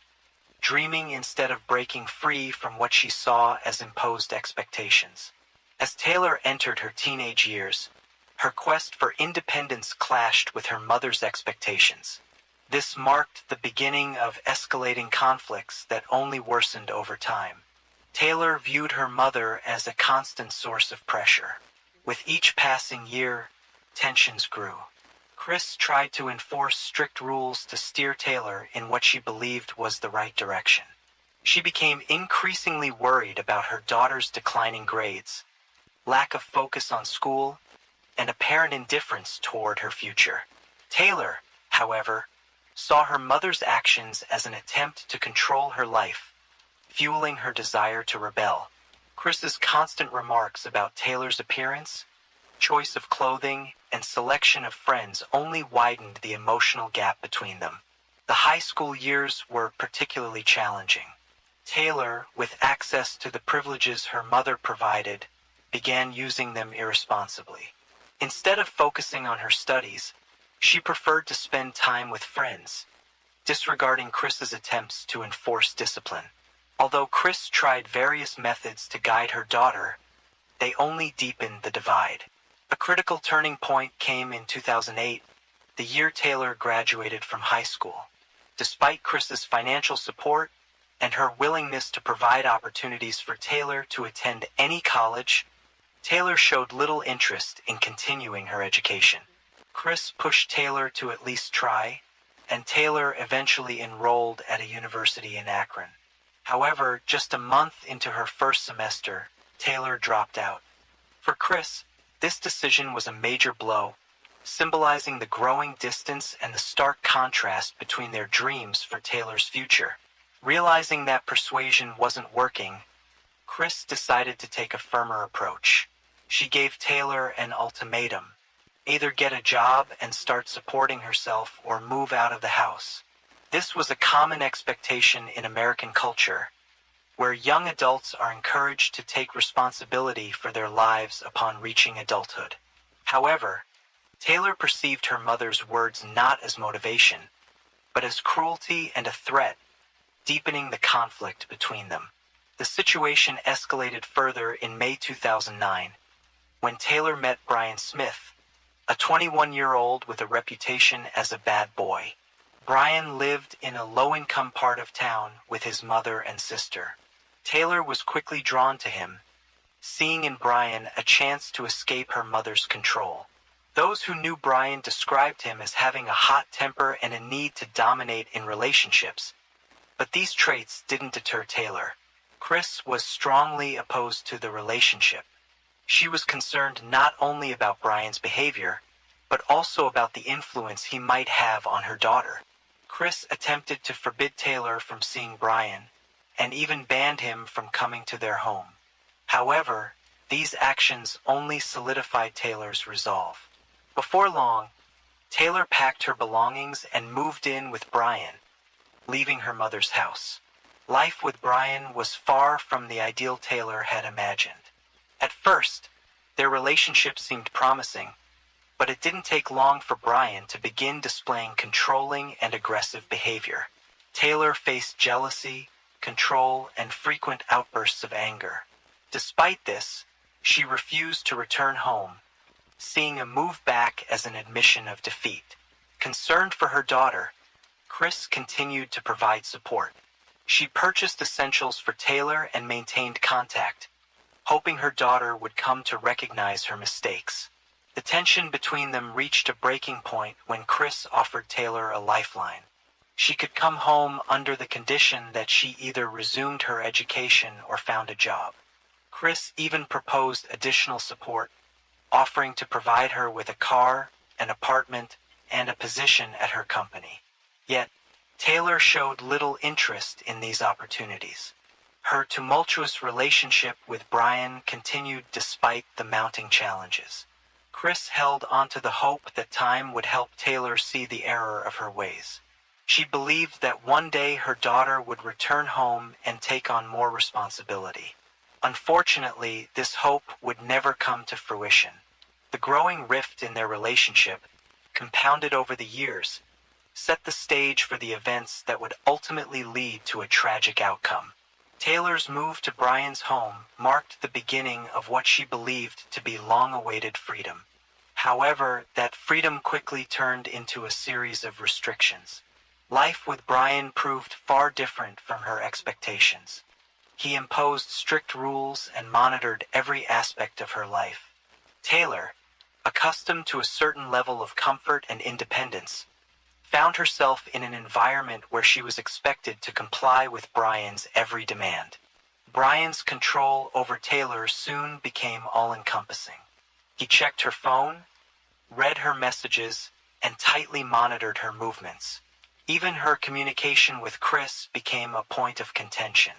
dreaming instead of breaking free from what she saw as imposed expectations. As Taylor entered her teenage years, her quest for independence clashed with her mother's expectations. This marked the beginning of escalating conflicts that only worsened over time. Taylor viewed her mother as a constant source of pressure. With each passing year, tensions grew. Chris tried to enforce strict rules to steer Taylor in what she believed was the right direction. She became increasingly worried about her daughter's declining grades, lack of focus on school, and apparent indifference toward her future. Taylor, however, saw her mother's actions as an attempt to control her life, fueling her desire to rebel. Chris's constant remarks about Taylor's appearance, choice of clothing, and selection of friends only widened the emotional gap between them. The high school years were particularly challenging. Taylor, with access to the privileges her mother provided, began using them irresponsibly. Instead of focusing on her studies, she preferred to spend time with friends, disregarding Chris's attempts to enforce discipline. Although Chris tried various methods to guide her daughter, they only deepened the divide. A critical turning point came in 2008, the year Taylor graduated from high school. Despite Chris's financial support and her willingness to provide opportunities for Taylor to attend any college, Taylor showed little interest in continuing her education. Chris pushed Taylor to at least try, and Taylor eventually enrolled at a university in Akron. However, just a month into her first semester, Taylor dropped out. For Chris, this decision was a major blow, symbolizing the growing distance and the stark contrast between their dreams for Taylor's future. Realizing that persuasion wasn't working, Chris decided to take a firmer approach. She gave Taylor an ultimatum: either get a job and start supporting herself or move out of the house. This was a common expectation in American culture, where young adults are encouraged to take responsibility for their lives upon reaching adulthood. However, Taylor perceived her mother's words not as motivation, but as cruelty and a threat, deepening the conflict between them. The situation escalated further in May 2009, when Taylor met Brian Smith, a 21-year-old with a reputation as a bad boy. Brian lived in a low-income part of town with his mother and sister. Taylor was quickly drawn to him, seeing in Brian a chance to escape her mother's control. Those who knew Brian described him as having a hot temper and a need to dominate in relationships, but these traits didn't deter Taylor. Chris was strongly opposed to the relationship. She was concerned not only about Brian's behavior, but also about the influence he might have on her daughter. Chris attempted to forbid Taylor from seeing Brian, and even banned him from coming to their home. However, these actions only solidified Taylor's resolve. Before long, Taylor packed her belongings and moved in with Brian, leaving her mother's house. Life with Brian was far from the ideal Taylor had imagined. At first, their relationship seemed promising, but it didn't take long for Brian to begin displaying controlling and aggressive behavior. Taylor faced jealousy, control, and frequent outbursts of anger. Despite this, she refused to return home, seeing a move back as an admission of defeat. Concerned for her daughter, Chris continued to provide support. She purchased essentials for Taylor and maintained contact, hoping her daughter would come to recognize her mistakes. The tension between them reached a breaking point when Chris offered Taylor a lifeline. She could come home under the condition that she either resumed her education or found a job. Chris even proposed additional support, offering to provide her with a car, an apartment, and a position at her company. Yet, Taylor showed little interest in these opportunities. Her tumultuous relationship with Brian continued despite the mounting challenges. Chris held onto the hope that time would help Taylor see the error of her ways. She believed that one day her daughter would return home and take on more responsibility. Unfortunately, this hope would never come to fruition. The growing rift in their relationship, compounded over the years, set the stage for the events that would ultimately lead to a tragic outcome. Taylor's move to Brian's home marked the beginning of what she believed to be long-awaited freedom. However, that freedom quickly turned into a series of restrictions. Life with Brian proved far different from her expectations. He imposed strict rules and monitored every aspect of her life. Taylor, accustomed to a certain level of comfort and independence, found herself in an environment where she was expected to comply with Brian's every demand. Brian's control over Taylor soon became all-encompassing. He checked her phone, read her messages, and tightly monitored her movements. Even her communication with Chris became a point of contention.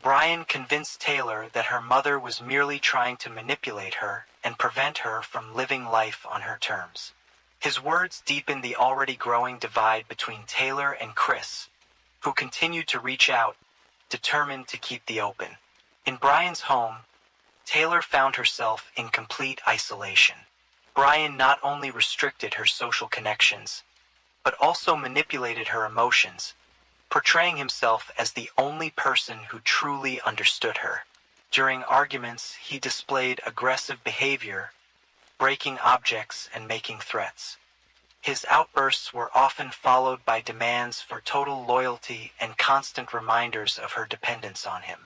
Brian convinced Taylor that her mother was merely trying to manipulate her and prevent her from living life on her terms. His words deepened the already growing divide between Taylor and Chris, who continued to reach out, determined to keep the open. In Brian's home, Taylor found herself in complete isolation. Brian not only restricted her social connections, but also manipulated her emotions, portraying himself as the only person who truly understood her. During arguments, he displayed aggressive behavior, breaking objects and making threats. His outbursts were often followed by demands for total loyalty and constant reminders of her dependence on him.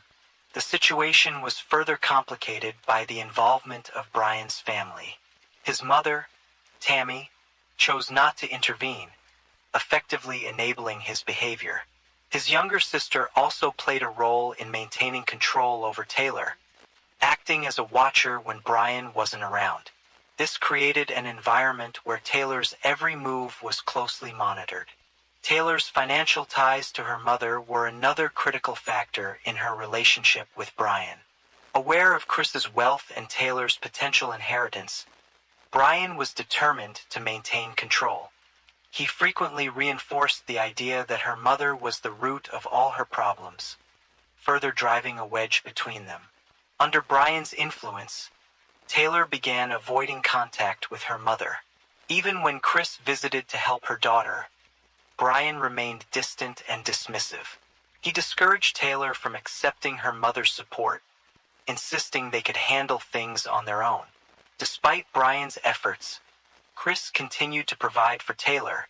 The situation was further complicated by the involvement of Brian's family. His mother, Tammy, chose not to intervene, effectively enabling his behavior. His younger sister also played a role in maintaining control over Taylor, acting as a watcher when Brian wasn't around. This created an environment where Taylor's every move was closely monitored. Taylor's financial ties to her mother were another critical factor in her relationship with Brian. Aware of Chris's wealth and Taylor's potential inheritance, Brian was determined to maintain control. He frequently reinforced the idea that her mother was the root of all her problems, further driving a wedge between them. Under Brian's influence, Taylor began avoiding contact with her mother. Even when Chris visited to help her daughter, Brian remained distant and dismissive. He discouraged Taylor from accepting her mother's support, insisting they could handle things on their own. Despite Brian's efforts, Chris continued to provide for Taylor,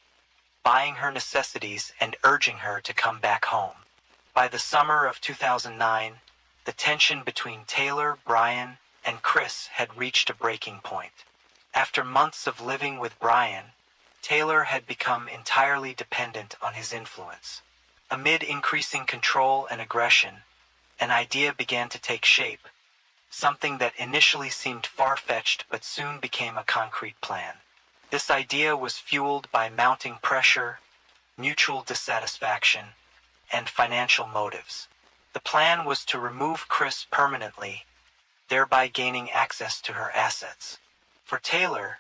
buying her necessities and urging her to come back home. By the summer of 2009, the tension between Taylor, Brian, and Chris had reached a breaking point. After months of living with Brian, Taylor had become entirely dependent on his influence. Amid increasing control and aggression, an idea began to take shape, something that initially seemed far-fetched but soon became a concrete plan. This idea was fueled by mounting pressure, mutual dissatisfaction, and financial motives. The plan was to remove Chris permanently, thereby gaining access to her assets. For Taylor,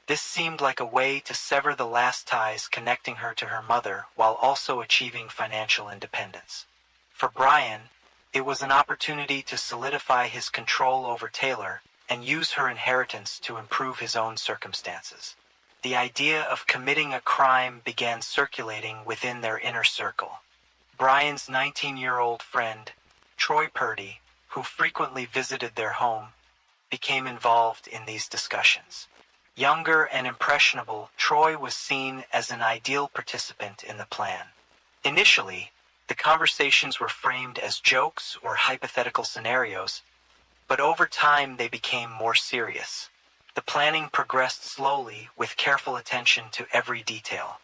this seemed like a way to sever the last ties connecting her to her mother while also achieving financial independence. For Brian, it was an opportunity to solidify his control over Taylor and use her inheritance to improve his own circumstances. The idea of committing a crime began circulating within their inner circle. Brian's 19-year-old friend, Troy Purdy, who frequently visited their home, became involved in these discussions. Younger and impressionable, Troy was seen as an ideal participant in the plan. Initially, the conversations were framed as jokes or hypothetical scenarios, but over time they became more serious. The planning progressed slowly with careful attention to every detail.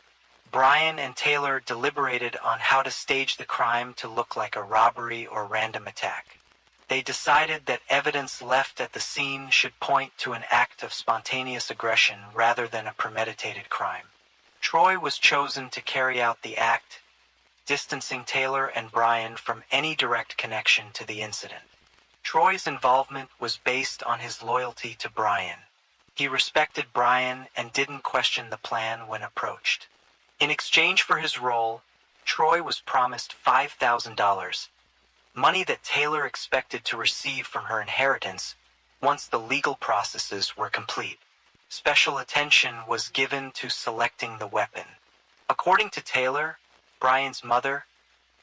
Brian and Taylor deliberated on how to stage the crime to look like a robbery or random attack. They decided that evidence left at the scene should point to an act of spontaneous aggression rather than a premeditated crime. Troy was chosen to carry out the act, distancing Taylor and Brian from any direct connection to the incident. Troy's involvement was based on his loyalty to Brian. He respected Brian and didn't question the plan when approached. In exchange for his role, Troy was promised $5,000, money that Taylor expected to receive from her inheritance once the legal processes were complete. Special attention was given to selecting the weapon. According to Taylor, Brian's mother,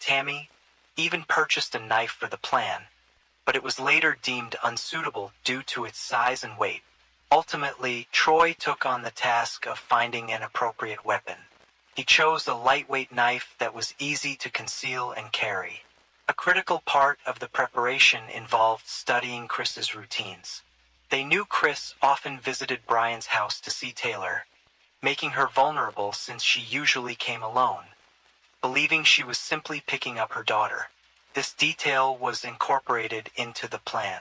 Tammy, even purchased a knife for the plan, but it was later deemed unsuitable due to its size and weight. Ultimately, Troy took on the task of finding an appropriate weapon. He chose a lightweight knife that was easy to conceal and carry. A critical part of the preparation involved studying Chris's routines. They knew Chris often visited Brian's house to see Taylor, making her vulnerable since she usually came alone, believing she was simply picking up her daughter. This detail was incorporated into the plan.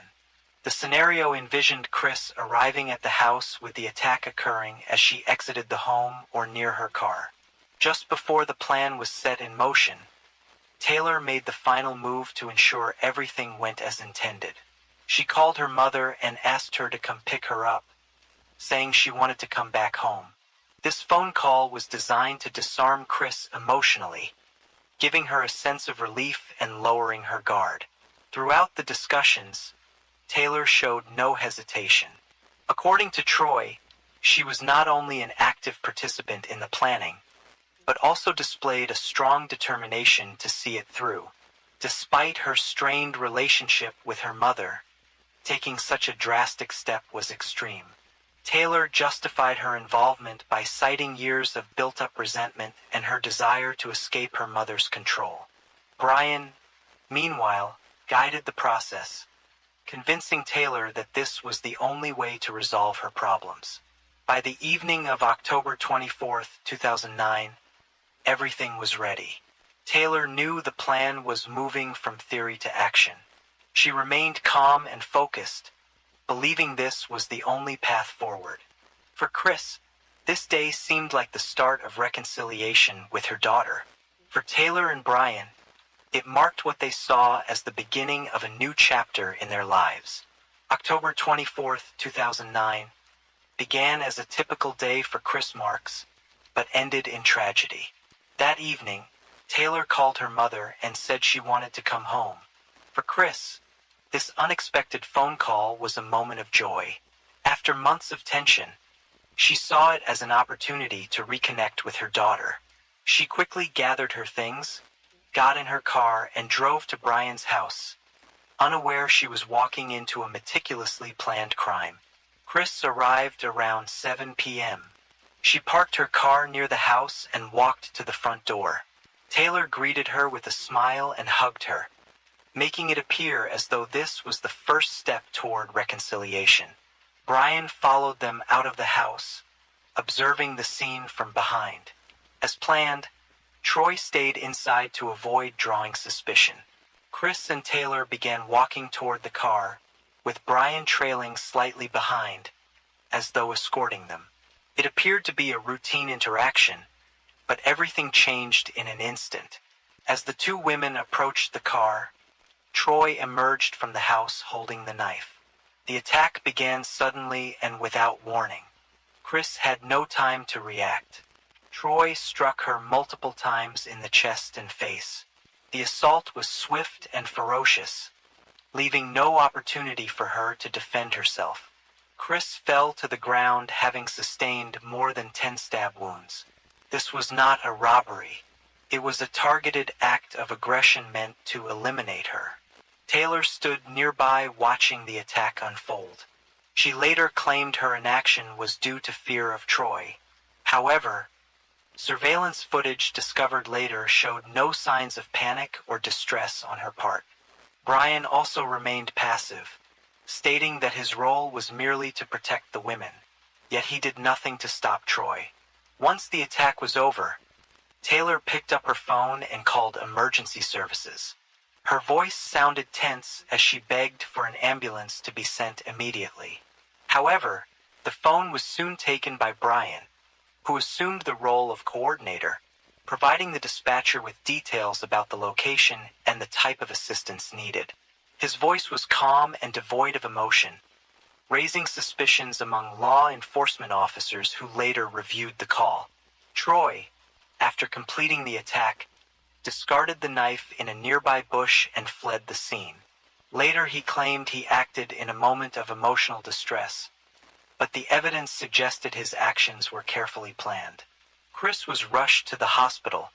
The scenario envisioned Chris arriving at the house with the attack occurring as she exited the home or near her car. Just before the plan was set in motion, Taylor made the final move to ensure everything went as intended. She called her mother and asked her to come pick her up, saying she wanted to come back home. This phone call was designed to disarm Chris emotionally, giving her a sense of relief and lowering her guard. Throughout the discussions, Taylor showed no hesitation. According to Troy, she was not only an active participant in the planning, but also displayed a strong determination to see it through. Despite her strained relationship with her mother, taking such a drastic step was extreme. Taylor justified her involvement by citing years of built-up resentment and her desire to escape her mother's control. Brian, meanwhile, guided the process, convincing Taylor that this was the only way to resolve her problems. By the evening of October 24, 2009, everything was ready. Taylor knew the plan was moving from theory to action. She remained calm and focused, believing this was the only path forward. For Chris, this day seemed like the start of reconciliation with her daughter. For Taylor and Brian, it marked what they saw as the beginning of a new chapter in their lives. October 24, 2009, began as a typical day for Chris Marks, but ended in tragedy. That evening, Taylor called her mother and said she wanted to come home. For Chris, this unexpected phone call was a moment of joy. After months of tension, she saw it as an opportunity to reconnect with her daughter. She quickly gathered her things, got in her car, and drove to Brian's house, unaware she was walking into a meticulously planned crime. Chris arrived around 7 p.m. She parked her car near the house and walked to the front door. Taylor greeted her with a smile and hugged her, making it appear as though this was the first step toward reconciliation. Brian followed them out of the house, observing the scene from behind. As planned, Troy stayed inside to avoid drawing suspicion. Chris and Taylor began walking toward the car, with Brian trailing slightly behind, as though escorting them. It appeared to be a routine interaction, but everything changed in an instant. As the two women approached the car, Troy emerged from the house holding the knife. The attack began suddenly and without warning. Chris had no time to react. Troy struck her multiple times in the chest and face. The assault was swift and ferocious, leaving no opportunity for her to defend herself. Chris fell to the ground, having sustained more than 10 stab wounds. This was not a robbery. It was a targeted act of aggression meant to eliminate her. Taylor stood nearby watching the attack unfold. She later claimed her inaction was due to fear of Troy. However, surveillance footage discovered later showed no signs of panic or distress on her part. Brian also remained passive, stating that his role was merely to protect the women, yet he did nothing to stop Troy. Once the attack was over, Taylor picked up her phone and called emergency services. Her voice sounded tense as she begged for an ambulance to be sent immediately. However, the phone was soon taken by Brian, who assumed the role of coordinator, providing the dispatcher with details about the location and the type of assistance needed. His voice was calm and devoid of emotion, raising suspicions among law enforcement officers who later reviewed the call. Troy, after completing the attack, discarded the knife in a nearby bush and fled the scene. Later he claimed he acted in a moment of emotional distress, but the evidence suggested his actions were carefully planned. Chris was rushed to the hospital,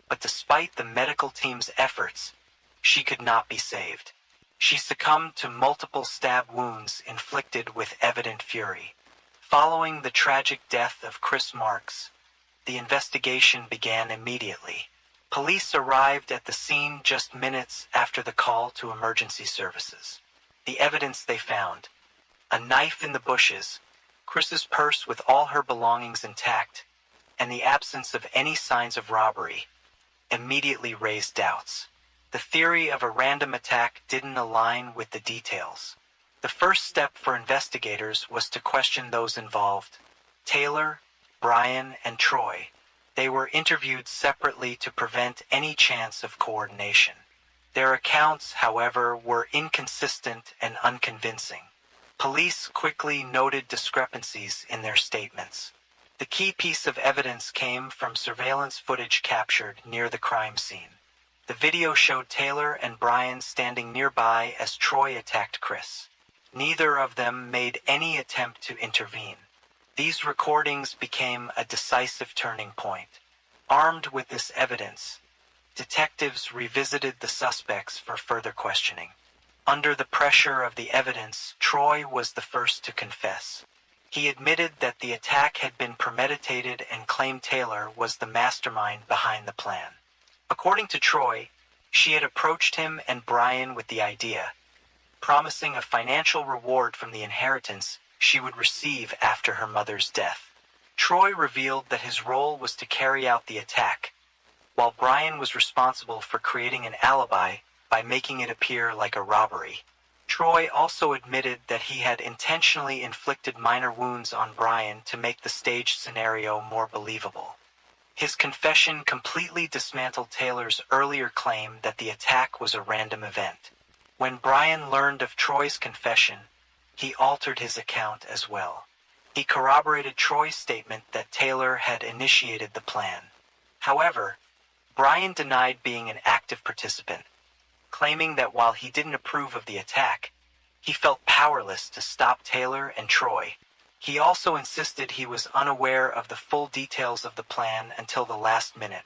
but despite the medical team's efforts, she could not be saved. She succumbed to multiple stab wounds inflicted with evident fury. Following the tragic death of Chris Marks, the investigation began immediately. Police arrived at the scene just minutes after the call to emergency services. The evidence they found: A knife in the bushes, Chris's purse with all her belongings intact, and the absence of any signs of robbery immediately raised doubts. The theory of a random attack didn't align with the details. The first step for investigators was to question those involved: Taylor, Brian, and Troy. They were interviewed separately to prevent any chance of coordination. Their accounts, however, were inconsistent and unconvincing. Police quickly noted discrepancies in their statements. The key piece of evidence came from surveillance footage captured near the crime scene. The video showed Taylor and Brian standing nearby as Troy attacked Chris. Neither of them made any attempt to intervene. These recordings became a decisive turning point. Armed with this evidence, detectives revisited the suspects for further questioning. Under the pressure of the evidence, Troy was the first to confess. He admitted that the attack had been premeditated and claimed Taylor was the mastermind behind the plan. According to Troy, she had approached him and Brian with the idea, promising a financial reward from the inheritance she would receive after her mother's death. Troy revealed that his role was to carry out the attack, while Brian was responsible for creating an alibi by making it appear like a robbery. Troy also admitted that he had intentionally inflicted minor wounds on Brian to make the staged scenario more believable. His confession completely dismantled Taylor's earlier claim that the attack was a random event. When Brian learned of Troy's confession, he altered his account as well. He corroborated Troy's statement that Taylor had initiated the plan. However, Brian denied being an active participant, claiming that while he didn't approve of the attack, he felt powerless to stop Taylor and Troy. He also insisted he was unaware of the full details of the plan until the last minute,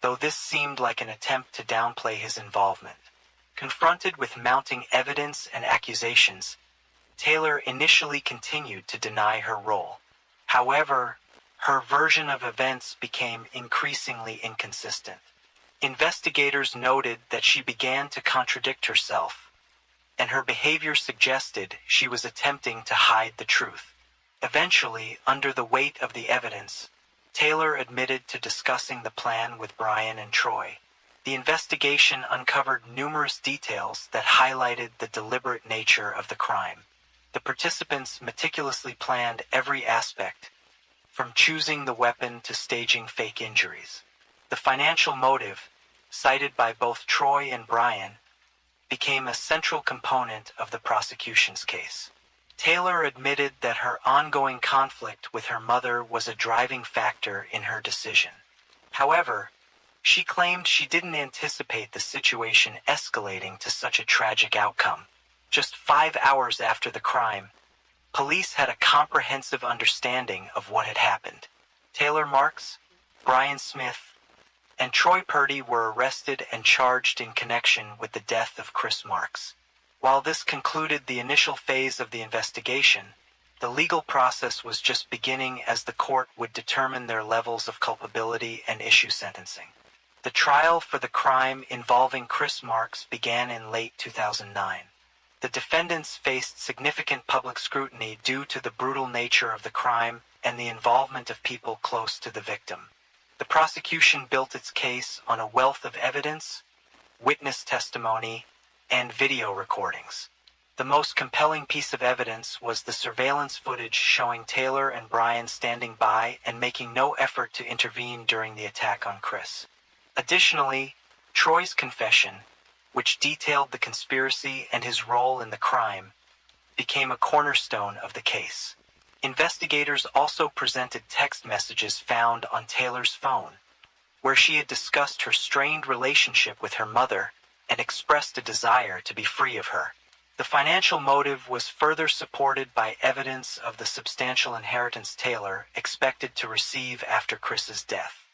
though this seemed like an attempt to downplay his involvement. Confronted with mounting evidence and accusations, Taylor initially continued to deny her role. However, her version of events became increasingly inconsistent. Investigators noted that she began to contradict herself, and her behavior suggested she was attempting to hide the truth. Eventually, under the weight of the evidence, Taylor admitted to discussing the plan with Brian and Troy. The investigation uncovered numerous details that highlighted the deliberate nature of the crime. The participants meticulously planned every aspect, from choosing the weapon to staging fake injuries. The financial motive, cited by both Troy and Brian, became a central component of the prosecution's case. Taylor admitted that her ongoing conflict with her mother was a driving factor in her decision. However, she claimed she didn't anticipate the situation escalating to such a tragic outcome. Just 5 hours after the crime, police had a comprehensive understanding of what had happened. Taylor Marks, Brian Smith, and Troy Purdy were arrested and charged in connection with the death of Chris Marks. While this concluded the initial phase of the investigation, the legal process was just beginning as the court would determine their levels of culpability and issue sentencing. The trial for the crime involving Chris Marks began in late 2009. The defendants faced significant public scrutiny due to the brutal nature of the crime and the involvement of people close to the victim. The prosecution built its case on a wealth of evidence, witness testimony, and video recordings. The most compelling piece of evidence was the surveillance footage showing Taylor and Brian standing by and making no effort to intervene during the attack on Chris. Additionally, Troy's confession, which detailed the conspiracy and his role in the crime, became a cornerstone of the case. Investigators also presented text messages found on Taylor's phone, where she had discussed her strained relationship with her mother and expressed a desire to be free of her. The financial motive was further supported by evidence of the substantial inheritance Taylor expected to receive after Chris's death.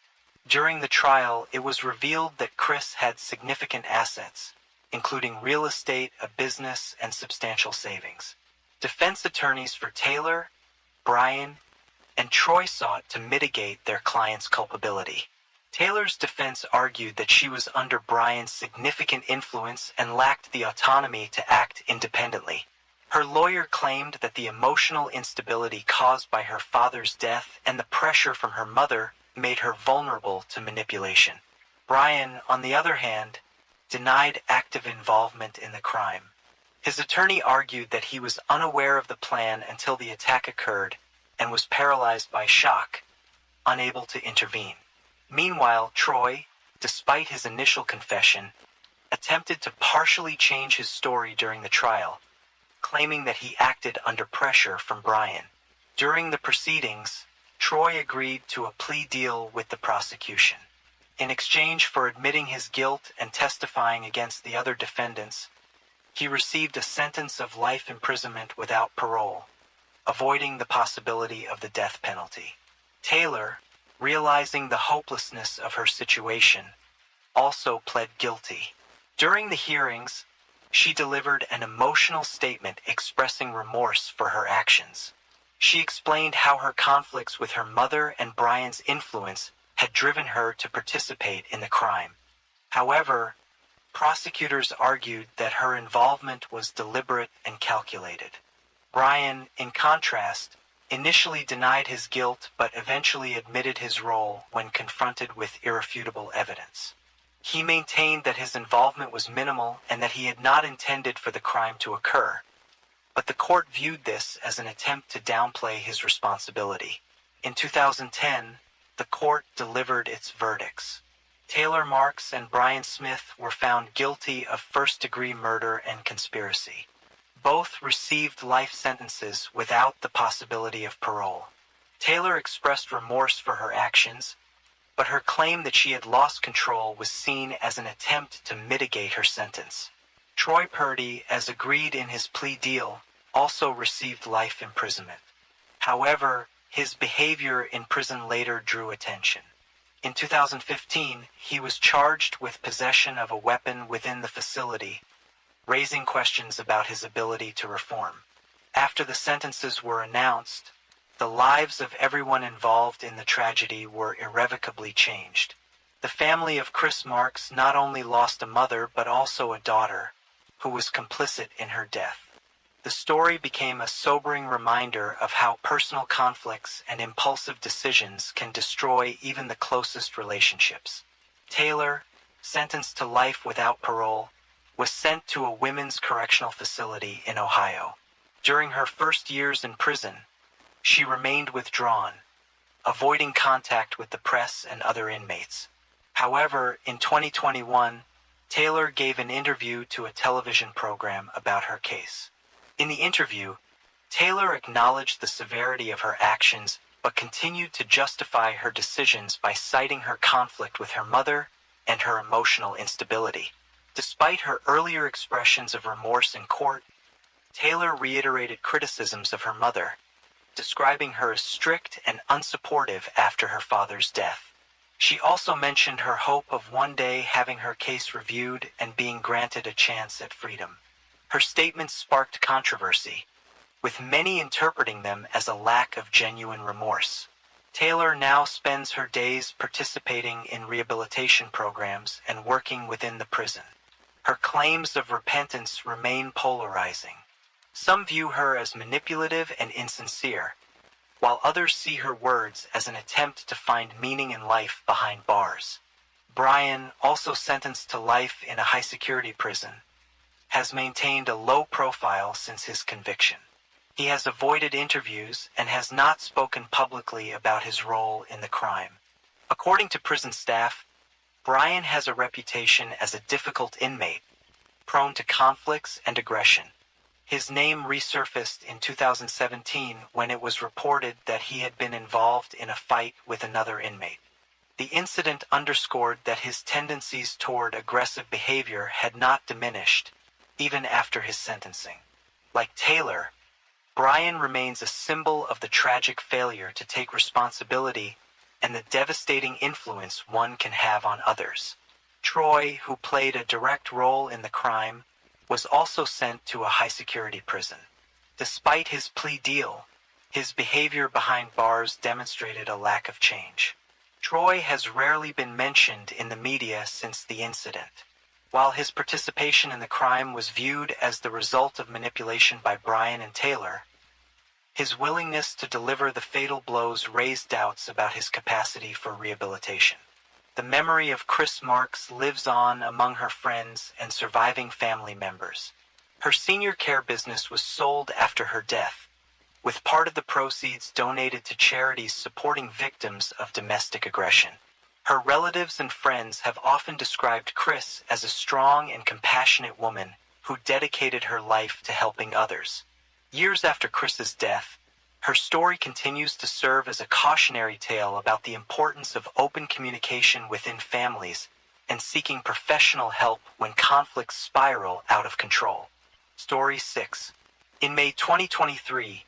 During the trial, it was revealed that Chris had significant assets, including real estate, a business, and substantial savings. Defense attorneys for Taylor, Brian, and Troy sought to mitigate their client's culpability. Taylor's defense argued that she was under Brian's significant influence and lacked the autonomy to act independently. Her lawyer claimed that the emotional instability caused by her father's death and the pressure from her mother made her vulnerable to manipulation. Brian, on the other hand, denied active involvement in the crime. His attorney argued that he was unaware of the plan until the attack occurred and was paralyzed by shock, unable to intervene. Meanwhile, Troy, despite his initial confession, attempted to partially change his story during the trial, claiming that he acted under pressure from Brian. During the proceedings, Troy agreed to a plea deal with the prosecution. In exchange for admitting his guilt and testifying against the other defendants, he received a sentence of life imprisonment without parole, avoiding the possibility of the death penalty. Taylor, realizing the hopelessness of her situation, also pled guilty. During the hearings, she delivered an emotional statement expressing remorse for her actions. She explained how her conflicts with her mother and Brian's influence had driven her to participate in the crime. However, prosecutors argued that her involvement was deliberate and calculated. Brian, in contrast, initially denied his guilt but eventually admitted his role when confronted with irrefutable evidence. He maintained that his involvement was minimal and that he had not intended for the crime to occur, but the court viewed this as an attempt to downplay his responsibility. In 2010, the court delivered its verdicts. Taylor Marks and Brian Smith were found guilty of first-degree murder and conspiracy. Both received life sentences without the possibility of parole. Taylor expressed remorse for her actions, but her claim that she had lost control was seen as an attempt to mitigate her sentence. Troy Purdy, as agreed in his plea deal, also received life imprisonment. However, his behavior in prison later drew attention. In 2015, he was charged with possession of a weapon within the facility, raising questions about his ability to reform. After the sentences were announced, the lives of everyone involved in the tragedy were irrevocably changed. The family of Chris Marks not only lost a mother but also a daughter, who was complicit in her death. The story became a sobering reminder of how personal conflicts and impulsive decisions can destroy even the closest relationships. Taylor, sentenced to life without parole, was sent to a women's correctional facility in Ohio. During her first years in prison, she remained withdrawn, avoiding contact with the press and other inmates. However, in 2021, Taylor gave an interview to a television program about her case. In the interview, Taylor acknowledged the severity of her actions but continued to justify her decisions by citing her conflict with her mother and her emotional instability. Despite her earlier expressions of remorse in court, Taylor reiterated criticisms of her mother, describing her as strict and unsupportive after her father's death. She also mentioned her hope of one day having her case reviewed and being granted a chance at freedom. Her statements sparked controversy, with many interpreting them as a lack of genuine remorse. Taylor now spends her days participating in rehabilitation programs and working within the prison. Her claims of repentance remain polarizing. Some view her as manipulative and insincere, while others see her words as an attempt to find meaning in life behind bars. Brian, also sentenced to life in a high-security prison, has maintained a low profile since his conviction. He has avoided interviews and has not spoken publicly about his role in the crime. According to prison staff, Brian has a reputation as a difficult inmate, prone to conflicts and aggression. His name resurfaced in 2017 when it was reported that he had been involved in a fight with another inmate. The incident underscored that his tendencies toward aggressive behavior had not diminished, even after his sentencing. Like Taylor, Brian remains a symbol of the tragic failure to take responsibility and the devastating influence one can have on others. Troy, who played a direct role in the crime, was also sent to a high-security prison. Despite his plea deal, his behavior behind bars demonstrated a lack of change. Troy has rarely been mentioned in the media since the incident. While his participation in the crime was viewed as the result of manipulation by Bryan and Taylor, his willingness to deliver the fatal blows raised doubts about his capacity for rehabilitation. The memory of Chris Marks lives on among her friends and surviving family members. Her senior care business was sold after her death, with part of the proceeds donated to charities supporting victims of domestic aggression. Her relatives and friends have often described Chris as a strong and compassionate woman who dedicated her life to helping others. Years after Chris's death, her story continues to serve as a cautionary tale about the importance of open communication within families and seeking professional help when conflicts spiral out of control. Story 6. In May 2023,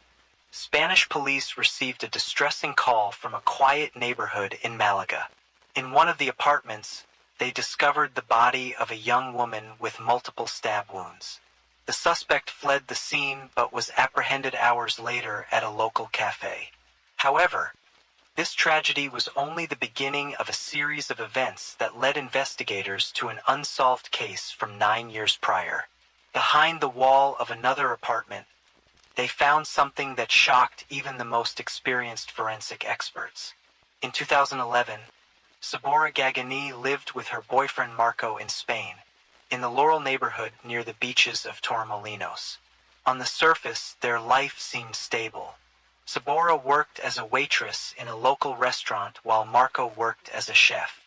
Spanish police received a distressing call from a quiet neighborhood in Malaga. In one of the apartments, they discovered the body of a young woman with multiple stab wounds. The suspect fled the scene but was apprehended hours later at a local cafe. However, this tragedy was only the beginning of a series of events that led investigators to an unsolved case from 9 years prior. Behind the wall of another apartment, they found something that shocked even the most experienced forensic experts. In 2011, Sabora Gagani lived with her boyfriend Marco in Spain, in the Laurel neighborhood near the beaches of Torremolinos. On the surface, their life seemed stable. Sabora worked as a waitress in a local restaurant while Marco worked as a chef.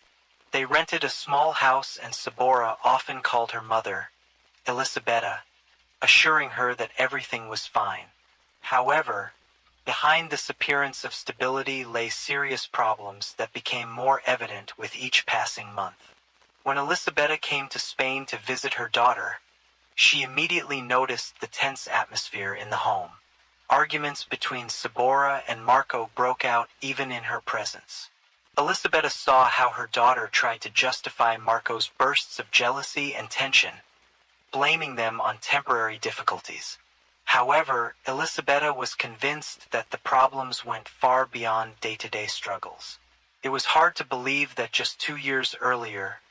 They rented a small house and Sabora often called her mother, Elisabetta, assuring her that everything was fine. However, behind this appearance of stability lay serious problems that became more evident with each passing month. When Elisabetta came to Spain to visit her daughter, she immediately noticed the tense atmosphere in the home. Arguments between Sabora and Marco broke out even in her presence. Elisabetta saw how her daughter tried to justify Marco's bursts of jealousy and tension, blaming them on temporary difficulties. However, Elisabetta was convinced that the problems went far beyond day-to-day struggles. It was hard to believe that just 2 years earlier,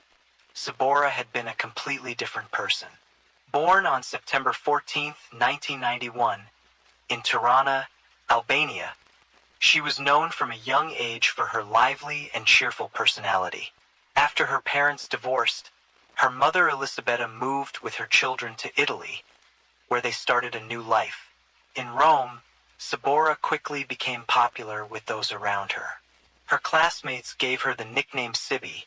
Sabora had been a completely different person. Born on September 14, 1991, in Tirana, Albania, she was known from a young age for her lively and cheerful personality. After her parents divorced, her mother Elisabetta moved with her children to Italy, where they started a new life. In Rome, Sabora quickly became popular with those around her. Her classmates gave her the nickname Sibi,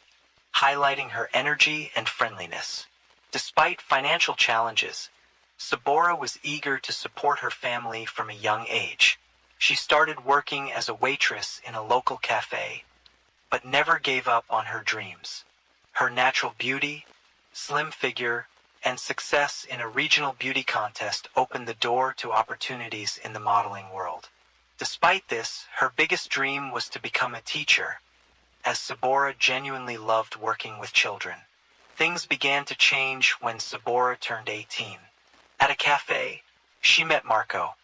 highlighting her energy and friendliness. Despite financial challenges, Sabora was eager to support her family from a young age. She started working as a waitress in a local cafe, but never gave up on her dreams. Her natural beauty, slim figure, and success in a regional beauty contest opened the door to opportunities in the modeling world. Despite this, her biggest dream was to become a teacher, as Sabora genuinely loved working with children. Things began to change when Sabora turned 18. At a cafe, she met Marco,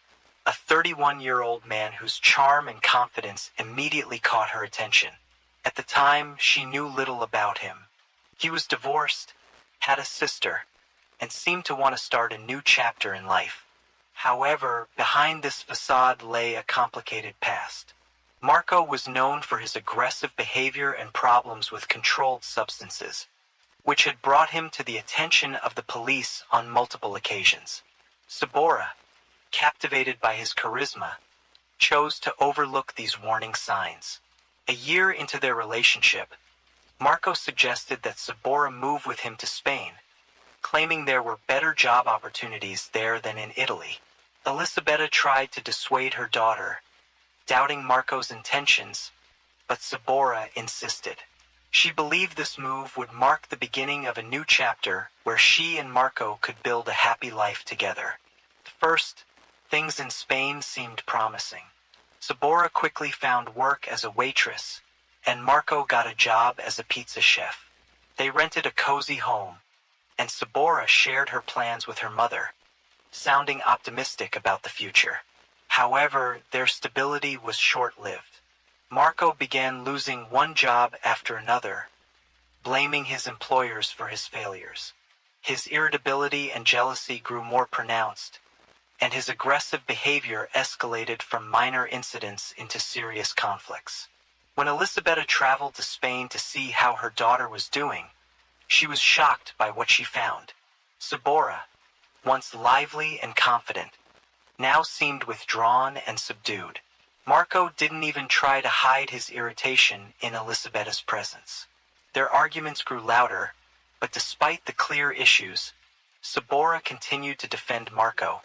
a 31-year-old man whose charm and confidence immediately caught her attention. At the time, she knew little about him. He was divorced, had a sister, and seemed to want to start a new chapter in life. However, behind this facade lay a complicated past. Marco was known for his aggressive behavior and problems with controlled substances, which had brought him to the attention of the police on multiple occasions. Sabora, captivated by his charisma, chose to overlook these warning signs. A year into their relationship, Marco suggested that Sabora move with him to Spain, claiming there were better job opportunities there than in Italy. Elisabetta tried to dissuade her daughter, doubting Marco's intentions, but Sabora insisted. She believed this move would mark the beginning of a new chapter where she and Marco could build a happy life together. At first, things in Spain seemed promising. Sabora quickly found work as a waitress, and Marco got a job as a pizza chef. They rented a cozy home, and Sabora shared her plans with her mother, sounding optimistic about the future. However, their stability was short-lived. Marco began losing one job after another, blaming his employers for his failures. His irritability and jealousy grew more pronounced, and his aggressive behavior escalated from minor incidents into serious conflicts. When Elisabetta traveled to Spain to see how her daughter was doing, she was shocked by what she found. Sabora, once lively and confident, now seemed withdrawn and subdued. Marco didn't even try to hide his irritation in Elisabetta's presence. Their arguments grew louder, but despite the clear issues, Sabora continued to defend Marco,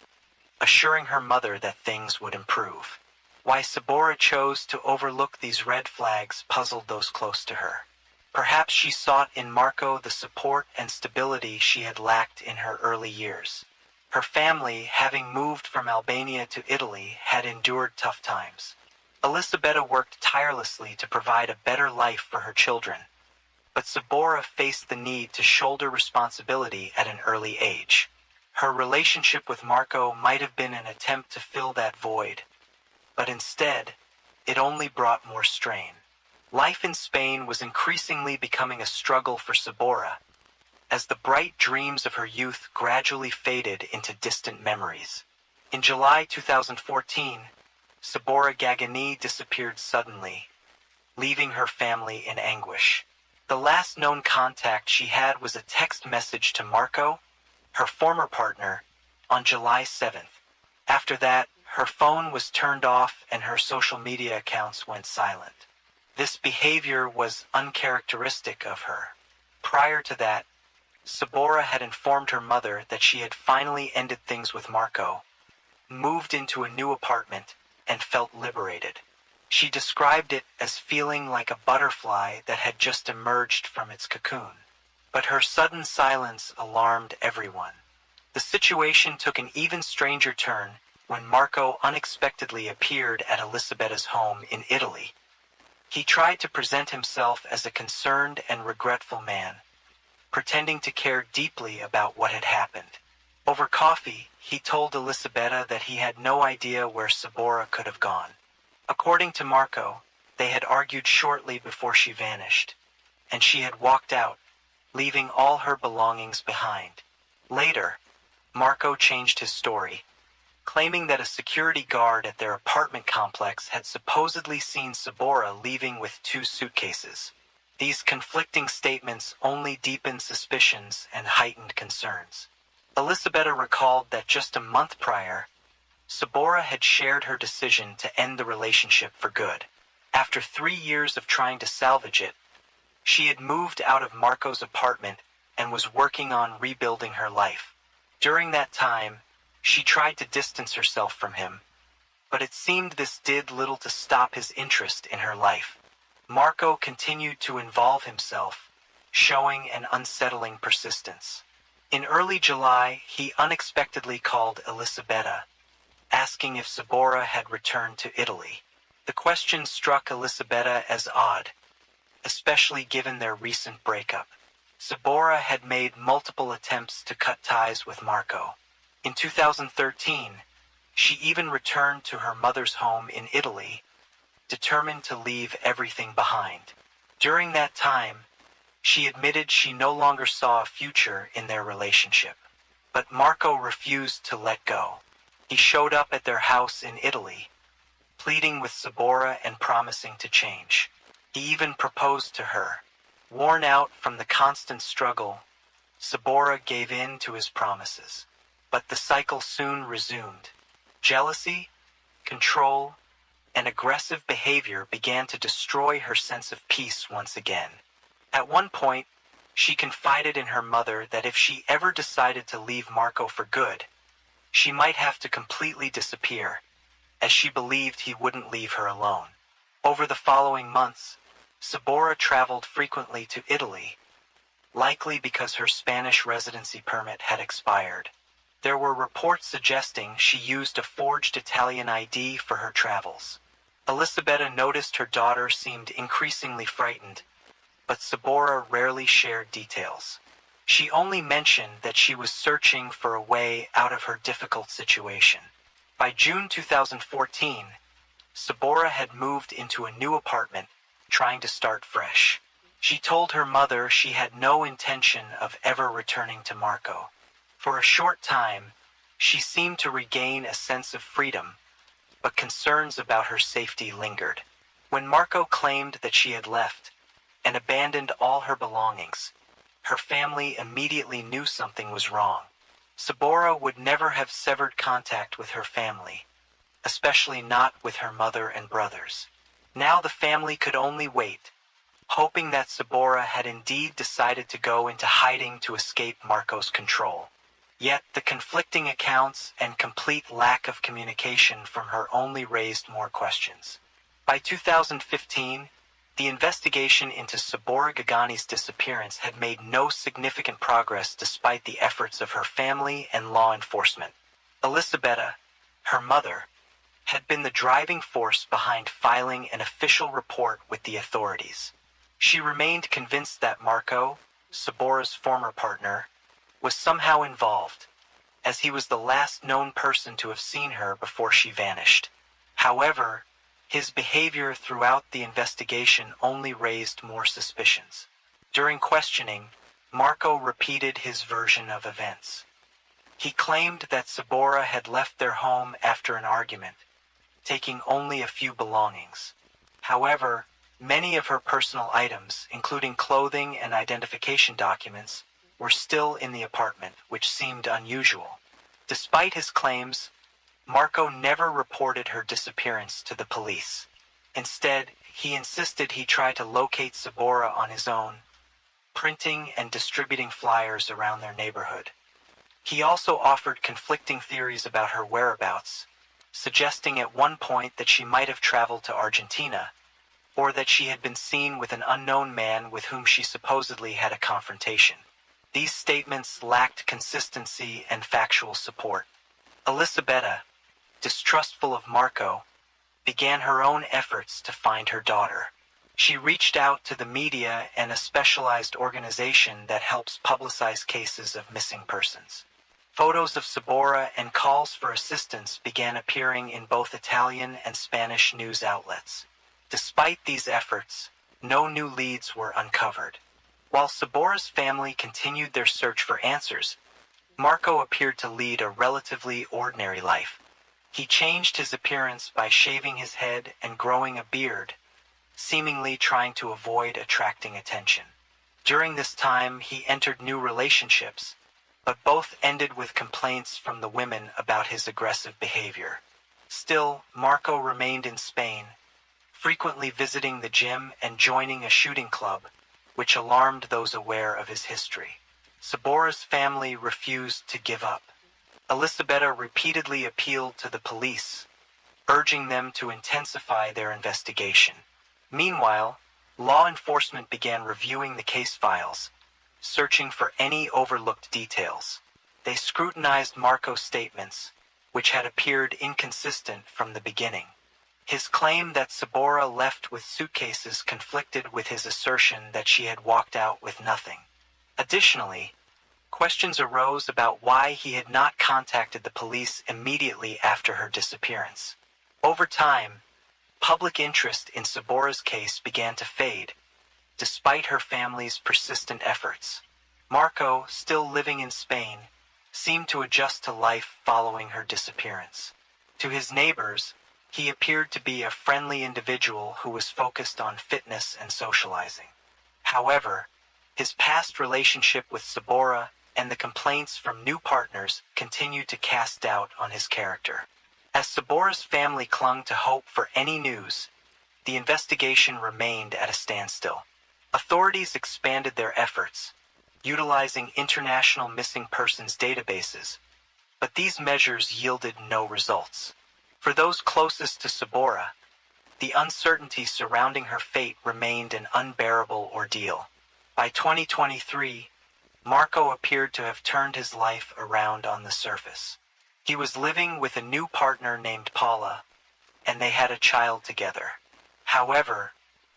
assuring her mother that things would improve. Why Sabora chose to overlook these red flags puzzled those close to her. Perhaps she sought in Marco the support and stability she had lacked in her early years. Her family, having moved from Albania to Italy, had endured tough times. Elisabetta worked tirelessly to provide a better life for her children, but Sabora faced the need to shoulder responsibility at an early age. Her relationship with Marco might have been an attempt to fill that void, but instead, it only brought more strain. Life in Spain was increasingly becoming a struggle for Sabora, as the bright dreams of her youth gradually faded into distant memories. In July 2014, Sabora Gagani disappeared suddenly, leaving her family in anguish. The last known contact she had was a text message to Marco, her former partner, on July 7th. After that, her phone was turned off and her social media accounts went silent. This behavior was uncharacteristic of her. Prior to that, Sabora had informed her mother that she had finally ended things with Marco, moved into a new apartment, and felt liberated. She described it as feeling like a butterfly that had just emerged from its cocoon. But her sudden silence alarmed everyone. The situation took an even stranger turn when Marco unexpectedly appeared at Elisabetta's home in Italy. He tried to present himself as a concerned and regretful man, pretending to care deeply about what had happened. Over coffee, he told Elisabetta that he had no idea where Sabora could have gone. According to Marco, they had argued shortly before she vanished, and she had walked out, leaving all her belongings behind. Later, Marco changed his story, claiming that a security guard at their apartment complex had supposedly seen Sabora leaving with 2 suitcases. These conflicting statements only deepened suspicions and heightened concerns. Elisabetta recalled that just a month prior, Sabora had shared her decision to end the relationship for good. After 3 years of trying to salvage it, she had moved out of Marco's apartment and was working on rebuilding her life. During that time, she tried to distance herself from him, but it seemed this did little to stop his interest in her life. Marco continued to involve himself, showing an unsettling persistence. In early July, he unexpectedly called Elisabetta, asking if Sabora had returned to Italy. The question struck Elisabetta as odd, especially given their recent breakup. Sabora had made multiple attempts to cut ties with Marco. In 2013, she even returned to her mother's home in Italy, determined to leave everything behind. During that time, she admitted she no longer saw a future in their relationship. But Marco refused to let go. He showed up at their house in Italy, pleading with Sabora and promising to change. He even proposed to her. Worn out from the constant struggle, Sabora gave in to his promises. But the cycle soon resumed. Jealousy, control, and aggressive behavior began to destroy her sense of peace once again. At one point, she confided in her mother that if she ever decided to leave Marco for good, she might have to completely disappear, as she believed he wouldn't leave her alone. Over the following months, Sabora traveled frequently to Italy, likely because her Spanish residency permit had expired. There were reports suggesting she used a forged Italian ID for her travels. Elisabetta noticed her daughter seemed increasingly frightened, but Sabora rarely shared details. She only mentioned that she was searching for a way out of her difficult situation. By June 2014, Sabora had moved into a new apartment, trying to start fresh. She told her mother she had no intention of ever returning to Marco. For a short time, she seemed to regain a sense of freedom, but concerns about her safety lingered. When Marco claimed that she had left and abandoned all her belongings, her family immediately knew something was wrong. Sabora would never have severed contact with her family, especially not with her mother and brothers. Now the family could only wait, hoping that Sabora had indeed decided to go into hiding to escape Marco's control. Yet the conflicting accounts and complete lack of communication from her only raised more questions. By 2015, the investigation into Sabora Gagani's disappearance had made no significant progress despite the efforts of her family and law enforcement. Elisabetta, her mother, had been the driving force behind filing an official report with the authorities. She remained convinced that Marco, Sabora's former partner, was somehow involved, as he was the last known person to have seen her before she vanished. However, his behavior throughout the investigation only raised more suspicions. During questioning, Marco repeated his version of events. He claimed that Sabora had left their home after an argument, taking only a few belongings. However, many of her personal items, including clothing and identification documents, were still in the apartment, which seemed unusual. Despite his claims, Marco never reported her disappearance to the police. Instead, he insisted he try to locate Sabora on his own, printing and distributing flyers around their neighborhood. He also offered conflicting theories about her whereabouts, suggesting at one point that she might have traveled to Argentina, or that she had been seen with an unknown man with whom she supposedly had a confrontation. These statements lacked consistency and factual support. Elisabetta, distrustful of Marco, began her own efforts to find her daughter. She reached out to the media and a specialized organization that helps publicize cases of missing persons. Photos of Sabora and calls for assistance began appearing in both Italian and Spanish news outlets. Despite these efforts, no new leads were uncovered. While Sabora's family continued their search for answers, Marco appeared to lead a relatively ordinary life. He changed his appearance by shaving his head and growing a beard, seemingly trying to avoid attracting attention. During this time, he entered new relationships, but both ended with complaints from the women about his aggressive behavior. Still, Marco remained in Spain, frequently visiting the gym and joining a shooting club, which alarmed those aware of his history. Sabora's family refused to give up. Elisabetta repeatedly appealed to the police, urging them to intensify their investigation. Meanwhile, law enforcement began reviewing the case files, searching for any overlooked details. They scrutinized Marco's statements, which had appeared inconsistent from the beginning. His claim that Sabora left with suitcases conflicted with his assertion that she had walked out with nothing. Additionally, questions arose about why he had not contacted the police immediately after her disappearance. Over time, public interest in Sabora's case began to fade, despite her family's persistent efforts. Marco, still living in Spain, seemed to adjust to life following her disappearance. To his neighbors, he appeared to be a friendly individual who was focused on fitness and socializing. However, his past relationship with Sabora and the complaints from new partners continued to cast doubt on his character. As Sabora's family clung to hope for any news, the investigation remained at a standstill. Authorities expanded their efforts, utilizing international missing persons databases, but these measures yielded no results. For those closest to Sabora, the uncertainty surrounding her fate remained an unbearable ordeal. By 2023, Marco appeared to have turned his life around on the surface. He was living with a new partner named Paula, and they had a child together. However,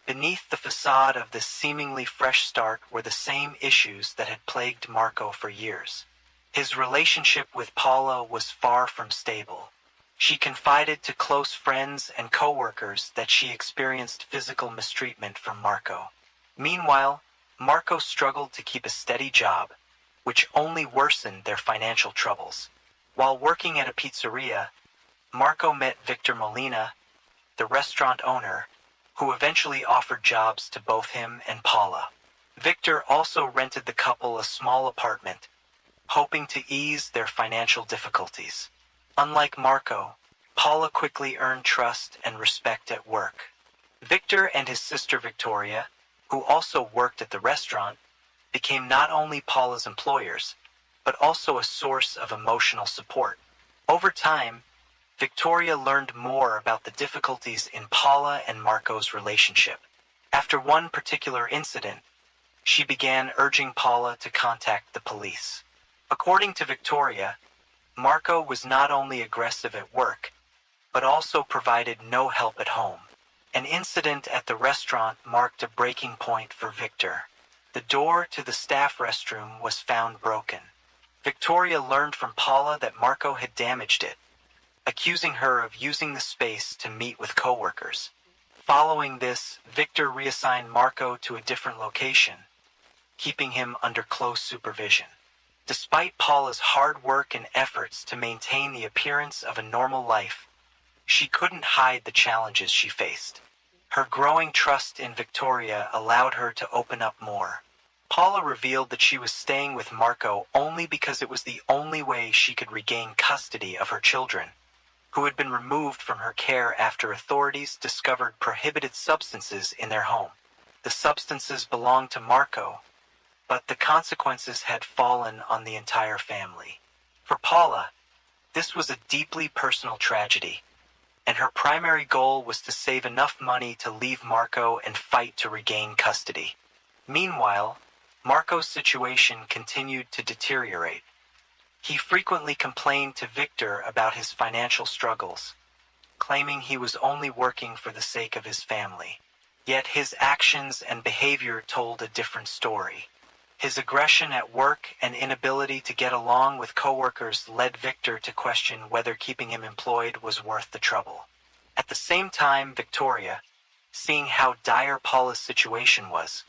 beneath the facade of this seemingly fresh start were the same issues that had plagued Marco for years. His relationship with Paula was far from stable. She confided to close friends and coworkers that she experienced physical mistreatment from Marco. Meanwhile, Marco struggled to keep a steady job, which only worsened their financial troubles. While working at a pizzeria, Marco met Victor Molina, the restaurant owner, who eventually offered jobs to both him and Paula. Victor also rented the couple a small apartment, hoping to ease their financial difficulties. Unlike Marco, Paula quickly earned trust and respect at work. Victor and his sister Victoria, who also worked at the restaurant, became not only Paula's employers, but also a source of emotional support. Over time, Victoria learned more about the difficulties in Paula and Marco's relationship. After one particular incident, she began urging Paula to contact the police. According to Victoria, Marco was not only aggressive at work, but also provided no help at home. An incident at the restaurant marked a breaking point for Victor. The door to the staff restroom was found broken. Victoria learned from Paula that Marco had damaged it, accusing her of using the space to meet with coworkers. Following this, Victor reassigned Marco to a different location, keeping him under close supervision. Despite Paula's hard work and efforts to maintain the appearance of a normal life, she couldn't hide the challenges she faced. Her growing trust in Victoria allowed her to open up more. Paula revealed that she was staying with Marco only because it was the only way she could regain custody of her children, who had been removed from her care after authorities discovered prohibited substances in their home. The substances belonged to Marco, but the consequences had fallen on the entire family. For Paula, this was a deeply personal tragedy, and her primary goal was to save enough money to leave Marco and fight to regain custody. Meanwhile, Marco's situation continued to deteriorate. He frequently complained to Victor about his financial struggles, claiming he was only working for the sake of his family. Yet his actions and behavior told a different story. His aggression at work and inability to get along with coworkers led Victor to question whether keeping him employed was worth the trouble. At the same time, Victoria, seeing how dire Paula's situation was,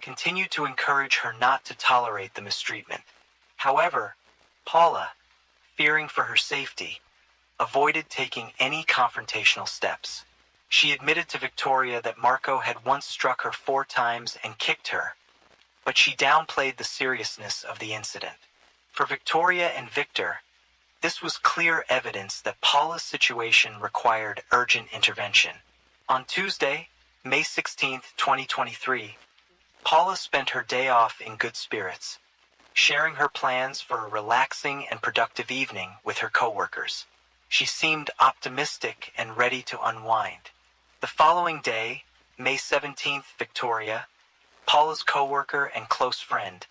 continued to encourage her not to tolerate the mistreatment. However, Paula, fearing for her safety, avoided taking any confrontational steps. She admitted to Victoria that Marco had once struck her 4 times and kicked her, but she downplayed the seriousness of the incident. For Victoria and Victor, this was clear evidence that Paula's situation required urgent intervention. On Tuesday, May 16, 2023, Paula spent her day off in good spirits, sharing her plans for a relaxing and productive evening with her coworkers. She seemed optimistic and ready to unwind. The following day, May 17th, Victoria, Paula's coworker and close friend,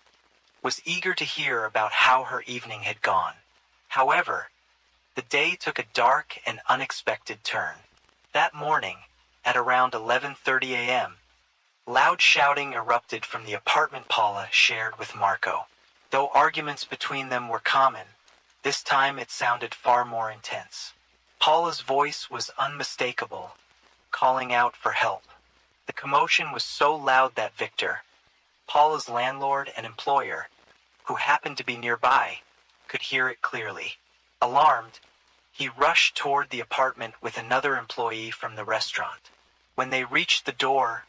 was eager to hear about how her evening had gone. However, the day took a dark and unexpected turn. That morning, at around 11:30 a.m., loud shouting erupted from the apartment Paula shared with Marco. Though arguments between them were common, this time it sounded far more intense. Paula's voice was unmistakable, calling out for help. The commotion was so loud that Victor, Paula's landlord and employer, who happened to be nearby, could hear it clearly. Alarmed, he rushed toward the apartment with another employee from the restaurant. When they reached the door,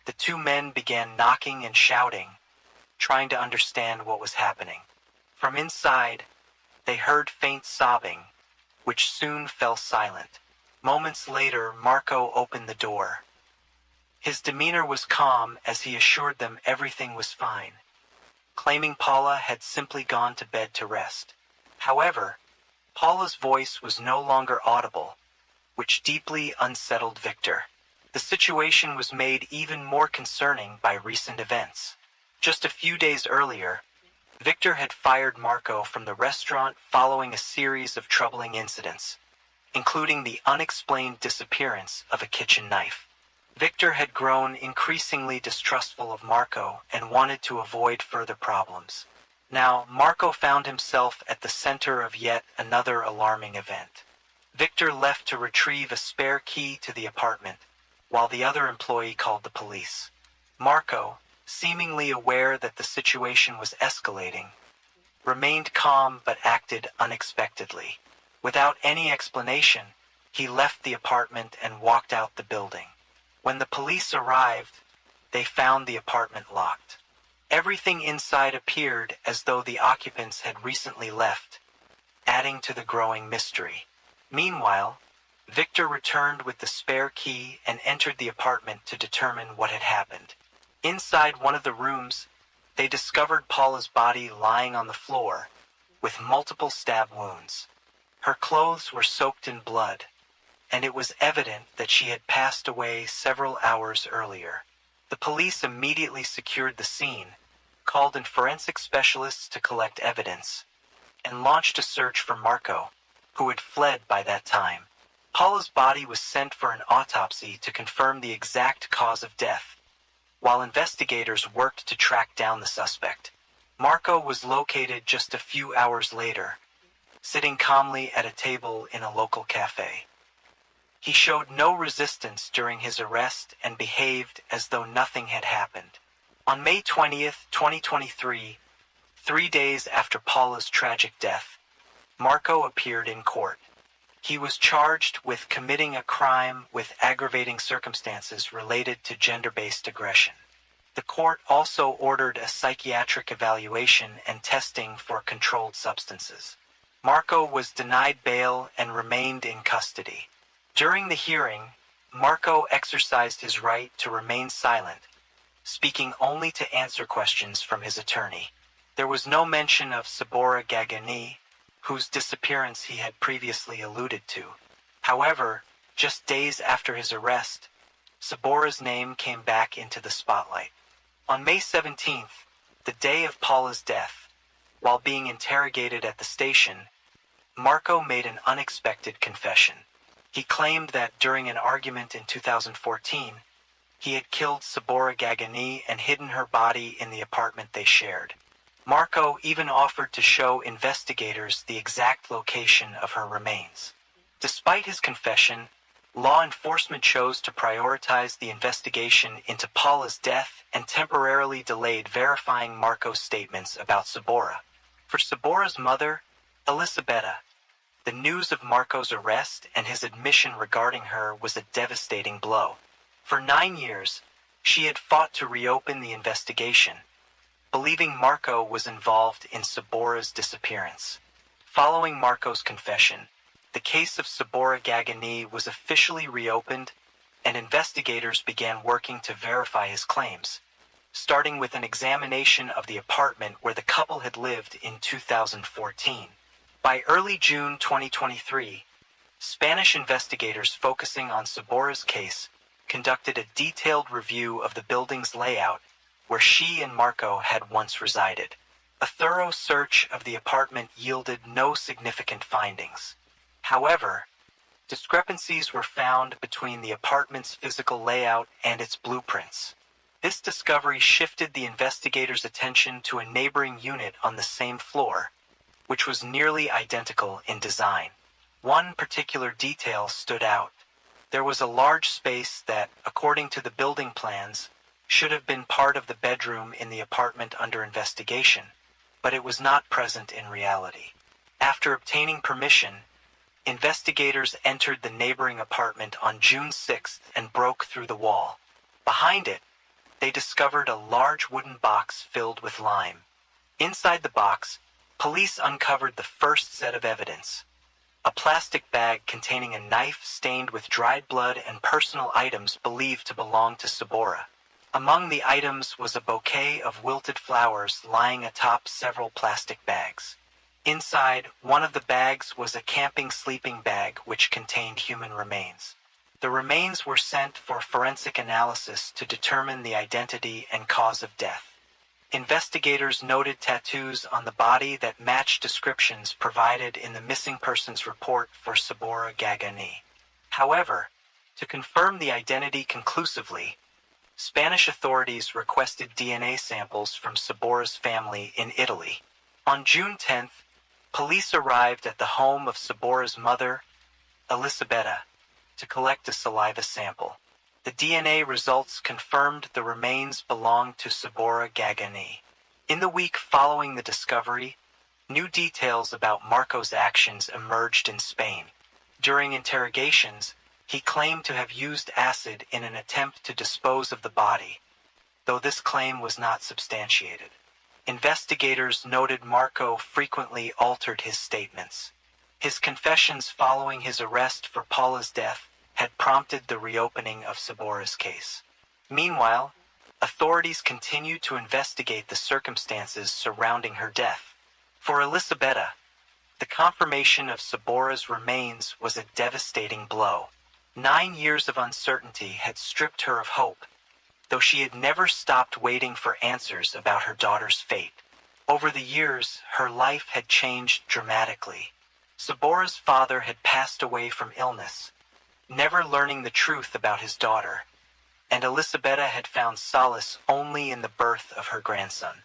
the 2 men began knocking and shouting, trying to understand what was happening. From inside, they heard faint sobbing, which soon fell silent. Moments later, Marco opened the door. His demeanor was calm as he assured them everything was fine, claiming Paula had simply gone to bed to rest. However, Paula's voice was no longer audible, which deeply unsettled Victor. The situation was made even more concerning by recent events. Just a few days earlier, Victor had fired Marco from the restaurant following a series of troubling incidents, including the unexplained disappearance of a kitchen knife. Victor had grown increasingly distrustful of Marco and wanted to avoid further problems. Now, Marco found himself at the center of yet another alarming event. Victor left to retrieve a spare key to the apartment, while the other employee called the police. Marco, seemingly aware that the situation was escalating, remained calm but acted unexpectedly. Without any explanation, he left the apartment and walked out the building. When the police arrived, they found the apartment locked. Everything inside appeared as though the occupants had recently left, adding to the growing mystery. Meanwhile, Victor returned with the spare key and entered the apartment to determine what had happened. Inside one of the rooms, they discovered Paula's body lying on the floor, with multiple stab wounds. Her clothes were soaked in blood, and it was evident that she had passed away several hours earlier. The police immediately secured the scene, called in forensic specialists to collect evidence, and launched a search for Marco, who had fled by that time. Paula's body was sent for an autopsy to confirm the exact cause of death, while investigators worked to track down the suspect. Marco was located just a few hours later, sitting calmly at a table in a local cafe. He showed no resistance during his arrest and behaved as though nothing had happened. On May 20th, 2023, 3 days after Paula's tragic death, Marco appeared in court. He was charged with committing a crime with aggravating circumstances related to gender-based aggression. The court also ordered a psychiatric evaluation and testing for controlled substances. Marco was denied bail and remained in custody. During the hearing, Marco exercised his right to remain silent, speaking only to answer questions from his attorney. There was no mention of Sabora Gagani, whose disappearance he had previously alluded to. However, just days after his arrest, Sabora's name came back into the spotlight. On May 17th, the day of Paula's death, while being interrogated at the station, Marco made an unexpected confession. He claimed that during an argument in 2014, he had killed Sabora Gagani and hidden her body in the apartment they shared. Marco even offered to show investigators the exact location of her remains. Despite his confession, law enforcement chose to prioritize the investigation into Paula's death and temporarily delayed verifying Marco's statements about Sabora. For Sabora's mother, Elisabetta, the news of Marco's arrest and his admission regarding her was a devastating blow. For 9 years, she had fought to reopen the investigation, believing Marco was involved in Sabora's disappearance. Following Marco's confession, the case of Sabora Gagani was officially reopened, and investigators began working to verify his claims, starting with an examination of the apartment where the couple had lived in 2014. By early June 2023, Spanish investigators focusing on Sabora's case conducted a detailed review of the building's layout where she and Marco had once resided. A thorough search of the apartment yielded no significant findings. However, discrepancies were found between the apartment's physical layout and its blueprints. This discovery shifted the investigators' attention to a neighboring unit on the same floor, which was nearly identical in design. One particular detail stood out. There was a large space that, according to the building plans, should have been part of the bedroom in the apartment under investigation, but it was not present in reality. After obtaining permission, investigators entered the neighboring apartment on June 6th and broke through the wall. Behind it, they discovered a large wooden box filled with lime. Inside the box, police uncovered the first set of evidence: a plastic bag containing a knife stained with dried blood and personal items believed to belong to Sabora. Among the items was a bouquet of wilted flowers lying atop several plastic bags. Inside one of the bags was a camping sleeping bag which contained human remains. The remains were sent for forensic analysis to determine the identity and cause of death. Investigators noted tattoos on the body that matched descriptions provided in the missing persons report for Sabora Gagani. However, to confirm the identity conclusively, Spanish authorities requested DNA samples from Sabora's family in Italy. On June 10th, police arrived at the home of Sabora's mother, Elisabetta, to collect a saliva sample. The DNA results confirmed the remains belonged to Sabora Gagani. In the week following the discovery, new details about Marco's actions emerged in Spain. During interrogations, he claimed to have used acid in an attempt to dispose of the body, though this claim was not substantiated. Investigators noted Marco frequently altered his statements. His confessions following his arrest for Paula's death had prompted the reopening of Sabora's case. Meanwhile, authorities continued to investigate the circumstances surrounding her death. For Elisabetta, the confirmation of Sabora's remains was a devastating blow. 9 years of uncertainty had stripped her of hope, though she had never stopped waiting for answers about her daughter's fate. Over the years, her life had changed dramatically. Sabora's father had passed away from illness, never learning the truth about his daughter, and Elisabetta had found solace only in the birth of her grandson.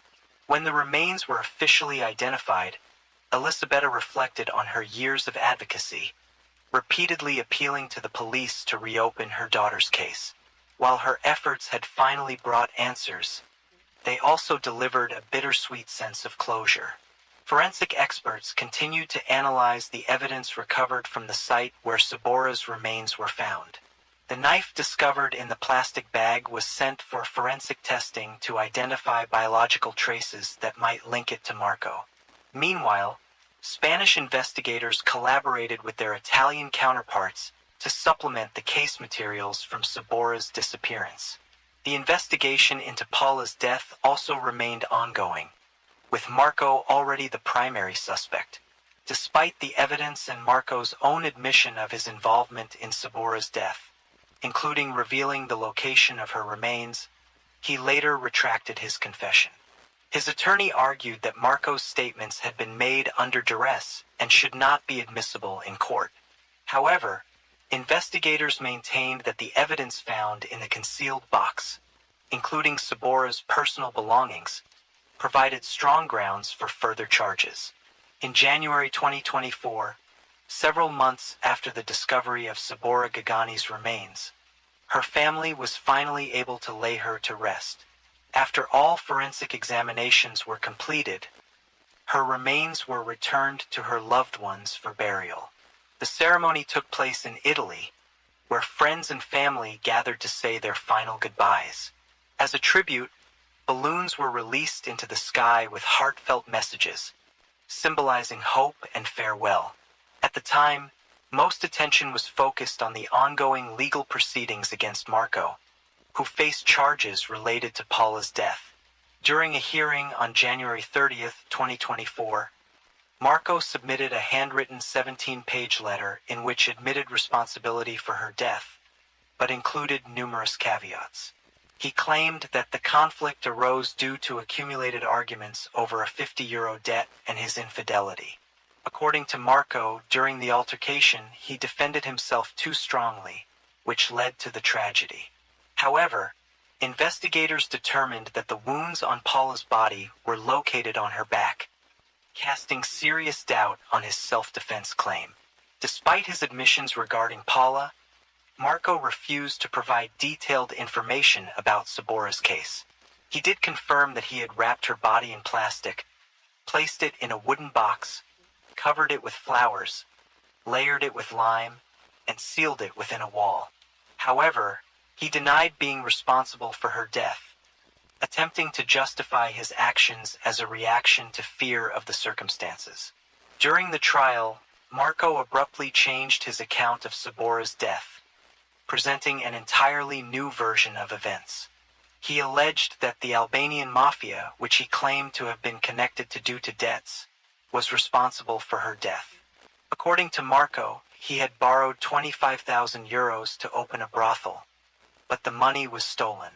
When the remains were officially identified, Elisabetta reflected on her years of advocacy, repeatedly appealing to the police to reopen her daughter's case. While her efforts had finally brought answers, they also delivered a bittersweet sense of closure. Forensic experts continued to analyze the evidence recovered from the site where Sabora's remains were found. The knife discovered in the plastic bag was sent for forensic testing to identify biological traces that might link it to Marco. Meanwhile, Spanish investigators collaborated with their Italian counterparts to supplement the case materials from Sabora's disappearance. The investigation into Paula's death also remained ongoing, with Marco already the primary suspect. Despite the evidence and Marco's own admission of his involvement in Sabora's death, including revealing the location of her remains, he later retracted his confession. His attorney argued that Marco's statements had been made under duress and should not be admissible in court. However, investigators maintained that the evidence found in the concealed box, including Sabora's personal belongings, provided strong grounds for further charges. In January 2024, several months after the discovery of Sabora Gagani's remains, her family was finally able to lay her to rest. After all forensic examinations were completed, her remains were returned to her loved ones for burial. The ceremony took place in Italy, where friends and family gathered to say their final goodbyes. As a tribute, balloons were released into the sky with heartfelt messages, symbolizing hope and farewell. At the time, most attention was focused on the ongoing legal proceedings against Marco, who faced charges related to Paula's death. During a hearing on January 30th, 2024, Marco submitted a handwritten 17-page letter in which admitted responsibility for her death, but included numerous caveats. He claimed that the conflict arose due to accumulated arguments over a €50 debt and his infidelity. According to Marco, during the altercation, he defended himself too strongly, which led to the tragedy. However, investigators determined that the wounds on Paula's body were located on her back, casting serious doubt on his self-defense claim. Despite his admissions regarding Paula, Marco refused to provide detailed information about Sabora's case. He did confirm that he had wrapped her body in plastic, placed it in a wooden box, covered it with flowers, layered it with lime, and sealed it within a wall. However, he denied being responsible for her death, attempting to justify his actions as a reaction to fear of the circumstances. During the trial, Marco abruptly changed his account of Sabora's death, presenting an entirely new version of events. He alleged that the Albanian mafia, which he claimed to have been connected to due to debts, was responsible for her death. According to Marco, he had borrowed €25,000 to open a brothel, but the money was stolen.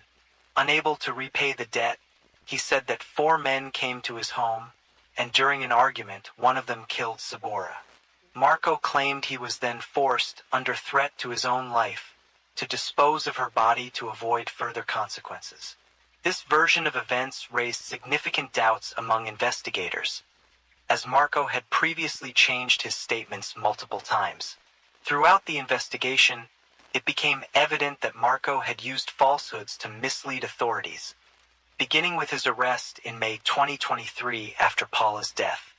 Unable to repay the debt, he said that 4 men came to his home, and during an argument, one of them killed Sabora. Marco claimed he was then forced, under threat to his own life, to dispose of her body to avoid further consequences. This version of events raised significant doubts among investigators, as Marco had previously changed his statements multiple times. Throughout the investigation, it became evident that Marco had used falsehoods to mislead authorities, beginning with his arrest in May 2023 after Paula's death.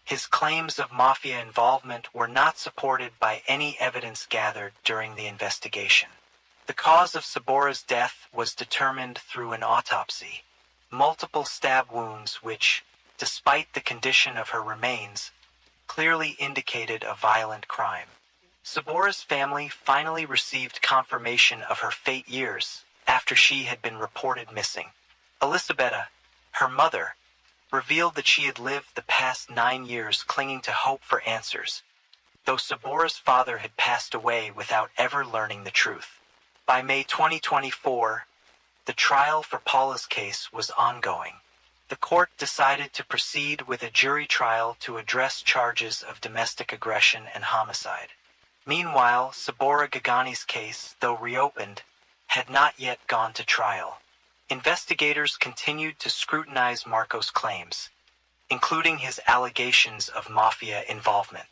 His claims of mafia involvement were not supported by any evidence gathered during the investigation. The cause of Sabora's death was determined through an autopsy. Multiple stab wounds which, despite the condition of her remains, clearly indicated a violent crime. Sabora's family finally received confirmation of her fate years after she had been reported missing. Elisabetta, her mother, revealed that she had lived the past 9 years clinging to hope for answers, though Sabora's father had passed away without ever learning the truth. By May 2024, the trial for Paula's case was ongoing. The court decided to proceed with a jury trial to address charges of domestic aggression and homicide. Meanwhile, Sabora Gagani's case, though reopened, had not yet gone to trial. Investigators continued to scrutinize Marco's claims, including his allegations of mafia involvement.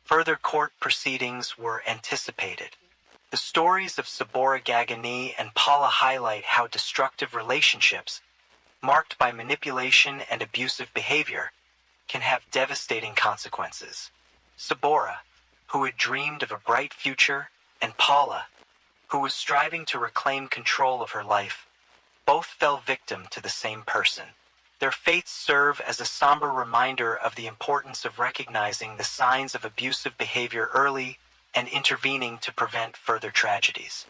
Further court proceedings were anticipated. The stories of Sabora Gagani and Paula highlight how destructive relationships, marked by manipulation and abusive behavior, can have devastating consequences. Sabora, who had dreamed of a bright future, and Paula, who was striving to reclaim control of her life, both fell victim to the same person. Their fates serve as a somber reminder of the importance of recognizing the signs of abusive behavior early and intervening to prevent further tragedies.